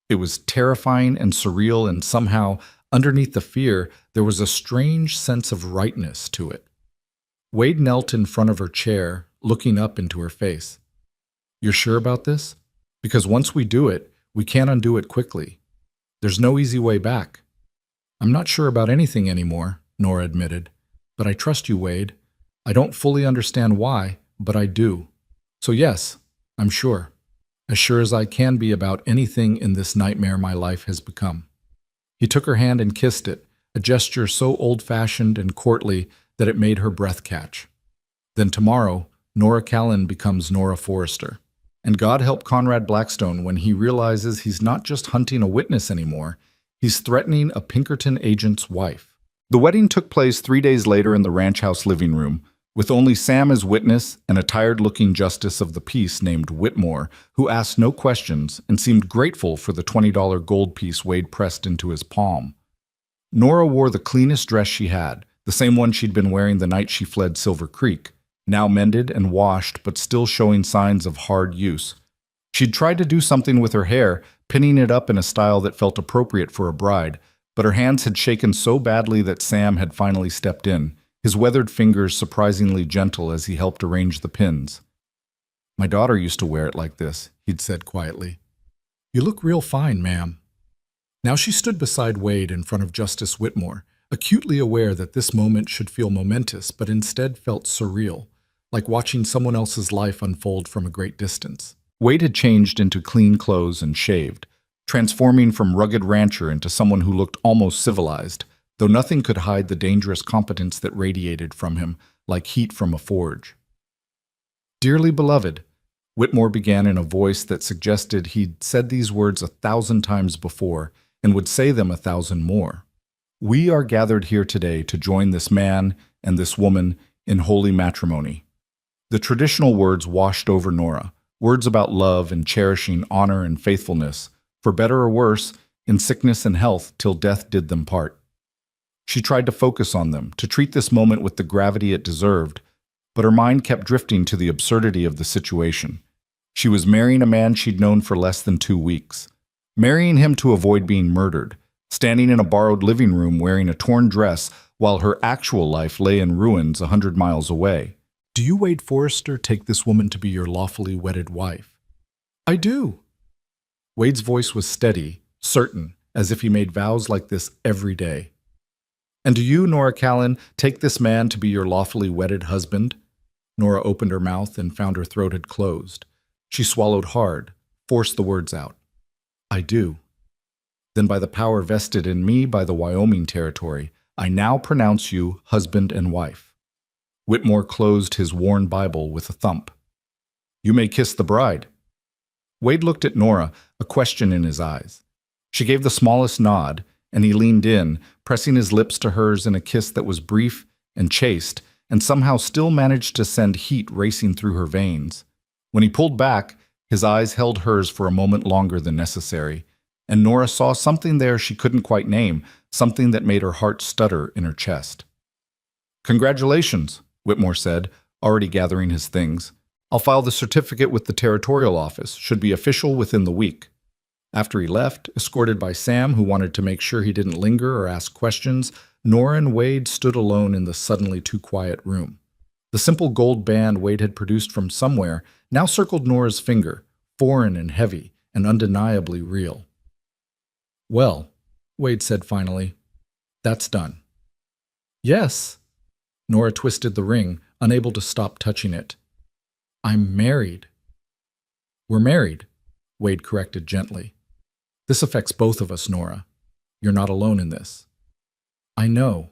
Speaker 1: It was terrifying and surreal, and somehow, underneath the fear, there was a strange sense of rightness to it. Wade knelt in front of her chair, looking up into her face. "You're sure about this? Because once we do it, we can't undo it quickly. There's no easy way back." "I'm not sure about anything anymore," Nora admitted. "But I trust you, Wade. I don't fully understand why, but I do. So yes, I'm sure. As sure as I can be about anything in this nightmare my life has become." He took her hand and kissed it, a gesture so old-fashioned and courtly that it made her breath catch. Then tomorrow, Nora Callan becomes Nora Forrester. And God help Conrad Blackstone when he realizes he's not just hunting a witness anymore, he's threatening a Pinkerton agent's wife. The wedding took place 3 days later in the ranch house living room, with only Sam as witness and a tired-looking justice of the peace named Whitmore, who asked no questions and seemed grateful for the $20 gold piece Wade pressed into his palm. Nora wore the cleanest dress she had, the same one she'd been wearing the night she fled Silver Creek, now mended and washed but still showing signs of hard use. She'd tried to do something with her hair, pinning it up in a style that felt appropriate for a bride, but her hands had shaken so badly that Sam had finally stepped in, his weathered fingers surprisingly gentle as he helped arrange the pins. "My daughter used to wear it like this," he'd said quietly. "You look real fine, ma'am." Now she stood beside Wade in front of Justice Whitmore, acutely aware that this moment should feel momentous but instead felt surreal, like watching someone else's life unfold from a great distance. Wade had changed into clean clothes and shaved, transforming from rugged rancher into someone who looked almost civilized, though nothing could hide the dangerous competence that radiated from him like heat from a forge. "Dearly beloved," Whitmore began in a voice that suggested he'd said these words 1,000 times before and would say them 1,000 more. "We are gathered here today to join this man and this woman in holy matrimony." The traditional words washed over Nora, words about love and cherishing honor and faithfulness, for better or worse, in sickness and health till death did them part. She tried to focus on them, to treat this moment with the gravity it deserved, but her mind kept drifting to the absurdity of the situation. She was marrying a man she'd known for less than 2 weeks, marrying him to avoid being murdered, standing in a borrowed living room wearing a torn dress while her actual life lay in ruins 100 miles away. "Do you, Wade Forrester, take this woman to be your lawfully wedded wife?" "I do." Wade's voice was steady, certain, as if he made vows like this every day. "And do you, Nora Callan, take this man to be your lawfully wedded husband?" Nora opened her mouth and found her throat had closed. She swallowed hard, forced the words out. "I do." "Then by the power vested in me by the Wyoming Territory, I now pronounce you husband and wife." Whitmore closed his worn Bible with a thump. "You may kiss the bride." Wade looked at Nora, a question in his eyes. She gave the smallest nod, and he leaned in, pressing his lips to hers in a kiss that was brief and chaste, and somehow still managed to send heat racing through her veins. When he pulled back, his eyes held hers for a moment longer than necessary, and Nora saw something there she couldn't quite name, something that made her heart stutter in her chest. "Congratulations," Whitmore said, already gathering his things. "I'll file the certificate with the territorial office. Should be official within the week." After he left, escorted by Sam, who wanted to make sure he didn't linger or ask questions, Nora and Wade stood alone in the suddenly too quiet room. The simple gold band Wade had produced from somewhere now circled Nora's finger, foreign and heavy and undeniably real. "Well," Wade said finally, "that's done." "Yes." Nora twisted the ring, unable to stop touching it. I'm married. We're married, Wade corrected gently. This affects both of us, Nora. You're not alone in this. I know,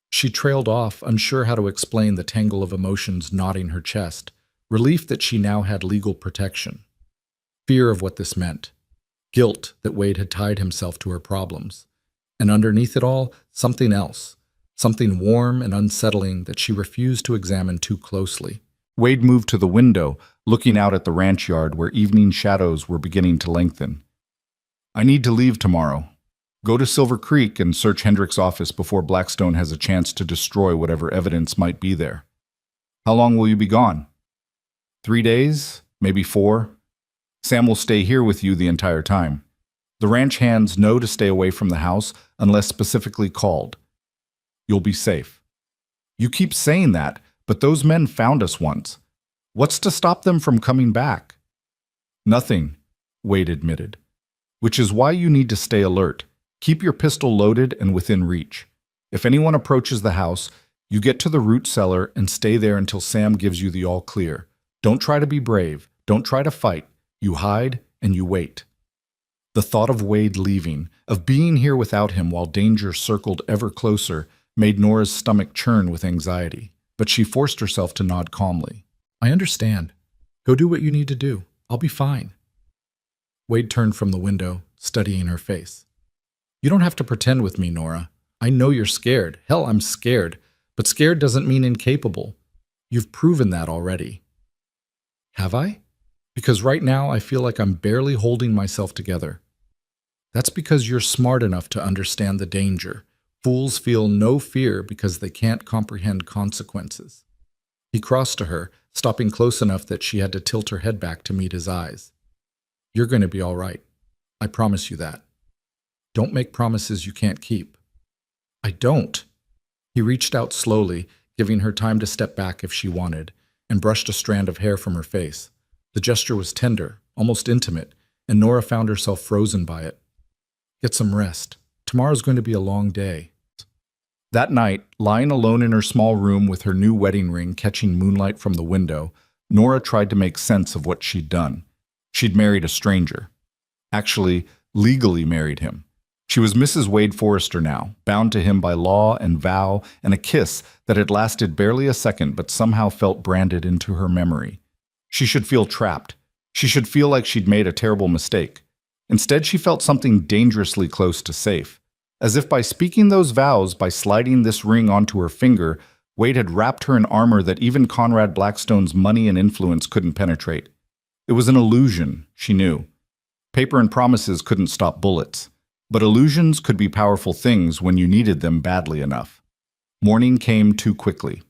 Speaker 1: She trailed off, unsure how to explain the tangle of emotions knotting her chest, relief that she now had legal protection, fear of what this meant, guilt that Wade had tied himself to her problems, and underneath it all, something else, something warm and unsettling that she refused to examine too closely. Wade moved to the window, looking out at the ranch yard where evening shadows were beginning to lengthen. I need to leave tomorrow. Go to Silver Creek and search Hendrick's office before Blackstone has a chance to destroy whatever evidence might be there. How long will you be gone? 3 days? Maybe 4? Sam will stay here with you the entire time. The ranch hands know to stay away from the house unless specifically called. You'll be safe. You keep saying that, but those men found us once. What's to stop them from coming back? Nothing, Wade admitted. Which is why you need to stay alert. Keep your pistol loaded and within reach. If anyone approaches the house, you get to the root cellar and stay there until Sam gives you the all clear. Don't try to be brave. Don't try to fight. You hide and you wait. The thought of Wade leaving, of being here without him while danger circled ever closer, made Nora's stomach churn with anxiety, but she forced herself to nod calmly. I understand. Go do what you need to do. I'll be fine. Wade turned from the window, studying her face. You don't have to pretend with me, Nora. I know you're scared. Hell, I'm scared. But scared doesn't mean incapable. You've proven that already. Have I? Because right now I feel like I'm barely holding myself together. That's because you're smart enough to understand the danger. Fools feel no fear because they can't comprehend consequences. He crossed to her, stopping close enough that she had to tilt her head back to meet his eyes. You're going to be all right. I promise you that. Don't make promises you can't keep. I don't. He reached out slowly, giving her time to step back if she wanted, and brushed a strand of hair from her face. The gesture was tender, almost intimate, and Nora found herself frozen by it. Get some rest. Tomorrow's going to be a long day. That night, lying alone in her small room with her new wedding ring catching moonlight from the window, Nora tried to make sense of what she'd done. She'd married a stranger. Actually, legally married him. She was Mrs. Wade Forrester now, bound to him by law and vow and a kiss that had lasted barely a second but somehow felt branded into her memory. She should feel trapped. She should feel like she'd made a terrible mistake. Instead, she felt something dangerously close to safe. As if by speaking those vows, by sliding this ring onto her finger, Wade had wrapped her in armor that even Conrad Blackstone's money and influence couldn't penetrate. It was an illusion, she knew. Paper and promises couldn't stop bullets. But illusions could be powerful things when you needed them badly enough. Morning came too quickly.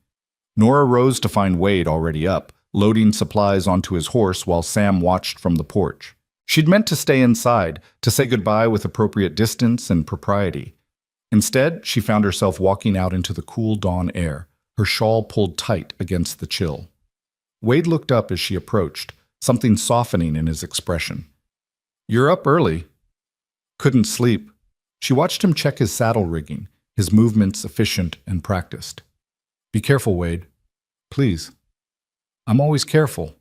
Speaker 1: Nora rose to find Wade already up, loading supplies onto his horse while Sam watched from the porch. She'd meant to stay inside, to say goodbye with appropriate distance and propriety. Instead, she found herself walking out into the cool dawn air, her shawl pulled tight against the chill. Wade looked up as she approached, something softening in his expression. You're up early. Couldn't sleep. She watched him check his saddle rigging, his movements efficient and practiced. Be careful, Wade. Please. I'm always careful.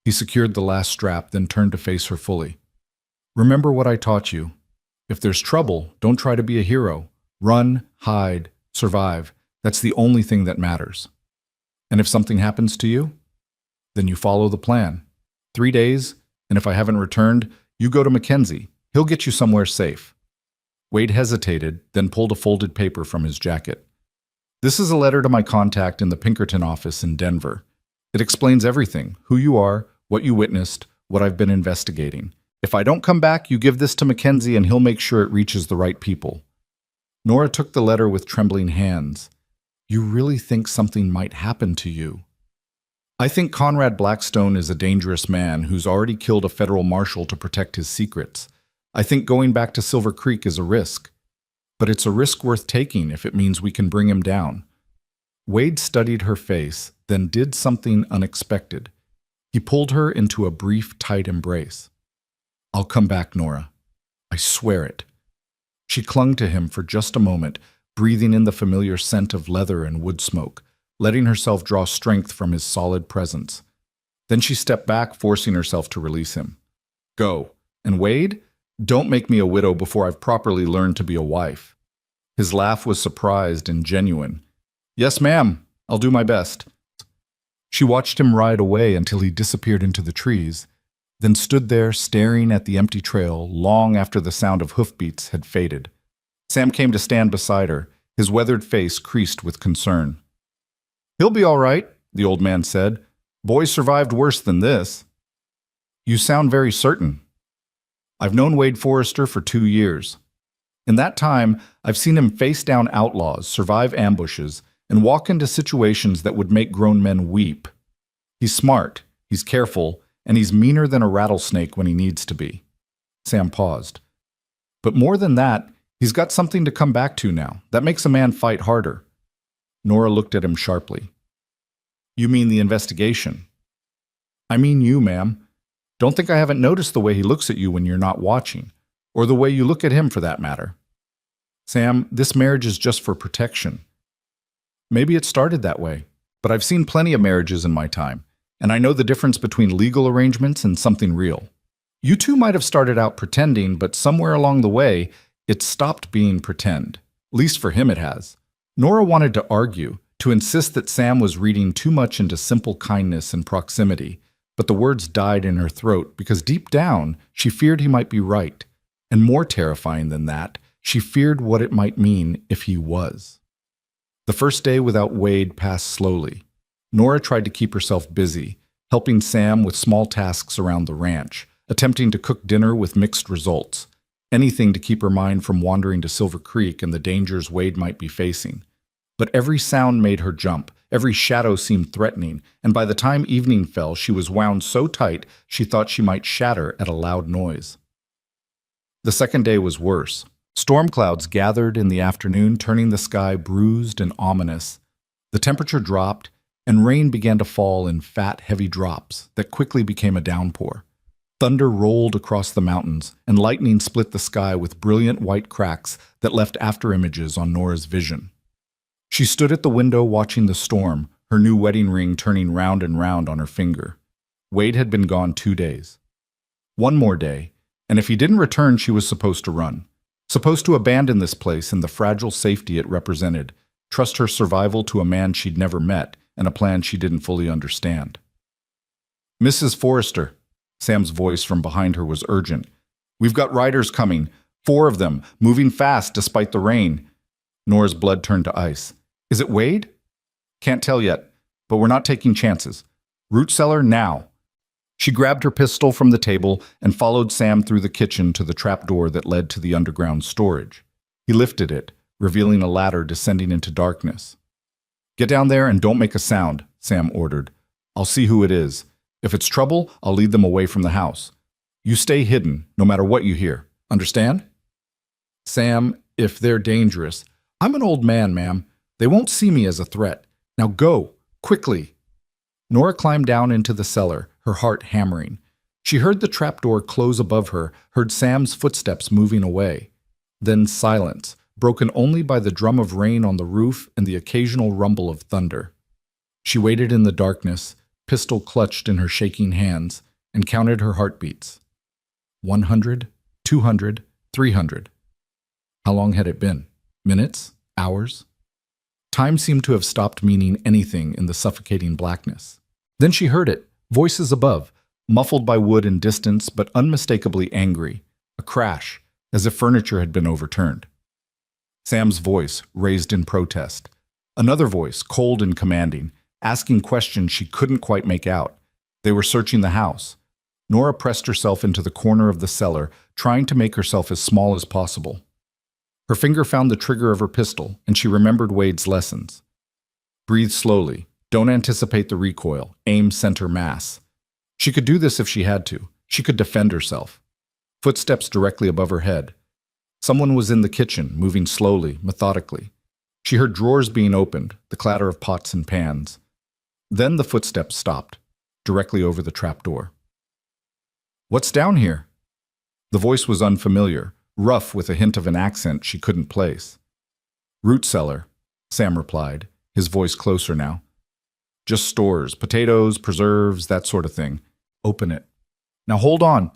Speaker 1: He secured the last strap, then turned to face her fully. Remember what I taught you. If there's trouble, don't try to be a hero. Run, hide, survive. That's the only thing that matters. And if something happens to you, then you follow the plan. 3 days, and if I haven't returned, you go to Mackenzie. He'll get you somewhere safe. Wade hesitated, then pulled a folded paper from his jacket. This is a letter to my contact in the Pinkerton office in Denver. It explains everything, who you are, what you witnessed, what I've been investigating. If I don't come back, you give this to Mackenzie and he'll make sure it reaches the right people. Nora took the letter with trembling hands. You really think something might happen to you? I think Conrad Blackstone is a dangerous man who's already killed a federal marshal to protect his secrets. I think going back to Silver Creek is a risk. But it's a risk worth taking if it means we can bring him down. Wade studied her face, then did something unexpected. He pulled her into a brief, tight embrace. I'll come back, Nora. I swear it. She clung to him for just a moment, breathing in the familiar scent of leather and wood smoke, letting herself draw strength from his solid presence. Then she stepped back, forcing herself to release him. Go. And Wade, don't make me a widow before I've properly learned to be a wife. His laugh was surprised and genuine. Yes, ma'am. I'll do my best. She watched him ride away until he disappeared into the trees, then stood there staring at the empty trail long after the sound of hoofbeats had faded. Sam came to stand beside her, his weathered face creased with concern. He'll be all right, the old man said. Boys survived worse than this. You sound very certain. I've known Wade Forrester for 2 years. In that time, I've seen him face down outlaws, survive ambushes, and walk into situations that would make grown men weep. He's smart, he's careful, and he's meaner than a rattlesnake when he needs to be. Sam paused. But more than that, he's got something to come back to now. That makes a man fight harder. Nora looked at him sharply. You mean the investigation? I mean you, ma'am. Don't think I haven't noticed the way he looks at you when you're not watching, or the way you look at him for that matter. Sam, this marriage is just for protection. Maybe it started that way, but I've seen plenty of marriages in my time, and I know the difference between legal arrangements and something real. You two might have started out pretending, but somewhere along the way, it stopped being pretend. At least for him it has. Nora wanted to argue, to insist that Sam was reading too much into simple kindness and proximity, but the words died in her throat because deep down, she feared he might be right. And more terrifying than that, she feared what it might mean if he was. The first day without Wade passed slowly. Nora tried to keep herself busy, helping Sam with small tasks around the ranch, attempting to cook dinner with mixed results, anything to keep her mind from wandering to Silver Creek and the dangers Wade might be facing. But every sound made her jump, every shadow seemed threatening, and by the time evening fell, she was wound so tight she thought she might shatter at a loud noise. The second day was worse. Storm clouds gathered in the afternoon, turning the sky bruised and ominous. The temperature dropped, and rain began to fall in fat, heavy drops that quickly became a downpour. Thunder rolled across the mountains, and lightning split the sky with brilliant white cracks that left afterimages on Nora's vision. She stood at the window watching the storm, her new wedding ring turning round and round on her finger. Wade had been gone 2 days. One more day, and if he didn't return, she was supposed to run. Supposed to abandon this place and the fragile safety it represented, trust her survival to a man she'd never met and a plan she didn't fully understand. Mrs. Forrester, Sam's voice from behind her was urgent. We've got riders coming, 4 of them, moving fast despite the rain. Nora's blood turned to ice. Is it Wade? Can't tell yet, but we're not taking chances. Root cellar now. She grabbed her pistol from the table and followed Sam through the kitchen to the trapdoor that led to the underground storage. He lifted it, revealing a ladder descending into darkness. Get down there and don't make a sound, Sam ordered. I'll see who it is. If it's trouble, I'll lead them away from the house. You stay hidden, no matter what you hear. Understand? Sam, if they're dangerous. I'm an old man, ma'am. They won't see me as a threat. Now go, quickly. Nora climbed down into the cellar, her heart hammering. She heard the trapdoor close above her, heard Sam's footsteps moving away. Then silence, broken only by the drum of rain on the roof and the occasional rumble of thunder. She waited in the darkness, pistol clutched in her shaking hands, and counted her heartbeats. 100, 200, 300. How long had it been? Minutes? Hours? Time seemed to have stopped meaning anything in the suffocating blackness. Then she heard it, voices above, muffled by wood and distance, but unmistakably angry. A crash, as if furniture had been overturned. Sam's voice, raised in protest. Another voice, cold and commanding, asking questions she couldn't quite make out. They were searching the house. Nora pressed herself into the corner of the cellar, trying to make herself as small as possible. Her finger found the trigger of her pistol, and she remembered Wade's lessons. Breathe slowly. Don't anticipate the recoil. Aim center mass. She could do this if she had to. She could defend herself. Footsteps directly above her head. Someone was in the kitchen, moving slowly, methodically. She heard drawers being opened, the clatter of pots and pans. Then the footsteps stopped, directly over the trapdoor. What's down here? The voice was unfamiliar, rough with a hint of an accent she couldn't place. Root cellar, Sam replied, his voice closer now. Just stores, potatoes, preserves, that sort of thing. Open it. Now hold on.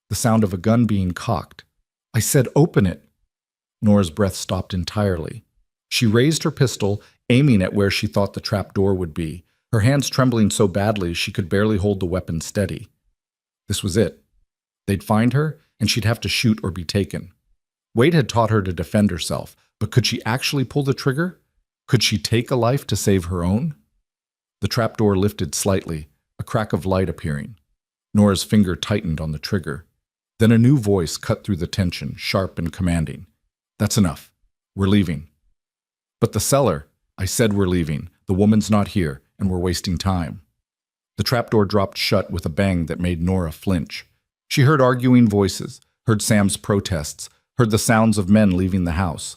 Speaker 1: The sound of a gun being cocked. I said open it. Nora's breath stopped entirely. She raised her pistol, aiming at where she thought the trap door would be, her hands trembling so badly she could barely hold the weapon steady. This was it. They'd find her, and she'd have to shoot or be taken. Wade had taught her to defend herself, but could she actually pull the trigger? Could she take a life to save her own? The trapdoor lifted slightly, a crack of light appearing. Nora's finger tightened on the trigger. Then a new voice cut through the tension, sharp and commanding. That's enough. We're leaving. But the cellar. I said we're leaving. The woman's not here, and we're wasting time. The trapdoor dropped shut with a bang that made Nora flinch. She heard arguing voices, heard Sam's protests, heard the sounds of men leaving the house.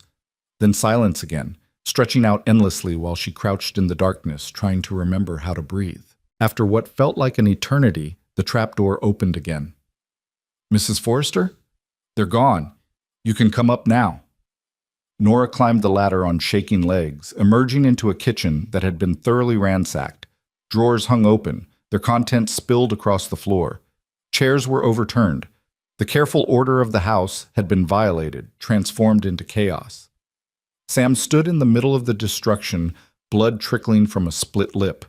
Speaker 1: Then silence again, stretching out endlessly while she crouched in the darkness, trying to remember how to breathe. After what felt like an eternity, the trapdoor opened again. Mrs. Forrester? They're gone. You can come up now. Nora climbed the ladder on shaking legs, emerging into a kitchen that had been thoroughly ransacked. Drawers hung open, their contents spilled across the floor. Chairs were overturned. The careful order of the house had been violated, transformed into chaos. Sam stood in the middle of the destruction, blood trickling from a split lip.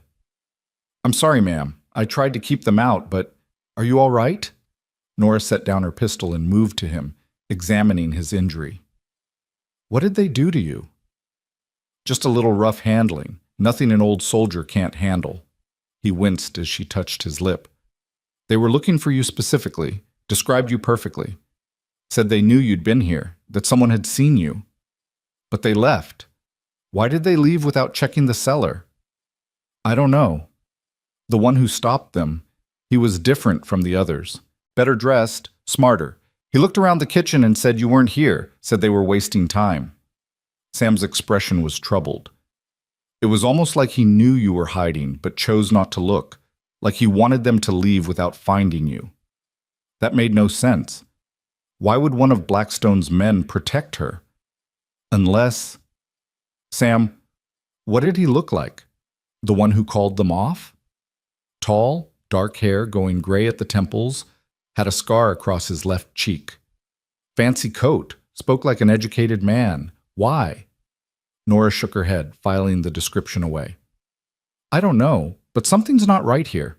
Speaker 1: I'm sorry, ma'am. I tried to keep them out, but are you all right? Nora set down her pistol and moved to him, examining his injury. What did they do to you? Just a little rough handling, nothing an old soldier can't handle. He winced as she touched his lip. They were looking for you specifically, described you perfectly. Said they knew you'd been here, that someone had seen you. But they left. Why did they leave without checking the cellar? I don't know. The one who stopped them, he was different from the others. Better dressed, smarter. He looked around the kitchen and said you weren't here, said they were wasting time. Sam's expression was troubled. It was almost like he knew you were hiding, but chose not to look, like he wanted them to leave without finding you. That made no sense. Why would one of Blackstone's men protect her? Unless… Sam, what did he look like? The one who called them off? Tall, dark hair going gray at the temples, had a scar across his left cheek. Fancy coat, spoke like an educated man. Why? Nora shook her head, filing the description away. I don't know, but something's not right here.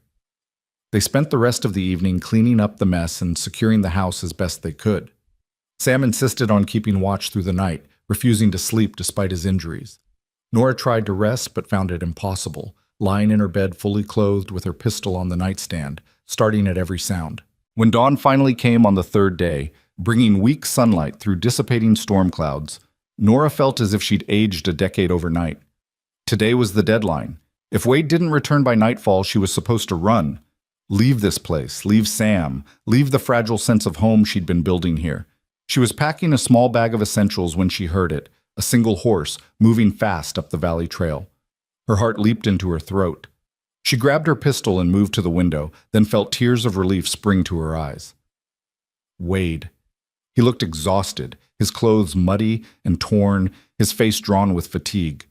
Speaker 1: They spent the rest of the evening cleaning up the mess and securing the house as best they could. Sam insisted on keeping watch through the night, refusing to sleep despite his injuries. Nora tried to rest but found it impossible, lying in her bed fully clothed with her pistol on the nightstand, starting at every sound. When dawn finally came on the third day, bringing weak sunlight through dissipating storm clouds, Nora felt as if she'd aged a decade overnight. Today was the deadline. If Wade didn't return by nightfall, she was supposed to run. Leave this place, leave Sam, leave the fragile sense of home she'd been building here. She was packing a small bag of essentials when she heard it, a single horse, moving fast up the valley trail. Her heart leaped into her throat. She grabbed her pistol and moved to the window, then felt tears of relief spring to her eyes. Wade. He looked exhausted, his clothes muddy and torn, his face drawn with fatigue.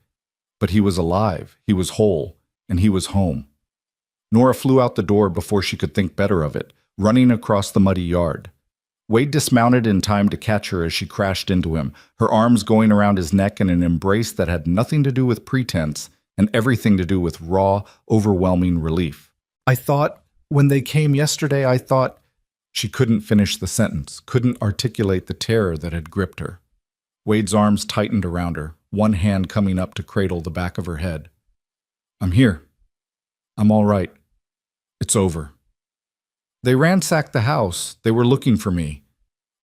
Speaker 1: But he was alive, he was whole, and he was home. Nora flew out the door before she could think better of it, running across the muddy yard. Wade dismounted in time to catch her as she crashed into him, her arms going around his neck in an embrace that had nothing to do with pretense and everything to do with raw, overwhelming relief. I thought, when they came yesterday, I thought… She couldn't finish the sentence, couldn't articulate the terror that had gripped her. Wade's arms tightened around her, one hand coming up to cradle the back of her head. I'm here. I'm all right. It's over. They ransacked the house. They were looking for me.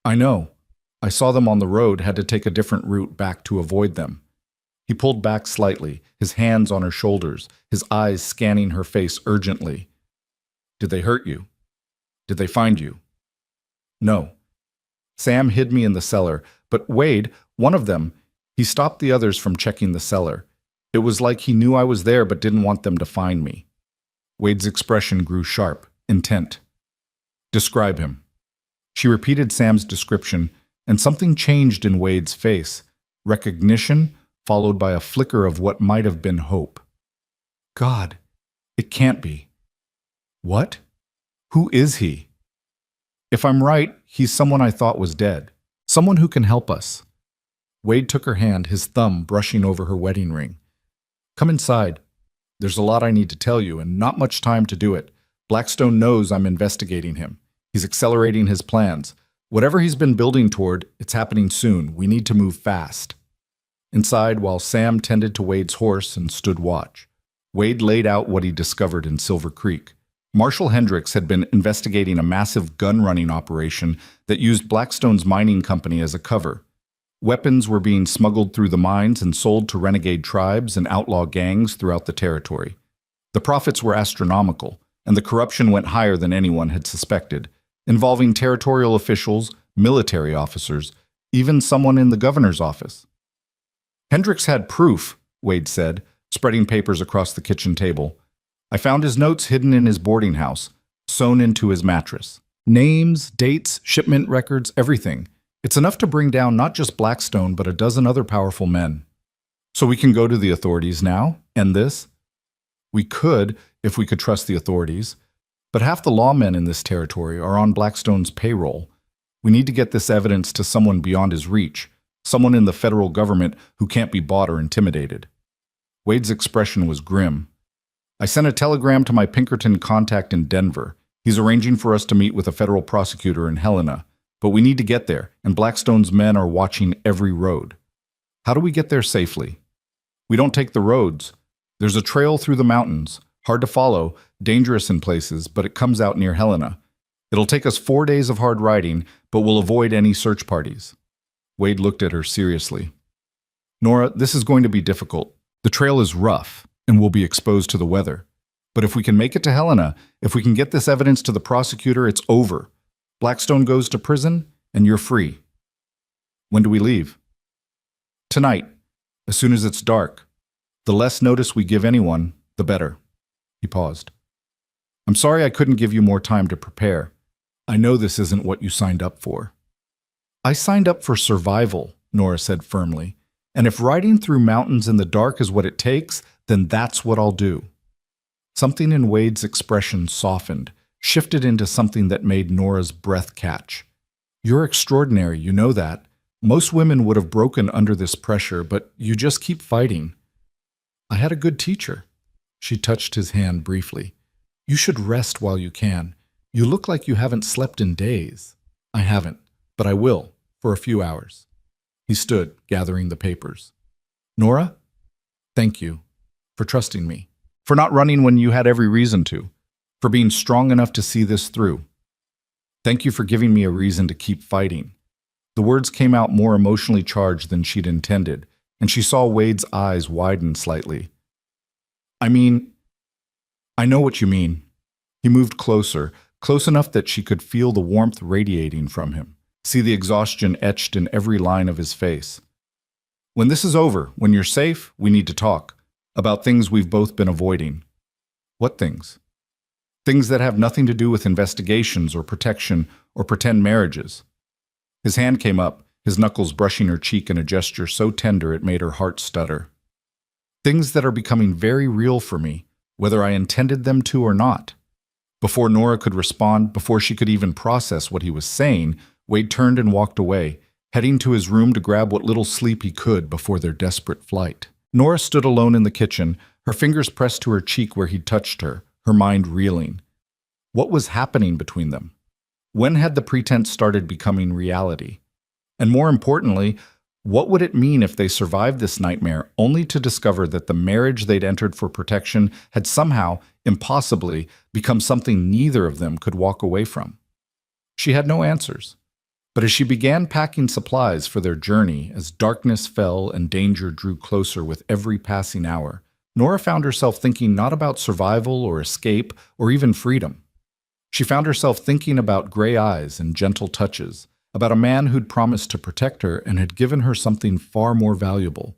Speaker 1: I know. I saw them on the road, had to take a different route back to avoid them. He pulled back slightly, his hands on her shoulders, his eyes scanning her face urgently. Did they hurt you? Did they find you? No. Sam hid me in the cellar, but Wade, one of them, he stopped the others from checking the cellar. It was like he knew I was there but didn't want them to find me. Wade's expression grew sharp, intent. Describe him. She repeated Sam's description, and something changed in Wade's face. Recognition, followed by a flicker of what might have been hope. God, it can't be. What? Who is he? If I'm right, he's someone I thought was dead. Someone who can help us. Wade took her hand, his thumb brushing over her wedding ring. Come inside. There's a lot I need to tell you, and not much time to do it. Blackstone knows I'm investigating him. He's accelerating his plans. Whatever he's been building toward, it's happening soon. We need to move fast. Inside, while Sam tended to Wade's horse and stood watch, Wade laid out what he discovered in Silver Creek. Marshall Hendricks had been investigating a massive gun-running operation that used Blackstone's mining company as a cover. Weapons were being smuggled through the mines and sold to renegade tribes and outlaw gangs throughout the territory. The profits were astronomical, and the corruption went higher than anyone had suspected, involving territorial officials, military officers, even someone in the governor's office. Hendricks had proof, Wade said, spreading papers across the kitchen table. I found his notes hidden in his boarding house, sewn into his mattress. Names, dates, shipment records, everything. It's enough to bring down not just Blackstone, but a dozen other powerful men. So we can go to the authorities now? End this? We could, if we could trust the authorities. But half the lawmen in this territory are on Blackstone's payroll. We need to get this evidence to someone beyond his reach, someone in the federal government who can't be bought or intimidated. Wade's expression was grim. I sent a telegram to my Pinkerton contact in Denver. He's arranging for us to meet with a federal prosecutor in Helena. But we need to get there, and Blackstone's men are watching every road. How do we get there safely? We don't take the roads. There's a trail through the mountains, hard to follow, dangerous in places, but it comes out near Helena. It'll take us 4 days of hard riding, but we'll avoid any search parties. Wade looked at her seriously. Nora, this is going to be difficult. The trail is rough, and we'll be exposed to the weather. But if we can make it to Helena, if we can get this evidence to the prosecutor, it's over. Blackstone goes to prison, and you're free. When do we leave? Tonight, as soon as it's dark. The less notice we give anyone, the better. He paused. I'm sorry I couldn't give you more time to prepare. I know this isn't what you signed up for. I signed up for survival, Nora said firmly. And if riding through mountains in the dark is what it takes, then that's what I'll do. Something in Wade's expression softened, shifted into something that made Nora's breath catch. You're extraordinary, you know that. Most women would have broken under this pressure, but you just keep fighting. I had a good teacher. She touched his hand briefly. You should rest while you can. You look like you haven't slept in days. I haven't, but I will, for a few hours. He stood, gathering the papers. Nora, thank you for trusting me, for not running when you had every reason to, for being strong enough to see this through. Thank you for giving me a reason to keep fighting. The words came out more emotionally charged than she'd intended, and she saw Wade's eyes widen slightly. I know what you mean. He moved closer, close enough that she could feel the warmth radiating from him, see the exhaustion etched in every line of his face. When this is over, when you're safe, we need to talk about things we've both been avoiding. What things? Things that have nothing to do with investigations or protection or pretend marriages. His hand came up, his knuckles brushing her cheek in a gesture so tender it made her heart stutter. Things that are becoming very real for me, whether I intended them to or not. Before Nora could respond, before she could even process what he was saying, Wade turned and walked away, heading to his room to grab what little sleep he could before their desperate flight. Nora stood alone in the kitchen, her fingers pressed to her cheek where he'd touched her, her mind reeling. What was happening between them? When had the pretense started becoming reality? And more importantly, what would it mean if they survived this nightmare only to discover that the marriage they'd entered for protection had somehow, impossibly, become something neither of them could walk away from? She had no answers. But as she began packing supplies for their journey, as darkness fell and danger drew closer with every passing hour, Nora found herself thinking not about survival or escape or even freedom. She found herself thinking about gray eyes and gentle touches, about a man who'd promised to protect her and had given her something far more valuable,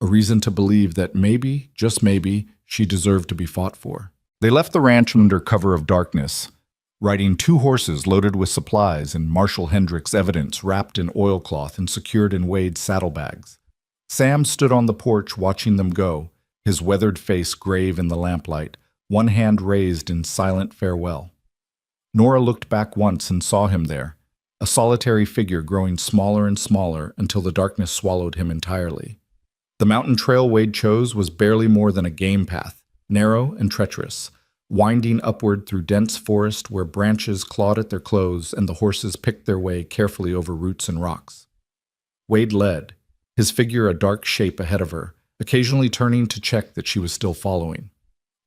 Speaker 1: a reason to believe that maybe, just maybe, she deserved to be fought for. They left the ranch under cover of darkness, riding 2 horses loaded with supplies and Marshall Hendricks' evidence wrapped in oilcloth and secured in Wade's saddlebags. Sam stood on the porch watching them go, his weathered face grave in the lamplight, one hand raised in silent farewell. Nora looked back once and saw him there, a solitary figure growing smaller and smaller until the darkness swallowed him entirely. The mountain trail Wade chose was barely more than a game path, narrow and treacherous, winding upward through dense forest where branches clawed at their clothes and the horses picked their way carefully over roots and rocks. Wade led, his figure a dark shape ahead of her, occasionally turning to check that she was still following.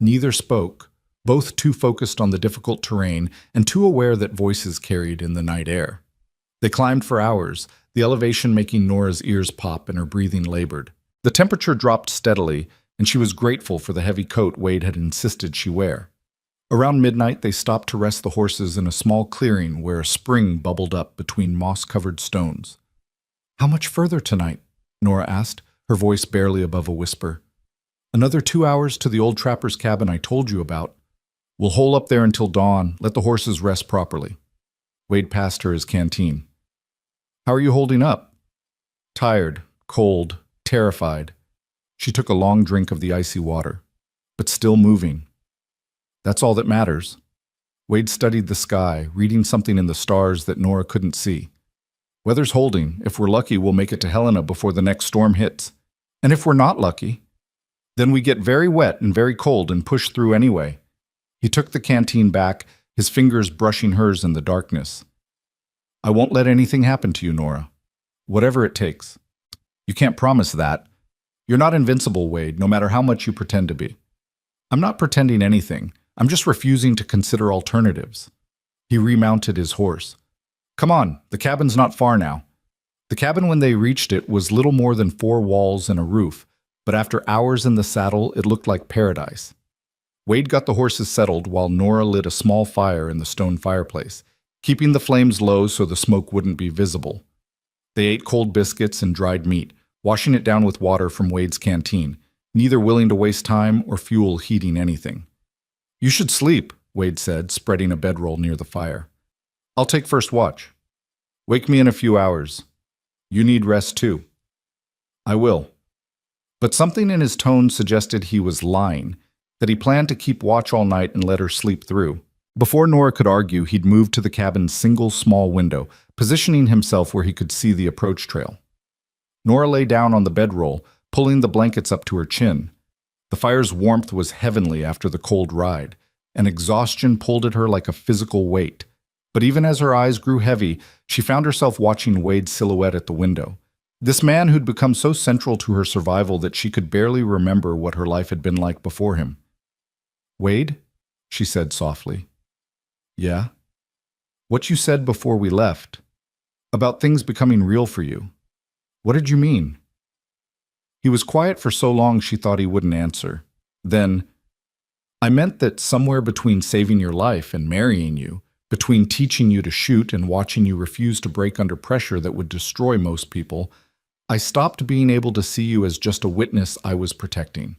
Speaker 1: Neither spoke, both too focused on the difficult terrain and too aware that voices carried in the night air. They climbed for hours, the elevation making Nora's ears pop and her breathing labored. The temperature dropped steadily, and she was grateful for the heavy coat Wade had insisted she wear. Around midnight, they stopped to rest the horses in a small clearing where a spring bubbled up between moss-covered stones. "How much further tonight?" Nora asked, her voice barely above a whisper. "Another 2 hours to the old trapper's cabin I told you about. We'll hole up there until dawn, let the horses rest properly." Wade passed her his canteen. "How are you holding up?" "Tired, cold, terrified." She took a long drink of the icy water. "But still moving. That's all that matters." Wade studied the sky, reading something in the stars that Nora couldn't see. "Weather's holding. If we're lucky, we'll make it to Helena before the next storm hits. And if we're not lucky, then we get very wet and very cold and push through anyway." He took the canteen back, his fingers brushing hers in the darkness. "I won't let anything happen to you, Nora. Whatever it takes." "You can't promise that. You're not invincible, Wade, no matter how much you pretend to be." "I'm not pretending anything. I'm just refusing to consider alternatives." He remounted his horse. "Come on, the cabin's not far now." The cabin, when they reached it, was little more than 4 walls and a roof, but after hours in the saddle, it looked like paradise. Wade got the horses settled while Nora lit a small fire in the stone fireplace, keeping the flames low so the smoke wouldn't be visible. They ate cold biscuits and dried meat, washing it down with water from Wade's canteen, neither willing to waste time or fuel heating anything. "You should sleep," Wade said, spreading a bedroll near the fire. "I'll take first watch. Wake me in a few hours. You need rest too." "I will." But something in his tone suggested he was lying, that he planned to keep watch all night and let her sleep through. Before Nora could argue, he'd moved to the cabin's single small window, positioning himself where he could see the approach trail. Nora lay down on the bedroll, pulling the blankets up to her chin. The fire's warmth was heavenly after the cold ride, and exhaustion pulled at her like a physical weight. But even as her eyes grew heavy, she found herself watching Wade's silhouette at the window. This man who'd become so central to her survival that she could barely remember what her life had been like before him. "Wade?" she said softly. "Yeah?" "What you said before we left, about things becoming real for you. What did you mean?" He was quiet for so long she thought he wouldn't answer. Then, "I meant that somewhere between saving your life and marrying you, between teaching you to shoot and watching you refuse to break under pressure that would destroy most people, I stopped being able to see you as just a witness I was protecting.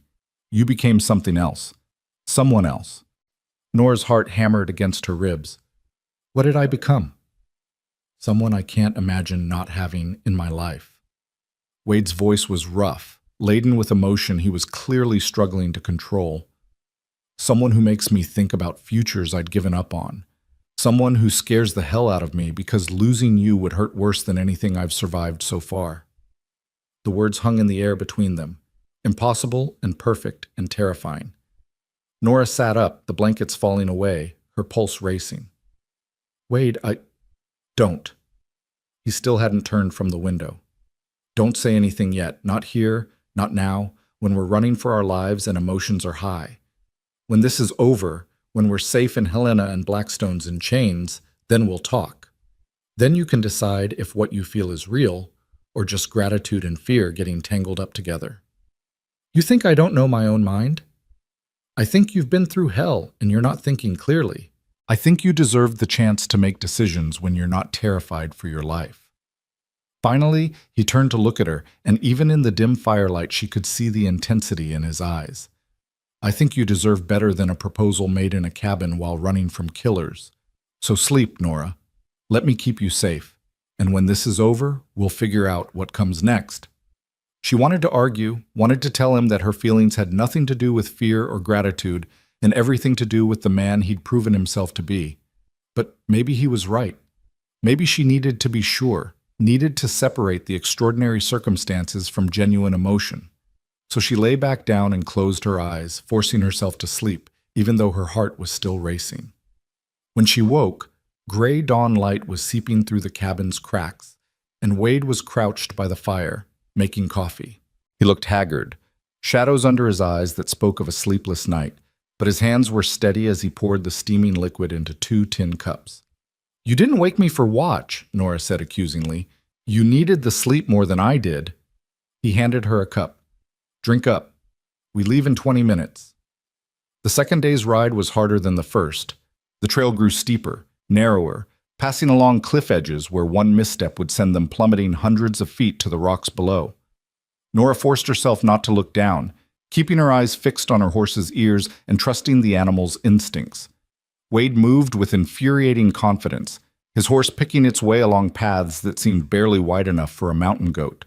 Speaker 1: You became something else. Someone else." Nora's heart hammered against her ribs. "What did I become?" "Someone I can't imagine not having in my life." Wade's voice was rough, laden with emotion he was clearly struggling to control. "Someone who makes me think about futures I'd given up on. Someone who scares the hell out of me because losing you would hurt worse than anything I've survived so far." The words hung in the air between them, impossible and perfect and terrifying. Nora sat up, the blankets falling away, her pulse racing. "Wade, don't." He still hadn't turned from the window. "Don't say anything yet, not here, not now, when we're running for our lives and emotions are high. When this is over, when we're safe in Helena and Blackstone's in chains, then we'll talk. Then you can decide if what you feel is real, or just gratitude and fear getting tangled up together." "You think I don't know my own mind? I think you've been through hell and you're not thinking clearly. I think you deserve the chance to make decisions when you're not terrified for your life." Finally, he turned to look at her, and even in the dim firelight she could see the intensity in his eyes. "I think you deserve better than a proposal made in a cabin while running from killers. So sleep, Nora. Let me keep you safe. And when this is over, we'll figure out what comes next." She wanted to argue, wanted to tell him that her feelings had nothing to do with fear or gratitude and everything to do with the man he'd proven himself to be. But maybe he was right. Maybe she needed to be sure, needed to separate the extraordinary circumstances from genuine emotion. So she lay back down and closed her eyes, forcing herself to sleep, even though her heart was still racing. When she woke, gray dawn light was seeping through the cabin's cracks, and Wade was crouched by the fire, making coffee. He looked haggard, shadows under his eyes that spoke of a sleepless night, but his hands were steady as he poured the steaming liquid into 2 tin cups. "You didn't wake me for watch," Nora said accusingly. "You needed the sleep more than I did." He handed her a cup. "Drink up. We leave in 20 minutes. The second day's ride was harder than the first. The trail grew steeper, narrower, passing along cliff edges where one misstep would send them plummeting hundreds of feet to the rocks below. Nora forced herself not to look down, keeping her eyes fixed on her horse's ears and trusting the animal's instincts. Wade moved with infuriating confidence, his horse picking its way along paths that seemed barely wide enough for a mountain goat.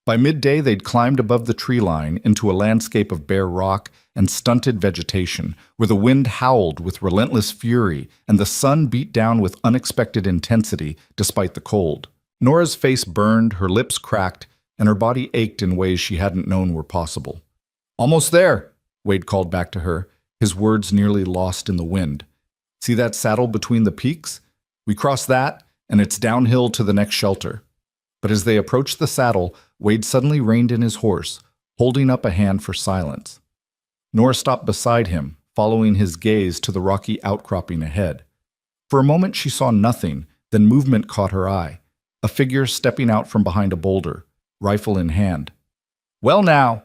Speaker 1: By midday, they'd climbed above the tree line into a landscape of bare rock and stunted vegetation, where the wind howled with relentless fury and the sun beat down with unexpected intensity despite the cold. Nora's face burned, her lips cracked, and her body ached in ways she hadn't known were possible. "Almost there," Wade called back to her, his words nearly lost in the wind. "See that saddle between the peaks? We cross that, and it's downhill to the next shelter." But as they approached the saddle, Wade suddenly reined in his horse, holding up a hand for silence. Nora stopped beside him, following his gaze to the rocky outcropping ahead. For a moment she saw nothing, then movement caught her eye, a figure stepping out from behind a boulder, rifle in hand. "Well now,"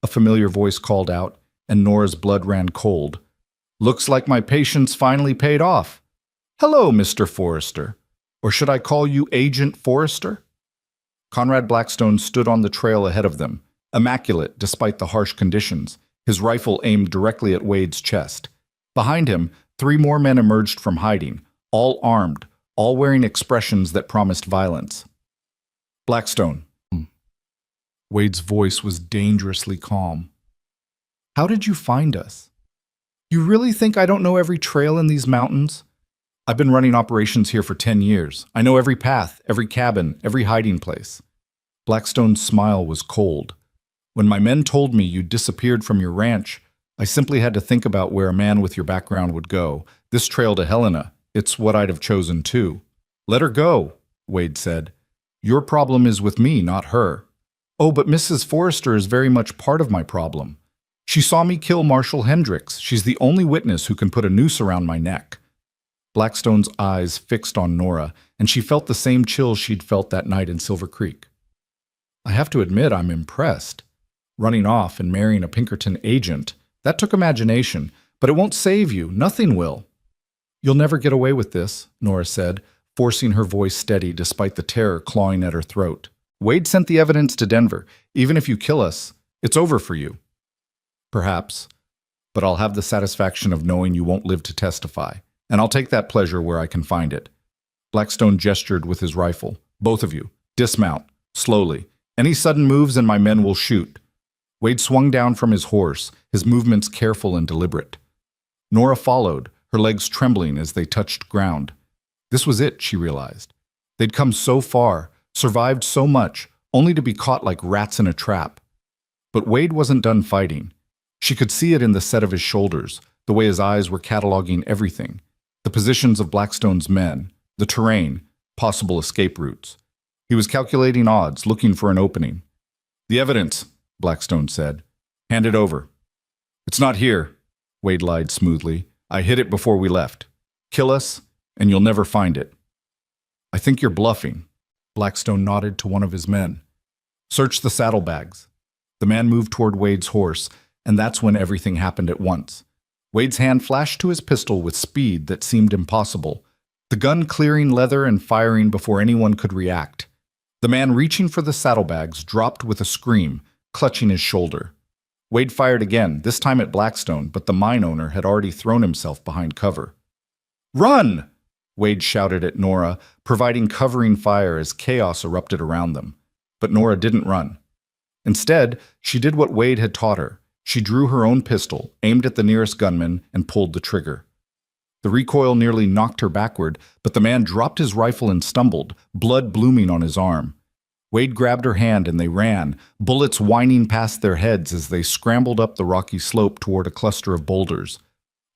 Speaker 1: a familiar voice called out, and Nora's blood ran cold. "Looks like my patience finally paid off. Hello, Mr. Forrester. Or should I call you Agent Forrester?" Conrad Blackstone stood on the trail ahead of them, immaculate despite the harsh conditions, his rifle aimed directly at Wade's chest. Behind him, 3 more men emerged from hiding, all armed, all wearing expressions that promised violence. "Blackstone." Wade's voice was dangerously calm. "How did you find us? You really think I don't know every trail in these mountains? I've been running operations here for 10 years. I know every path, every cabin, every hiding place." Blackstone's smile was cold. "When my men told me you disappeared from your ranch, I simply had to think about where a man with your background would go. This trail to Helena, it's what I'd have chosen too." "Let her go," Wade said. "Your problem is with me, not her." "Oh, but Mrs. Forrester is very much part of my problem. She saw me kill Marshal Hendricks. She's the only witness who can put a noose around my neck." Blackstone's eyes fixed on Nora, and she felt the same chill she'd felt that night in Silver Creek. "I have to admit I'm impressed. Running off and marrying a Pinkerton agent, that took imagination, but it won't save you. Nothing will." "You'll never get away with this," Nora said, forcing her voice steady despite the terror clawing at her throat. "Wade sent the evidence to Denver. Even if you kill us, it's over for you." "Perhaps, but I'll have the satisfaction of knowing you won't live to testify. And I'll take that pleasure where I can find it." Blackstone gestured with his rifle. "Both of you, dismount, slowly. Any sudden moves and my men will shoot." Wade swung down from his horse, his movements careful and deliberate. Nora followed, her legs trembling as they touched ground. This was it, she realized. They'd come so far, survived so much, only to be caught like rats in a trap. But Wade wasn't done fighting. She could see it in the set of his shoulders, the way his eyes were cataloging everything. The positions of Blackstone's men, the terrain, possible escape routes. He was calculating odds, looking for an opening. "The evidence," Blackstone said. "Hand it over." "It's not here," Wade lied smoothly. "I hid it before we left. Kill us, and you'll never find it." "I think you're bluffing." Blackstone nodded to one of his men. "Search the saddlebags." The man moved toward Wade's horse, and that's when everything happened at once. Wade's hand flashed to his pistol with speed that seemed impossible, the gun clearing leather and firing before anyone could react. The man reaching for the saddlebags dropped with a scream, clutching his shoulder. Wade fired again, this time at Blackstone, but the mine owner had already thrown himself behind cover. "Run!" Wade shouted at Nora, providing covering fire as chaos erupted around them. But Nora didn't run. Instead, she did what Wade had taught her. She drew her own pistol, aimed at the nearest gunman, and pulled the trigger. The recoil nearly knocked her backward, but the man dropped his rifle and stumbled, blood blooming on his arm. Wade grabbed her hand and they ran, bullets whining past their heads as they scrambled up the rocky slope toward a cluster of boulders.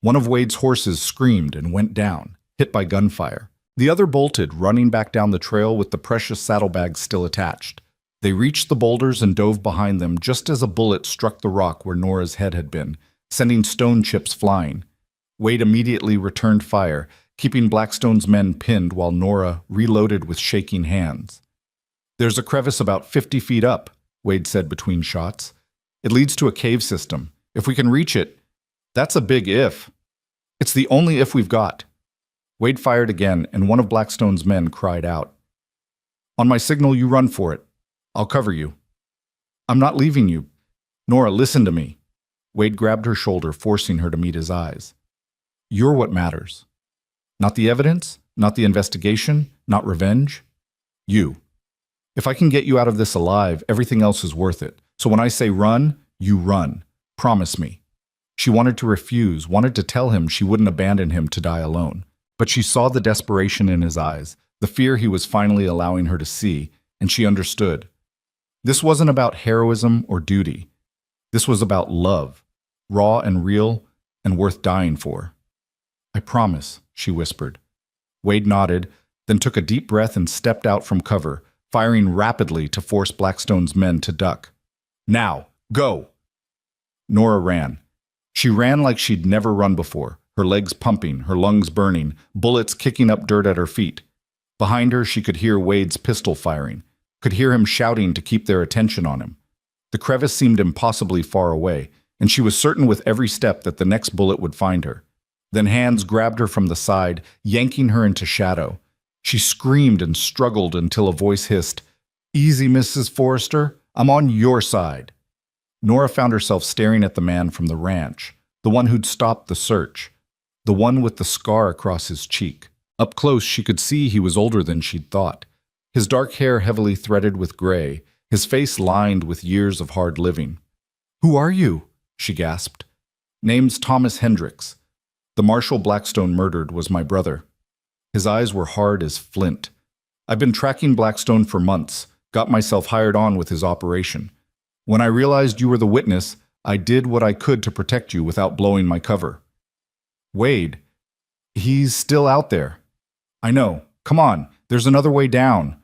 Speaker 1: One of Wade's horses screamed and went down, hit by gunfire. The other bolted, running back down the trail with the precious saddlebags still attached. They reached the boulders and dove behind them just as a bullet struck the rock where Nora's head had been, sending stone chips flying. Wade immediately returned fire, keeping Blackstone's men pinned while Nora reloaded with shaking hands. "There's a crevice about 50 feet up," Wade said between shots. "It leads to a cave system. If we can reach it, that's a big if. It's the only if we've got." Wade fired again, and one of Blackstone's men cried out. "On my signal, you run for it. I'll cover you." "I'm not leaving you. Nora, listen to me." Wade grabbed her shoulder, forcing her to meet his eyes. "You're what matters. Not the evidence, not the investigation, not revenge. You. If I can get you out of this alive, everything else is worth it. So when I say run, you run. Promise me." She wanted to refuse, wanted to tell him she wouldn't abandon him to die alone. But she saw the desperation in his eyes, the fear he was finally allowing her to see, and she understood. This wasn't about heroism or duty. This was about love, raw and real and worth dying for. "I promise," she whispered. Wade nodded, then took a deep breath and stepped out from cover, firing rapidly to force Blackstone's men to duck. "Now, go!" Nora ran. She ran like she'd never run before, her legs pumping, her lungs burning, bullets kicking up dirt at her feet. Behind her, she could hear Wade's pistol firing, could hear him shouting to keep their attention on him. The crevice seemed impossibly far away, and she was certain with every step that the next bullet would find her. Then hands grabbed her from the side, yanking her into shadow. She screamed and struggled until a voice hissed, "Easy, Mrs. Forrester. I'm on your side." Nora found herself staring at the man from the ranch, the one who'd stopped the search, the one with the scar across his cheek. Up close, she could see he was older than she'd thought. His dark hair heavily threaded with gray, his face lined with years of hard living. "Who are you?" she gasped. "Name's Thomas Hendricks. The Marshal Blackstone murdered was my brother." His eyes were hard as flint. "I've been tracking Blackstone for months, got myself hired on with his operation. When I realized you were the witness, I did what I could to protect you without blowing my cover." "Wade, he's still out there." "I know. Come on, there's another way down."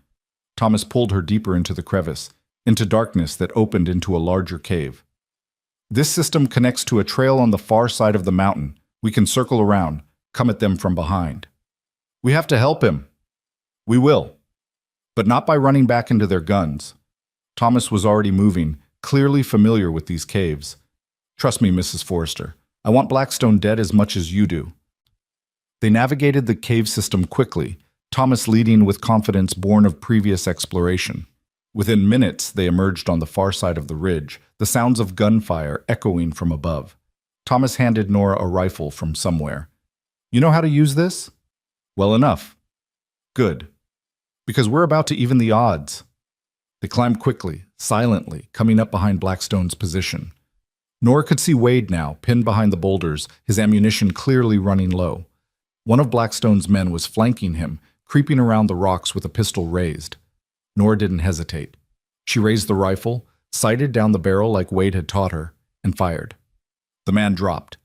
Speaker 1: Thomas pulled her deeper into the crevice, into darkness that opened into a larger cave. "This system connects to a trail on the far side of the mountain. We can circle around, come at them from behind." "We have to help him." "We will. But not by running back into their guns." Thomas was already moving, clearly familiar with these caves. "Trust me, Mrs. Forrester. I want Blackstone dead as much as you do." They navigated the cave system quickly, Thomas leading with confidence born of previous exploration. Within minutes, they emerged on the far side of the ridge, the sounds of gunfire echoing from above. Thomas handed Nora a rifle from somewhere. "You know how to use this?" "Well enough." "Good. Because we're about to even the odds." They climbed quickly, silently, coming up behind Blackstone's position. Nora could see Wade now, pinned behind the boulders, his ammunition clearly running low. One of Blackstone's men was flanking him, creeping around the rocks with a pistol raised. Nora didn't hesitate. She raised the rifle, sighted down the barrel like Wade had taught her, and fired. The man dropped,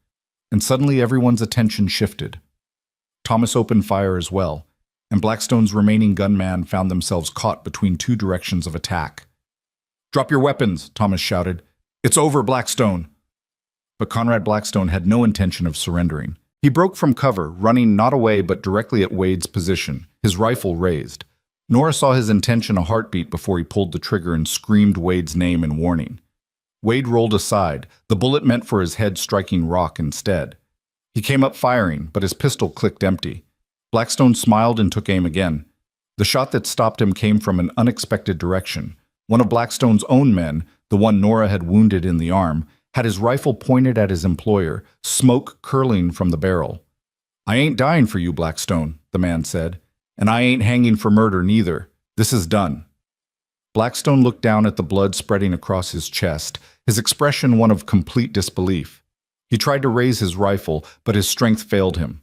Speaker 1: and suddenly everyone's attention shifted. Thomas opened fire as well, and Blackstone's remaining gunman found themselves caught between two directions of attack. "Drop your weapons," Thomas shouted. "It's over, Blackstone." But Conrad Blackstone had no intention of surrendering. He broke from cover, running not away but directly at Wade's position, his rifle raised. Nora saw his intention a heartbeat before he pulled the trigger and screamed Wade's name in warning. Wade rolled aside, the bullet meant for his head striking rock instead. He came up firing, but his pistol clicked empty. Blackstone smiled and took aim again. The shot that stopped him came from an unexpected direction. One of Blackstone's own men, the one Nora had wounded in the arm, had his rifle pointed at his employer, smoke curling from the barrel. "I ain't dying for you, Blackstone," the man said, "and I ain't hanging for murder neither. This is done." Blackstone looked down at the blood spreading across his chest, his expression one of complete disbelief. He tried to raise his rifle, but his strength failed him.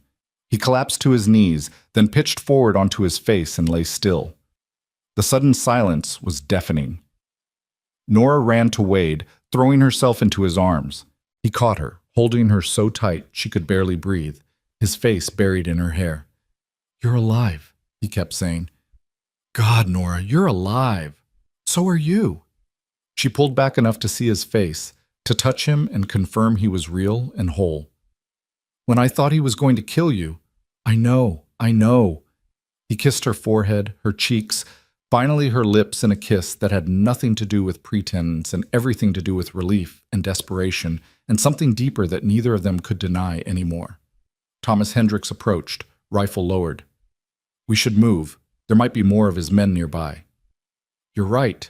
Speaker 1: He collapsed to his knees, then pitched forward onto his face and lay still. The sudden silence was deafening. Nora ran to Wade, throwing herself into his arms. He caught her, holding her so tight she could barely breathe, his face buried in her hair. "You're alive," he kept saying. "God, Nora, you're alive. So are you." She pulled back enough to see his face, to touch him and confirm he was real and whole. "When I thought he was going to kill you, I know. He kissed her forehead, her cheeks, finally her lips in a kiss that had nothing to do with pretense and everything to do with relief and desperation and something deeper that neither of them could deny anymore. Thomas Hendricks approached, rifle lowered. "We should move. There might be more of his men nearby." "You're right."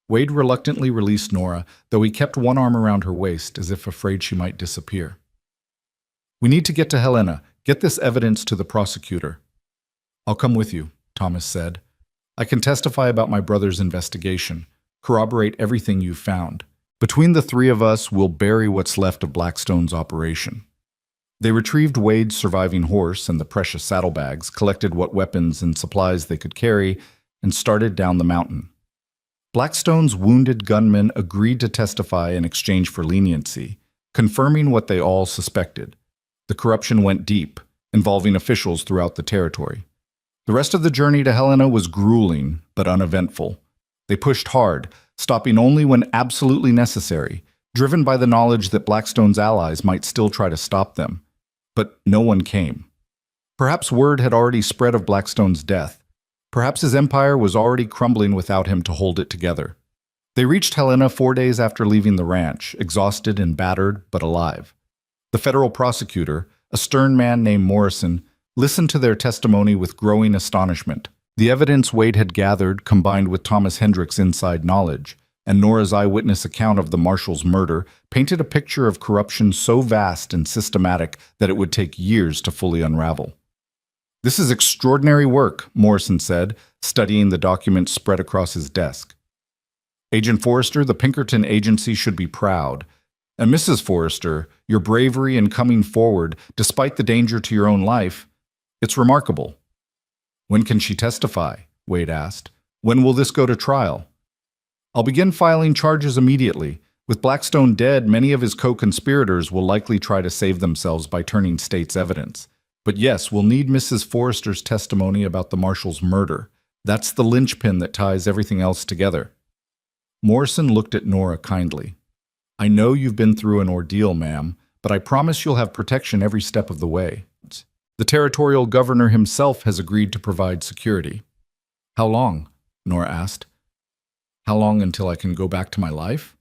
Speaker 1: Wade reluctantly released Nora, though he kept one arm around her waist as if afraid she might disappear. "We need to get to Helena, get this evidence to the prosecutor." "I'll come with you," Thomas said. "I can testify about my brother's investigation, corroborate everything you've found. Between the three of us, we'll bury what's left of Blackstone's operation." They retrieved Wade's surviving horse and the precious saddlebags, collected what weapons and supplies they could carry, and started down the mountain. Blackstone's wounded gunmen agreed to testify in exchange for leniency, confirming what they all suspected. The corruption went deep, involving officials throughout the territory. The rest of the journey to Helena was grueling, but uneventful. They pushed hard, stopping only when absolutely necessary, driven by the knowledge that Blackstone's allies might still try to stop them. But no one came. Perhaps word had already spread of Blackstone's death. Perhaps his empire was already crumbling without him to hold it together. They reached Helena 4 days after leaving the ranch, exhausted and battered, but alive. The federal prosecutor, a stern man named Morrison, listened to their testimony with growing astonishment. The evidence Wade had gathered, combined with Thomas Hendricks' inside knowledge, and Nora's eyewitness account of the marshal's murder, painted a picture of corruption so vast and systematic that it would take years to fully unravel. "This is extraordinary work," Morrison said, studying the documents spread across his desk. "Agent Forrester, the Pinkerton agency should be proud. And Mrs. Forrester, your bravery in coming forward, despite the danger to your own life, it's remarkable." "When can she testify?" Wade asked. "When will this go to trial?" "I'll begin filing charges immediately. With Blackstone dead, many of his co-conspirators will likely try to save themselves by turning state's evidence. But yes, we'll need Mrs. Forrester's testimony about the marshal's murder. That's the linchpin that ties everything else together." Morrison looked at Nora kindly. "I know you've been through an ordeal, ma'am, but I promise you'll have protection every step of the way. The territorial governor himself has agreed to provide security." "How long?" Nora asked. "How long until I can go back to my life?"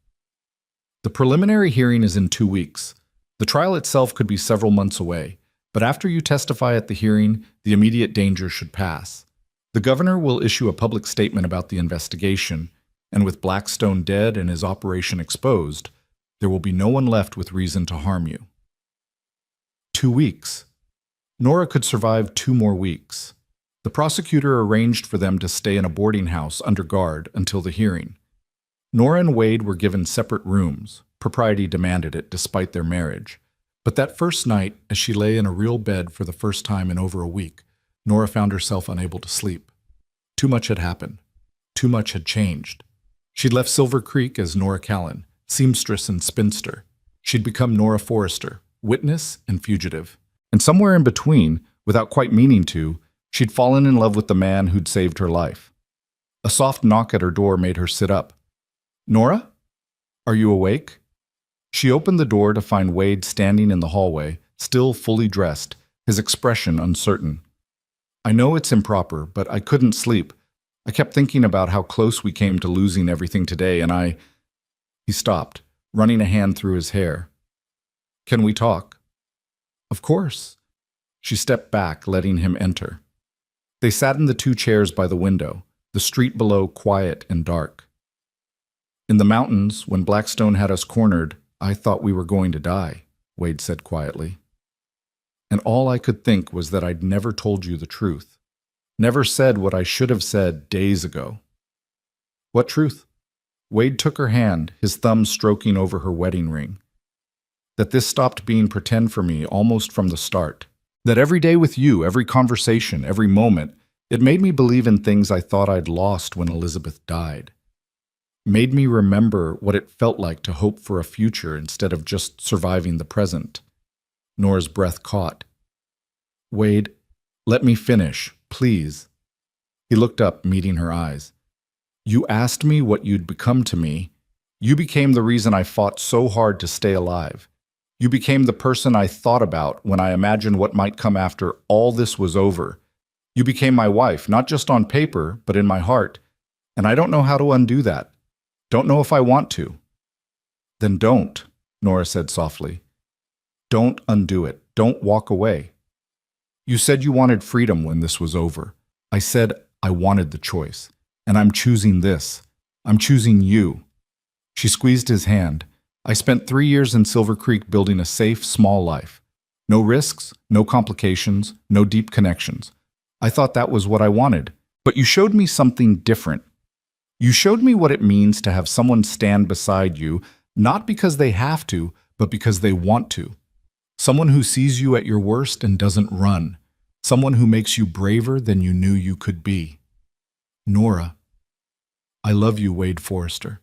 Speaker 1: "The preliminary hearing is in 2 weeks. The trial itself could be several months away, but after you testify at the hearing, the immediate danger should pass. The governor will issue a public statement about the investigation, and with Blackstone dead and his operation exposed, there will be no one left with reason to harm you." 2 weeks. Nora could survive 2 more weeks. The prosecutor arranged for them to stay in a boarding house under guard until the hearing. Nora and Wade were given separate rooms. Propriety demanded it despite their marriage. But that first night, as she lay in a real bed for the first time in over a week, Nora found herself unable to sleep. Too much had happened. Too much had changed. She'd left Silver Creek as Nora Callan, seamstress and spinster. She'd become Nora Forrester, witness and fugitive. And somewhere in between, without quite meaning to, she'd fallen in love with the man who'd saved her life. A soft knock at her door made her sit up. "Nora? Are you awake?" She opened the door to find Wade standing in the hallway, still fully dressed, his expression uncertain. "I know it's improper, but I couldn't sleep. I kept thinking about how close we came to losing everything today, and He stopped, running a hand through his hair. "Can we talk?" "Of course." She stepped back, letting him enter. They sat in the 2 chairs by the window, the street below quiet and dark. "In the mountains, when Blackstone had us cornered, I thought we were going to die," Wade said quietly. "And all I could think was that I'd never told you the truth. Never said what I should have said days ago." What truth? Wade took her hand, his thumb stroking over her wedding ring. That this stopped being pretend for me almost from the start. That every day with you, every conversation, every moment, it made me believe in things I thought I'd lost when Elizabeth died. Made me remember what it felt like to hope for a future instead of just surviving the present. Nora's breath caught. Wade, let me finish, please. He looked up, meeting her eyes. You asked me what you'd become to me. You became the reason I fought so hard to stay alive. You became the person I thought about when I imagined what might come after all this was over. You became my wife, not just on paper, but in my heart. And I don't know how to undo that. Don't know if I want to. Then don't, Nora said softly. Don't undo it. Don't walk away. You said you wanted freedom when this was over. I said I wanted the choice. And I'm choosing this. I'm choosing you. She squeezed his hand. I spent 3 years in Silver Creek building a safe, small life. No risks, no complications, no deep connections. I thought that was what I wanted. But you showed me something different. You showed me what it means to have someone stand beside you, not because they have to, but because they want to. Someone who sees you at your worst and doesn't run. Someone who makes you braver than you knew you could be. Nora, I love you, Wade Forrester.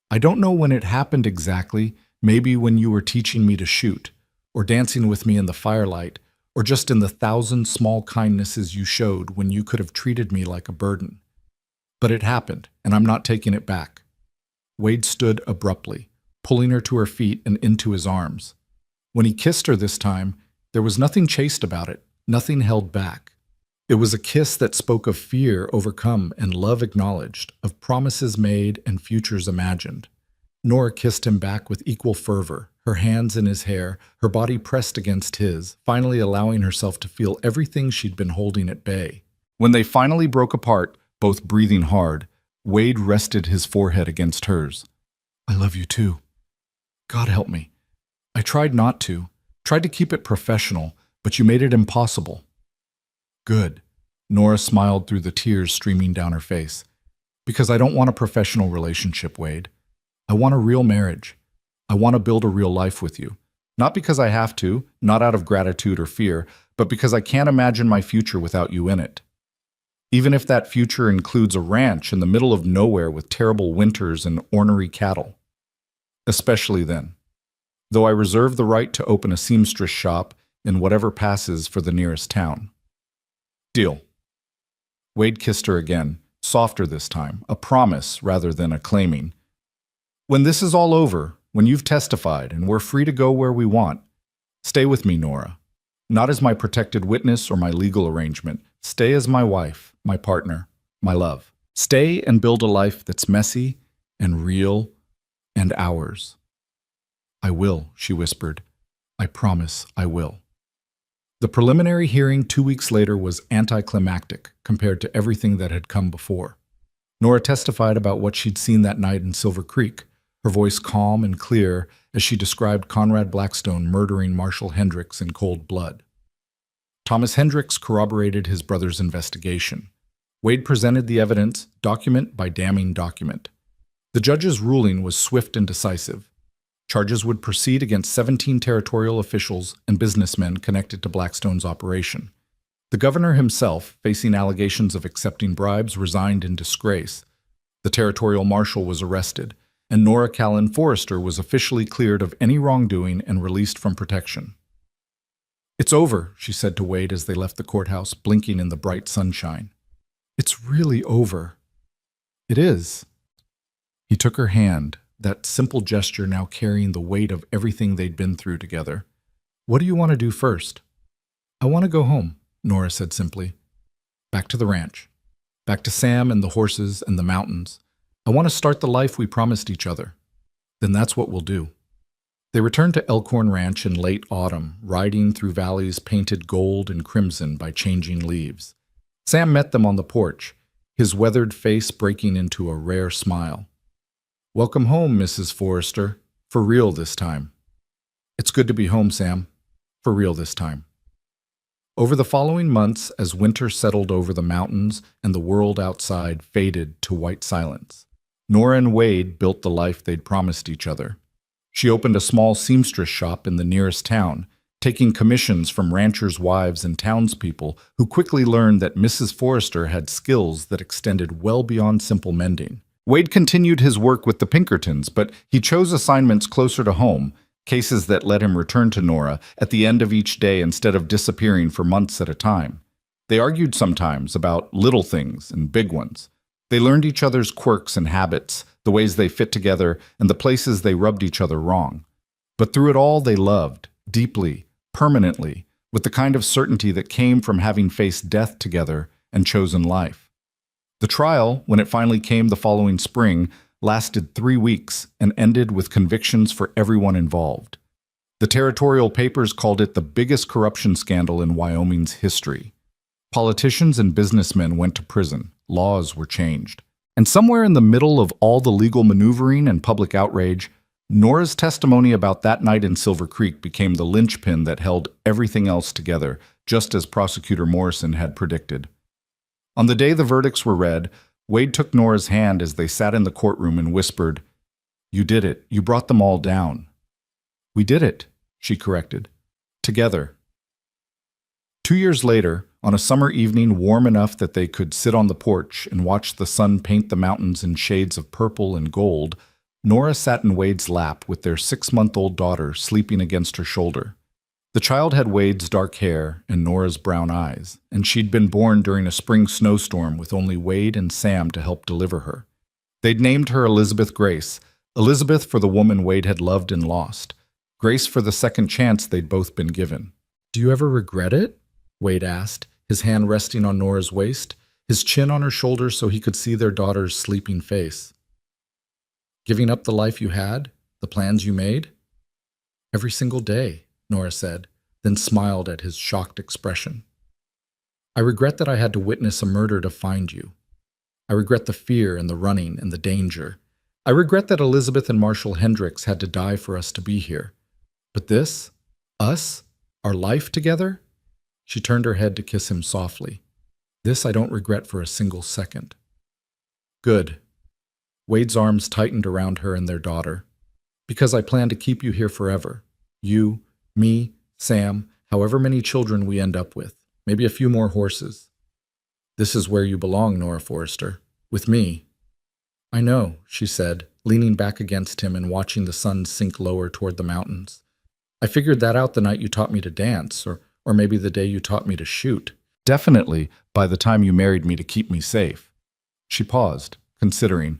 Speaker 1: I don't know when it happened exactly, maybe when you were teaching me to shoot, or dancing with me in the firelight, or just in the 1,000 small kindnesses you showed when you could have treated me like a burden. But it happened, and I'm not taking it back. Wade stood abruptly, pulling her to her feet and into his arms. When he kissed her this time, there was nothing chaste about it, nothing held back. It was a kiss that spoke of fear overcome and love acknowledged, of promises made and futures imagined. Nora kissed him back with equal fervor, her hands in his hair, her body pressed against his, finally allowing herself to feel everything she'd been holding at bay. When they finally broke apart, both breathing hard, Wade rested his forehead against hers. I love you too. God help me. I tried not to, tried to keep it professional, but you made it impossible. Good. Nora smiled through the tears streaming down her face. Because I don't want a professional relationship, Wade. I want a real marriage. I want to build a real life with you. Not because I have to, not out of gratitude or fear, but because I can't imagine my future without you in it. Even if that future includes a ranch in the middle of nowhere with terrible winters and ornery cattle. Especially then. Though I reserve the right to open a seamstress shop in whatever passes for the nearest town. Deal. Wade kissed her again, softer this time, a promise rather than a claiming. When this is all over, when you've testified and we're free to go where we want, stay with me, Nora. Not as my protected witness or my legal arrangement. Stay as my wife, my partner, my love. Stay and build a life that's messy and real and ours. I will, she whispered. I promise I will. The preliminary hearing 2 weeks later was anticlimactic compared to everything that had come before. Nora testified about what she'd seen that night in Silver Creek, her voice calm and clear as she described Conrad Blackstone murdering Marshall Hendricks in cold blood. Thomas Hendricks corroborated his brother's investigation. Wade presented the evidence, document by damning document. The judge's ruling was swift and decisive. Charges would proceed against 17 territorial officials and businessmen connected to Blackstone's operation. The governor himself, facing allegations of accepting bribes, resigned in disgrace. The territorial marshal was arrested, and Nora Callan Forrester was officially cleared of any wrongdoing and released from protection. It's over, she said to Wade as they left the courthouse, blinking in the bright sunshine. It's really over. It is. He took her hand, that simple gesture now carrying the weight of everything they'd been through together. What do you want to do first? I want to go home, Nora said simply. Back to the ranch. Back to Sam and the horses and the mountains. I want to start the life we promised each other. Then that's what we'll do. They returned to Elkhorn Ranch in late autumn, riding through valleys painted gold and crimson by changing leaves. Sam met them on the porch, his weathered face breaking into a rare smile. Welcome home, Mrs. Forrester. For real this time. It's good to be home, Sam. For real this time. Over the following months, as winter settled over the mountains and the world outside faded to white silence, Nora and Wade built the life they'd promised each other. She opened a small seamstress shop in the nearest town, taking commissions from ranchers' wives and townspeople who quickly learned that Mrs. Forrester had skills that extended well beyond simple mending. Wade continued his work with the Pinkertons, but he chose assignments closer to home, cases that let him return to Nora at the end of each day instead of disappearing for months at a time. They argued sometimes about little things and big ones. They learned each other's quirks and habits, the ways they fit together, and the places they rubbed each other wrong. But through it all, they loved, deeply, permanently, with the kind of certainty that came from having faced death together and chosen life. The trial, when it finally came the following spring, lasted 3 weeks and ended with convictions for everyone involved. The territorial papers called it the biggest corruption scandal in Wyoming's history. Politicians and businessmen went to prison, laws were changed. And somewhere in the middle of all the legal maneuvering and public outrage, Nora's testimony about that night in Silver Creek became the linchpin that held everything else together, just as Prosecutor Morrison had predicted. On the day the verdicts were read, Wade took Nora's hand as they sat in the courtroom and whispered, "You did it. You brought them all down." "We did it," she corrected. "Together." 2 years later, on a summer evening warm enough that they could sit on the porch and watch the sun paint the mountains in shades of purple and gold, Nora sat in Wade's lap with their 6-month-old daughter sleeping against her shoulder. The child had Wade's dark hair and Nora's brown eyes, and she'd been born during a spring snowstorm with only Wade and Sam to help deliver her. They'd named her Elizabeth Grace, Elizabeth for the woman Wade had loved and lost, Grace for the second chance they'd both been given. "Do you ever regret it?" Wade asked, his hand resting on Nora's waist, his chin on her shoulder so he could see their daughter's sleeping face. "Giving up the life you had, the plans you made?" "Every single day," Nora said, then smiled at his shocked expression. "I regret that I had to witness a murder to find you. I regret the fear and the running and the danger. I regret that Elizabeth and Marshall Hendricks had to die for us to be here. But this, us, our life together?" She turned her head to kiss him softly. "This I don't regret for a single second." "Good." Wade's arms tightened around her and their daughter. "Because I plan to keep you here forever. You, me, Sam, however many children we end up with. Maybe a few more horses. This is where you belong, Nora Forrester. With me." "I know," she said, leaning back against him and watching the sun sink lower toward the mountains. "I figured that out the night you taught me to dance, or maybe the day you taught me to shoot. Definitely by the time you married me to keep me safe." She paused, considering.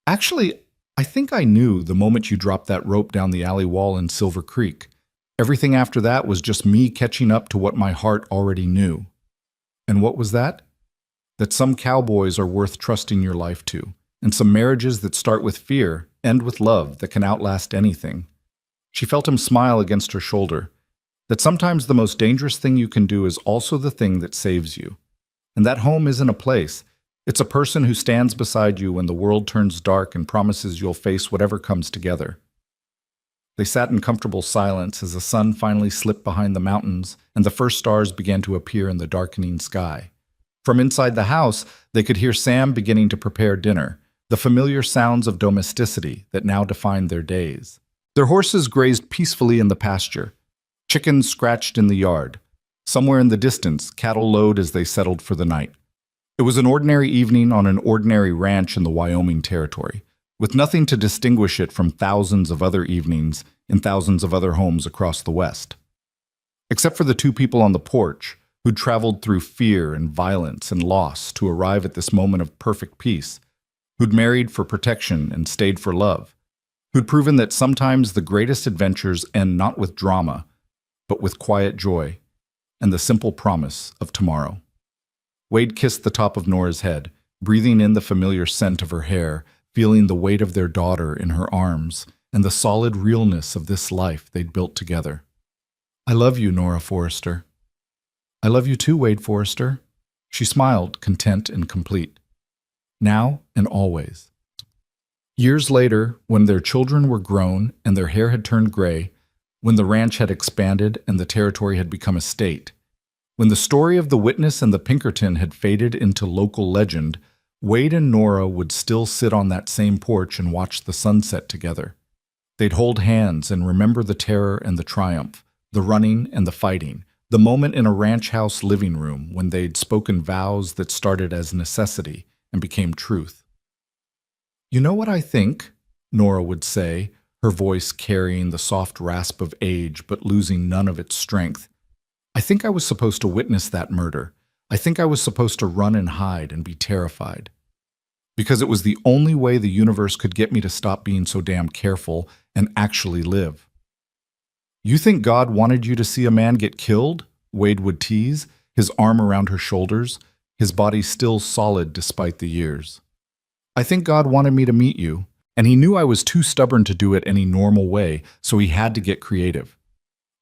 Speaker 1: "Actually, I think I knew the moment you dropped that rope down the alley wall in Silver Creek. Everything after that was just me catching up to what my heart already knew." "And what was that?" "That some cowboys are worth trusting your life to, and some marriages that start with fear, end with love that can outlast anything." She felt him smile against her shoulder. "That sometimes the most dangerous thing you can do is also the thing that saves you. And that home isn't a place. It's a person who stands beside you when the world turns dark and promises you'll face whatever comes together." They sat in comfortable silence as the sun finally slipped behind the mountains and the first stars began to appear in the darkening sky. From inside the house, they could hear Sam beginning to prepare dinner, the familiar sounds of domesticity that now defined their days. Their horses grazed peacefully in the pasture. Chickens scratched in the yard. Somewhere in the distance, cattle lowed as they settled for the night. It was an ordinary evening on an ordinary ranch in the Wyoming Territory, with nothing to distinguish it from thousands of other evenings in thousands of other homes across the West. Except for the two people on the porch, who'd traveled through fear and violence and loss to arrive at this moment of perfect peace, who'd married for protection and stayed for love, who'd proven that sometimes the greatest adventures end not with drama, but with quiet joy and the simple promise of tomorrow. Wade kissed the top of Nora's head, breathing in the familiar scent of her hair, feeling the weight of their daughter in her arms and the solid realness of this life they'd built together. "I love you, Nora Forrester." "I love you too, Wade Forrester." She smiled, content and complete. Now and always. Years later, when their children were grown and their hair had turned gray, when the ranch had expanded and the territory had become a state, when the story of the witness and the Pinkerton had faded into local legend, Wade and Nora would still sit on that same porch and watch the sunset together. They'd hold hands and remember the terror and the triumph, the running and the fighting, the moment in a ranch house living room when they'd spoken vows that started as necessity and became truth. "You know what I think?" Nora would say, her voice carrying the soft rasp of age but losing none of its strength. "I think I was supposed to witness that murder. I think I was supposed to run and hide and be terrified. Because it was the only way the universe could get me to stop being so damn careful and actually live." "You think God wanted you to see a man get killed?" Wade would tease, his arm around her shoulders, his body still solid despite the years. "I think God wanted me to meet you, and he knew I was too stubborn to do it any normal way, so he had to get creative."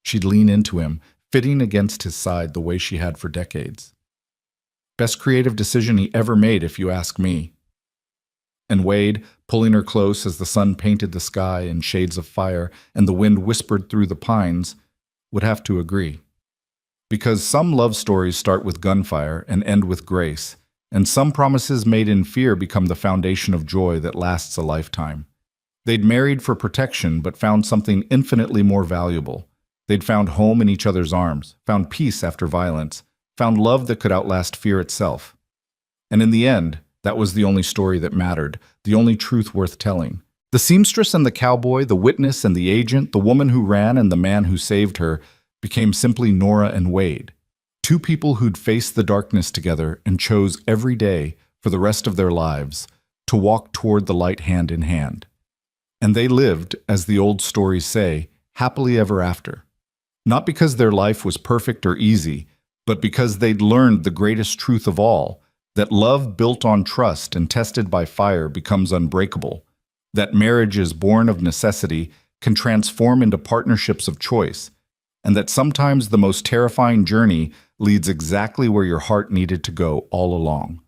Speaker 1: She'd lean into him, fitting against his side the way she had for decades. "Best creative decision he ever made, if you ask me." And Wade, pulling her close as the sun painted the sky in shades of fire and the wind whispered through the pines, would have to agree. Because some love stories start with gunfire and end with grace, and some promises made in fear become the foundation of joy that lasts a lifetime. They'd married for protection but found something infinitely more valuable. They'd found home in each other's arms, found peace after violence, found love that could outlast fear itself. And in the end, that was the only story that mattered, the only truth worth telling. The seamstress and the cowboy, the witness and the agent, the woman who ran and the man who saved her, became simply Nora and Wade. Two people who'd faced the darkness together and chose every day, for the rest of their lives, to walk toward the light hand in hand. And they lived, as the old stories say, happily ever after. Not because their life was perfect or easy, but because they'd learned the greatest truth of all, that love built on trust and tested by fire becomes unbreakable, that marriages born of necessity can transform into partnerships of choice, and that sometimes the most terrifying journey leads exactly where your heart needed to go all along.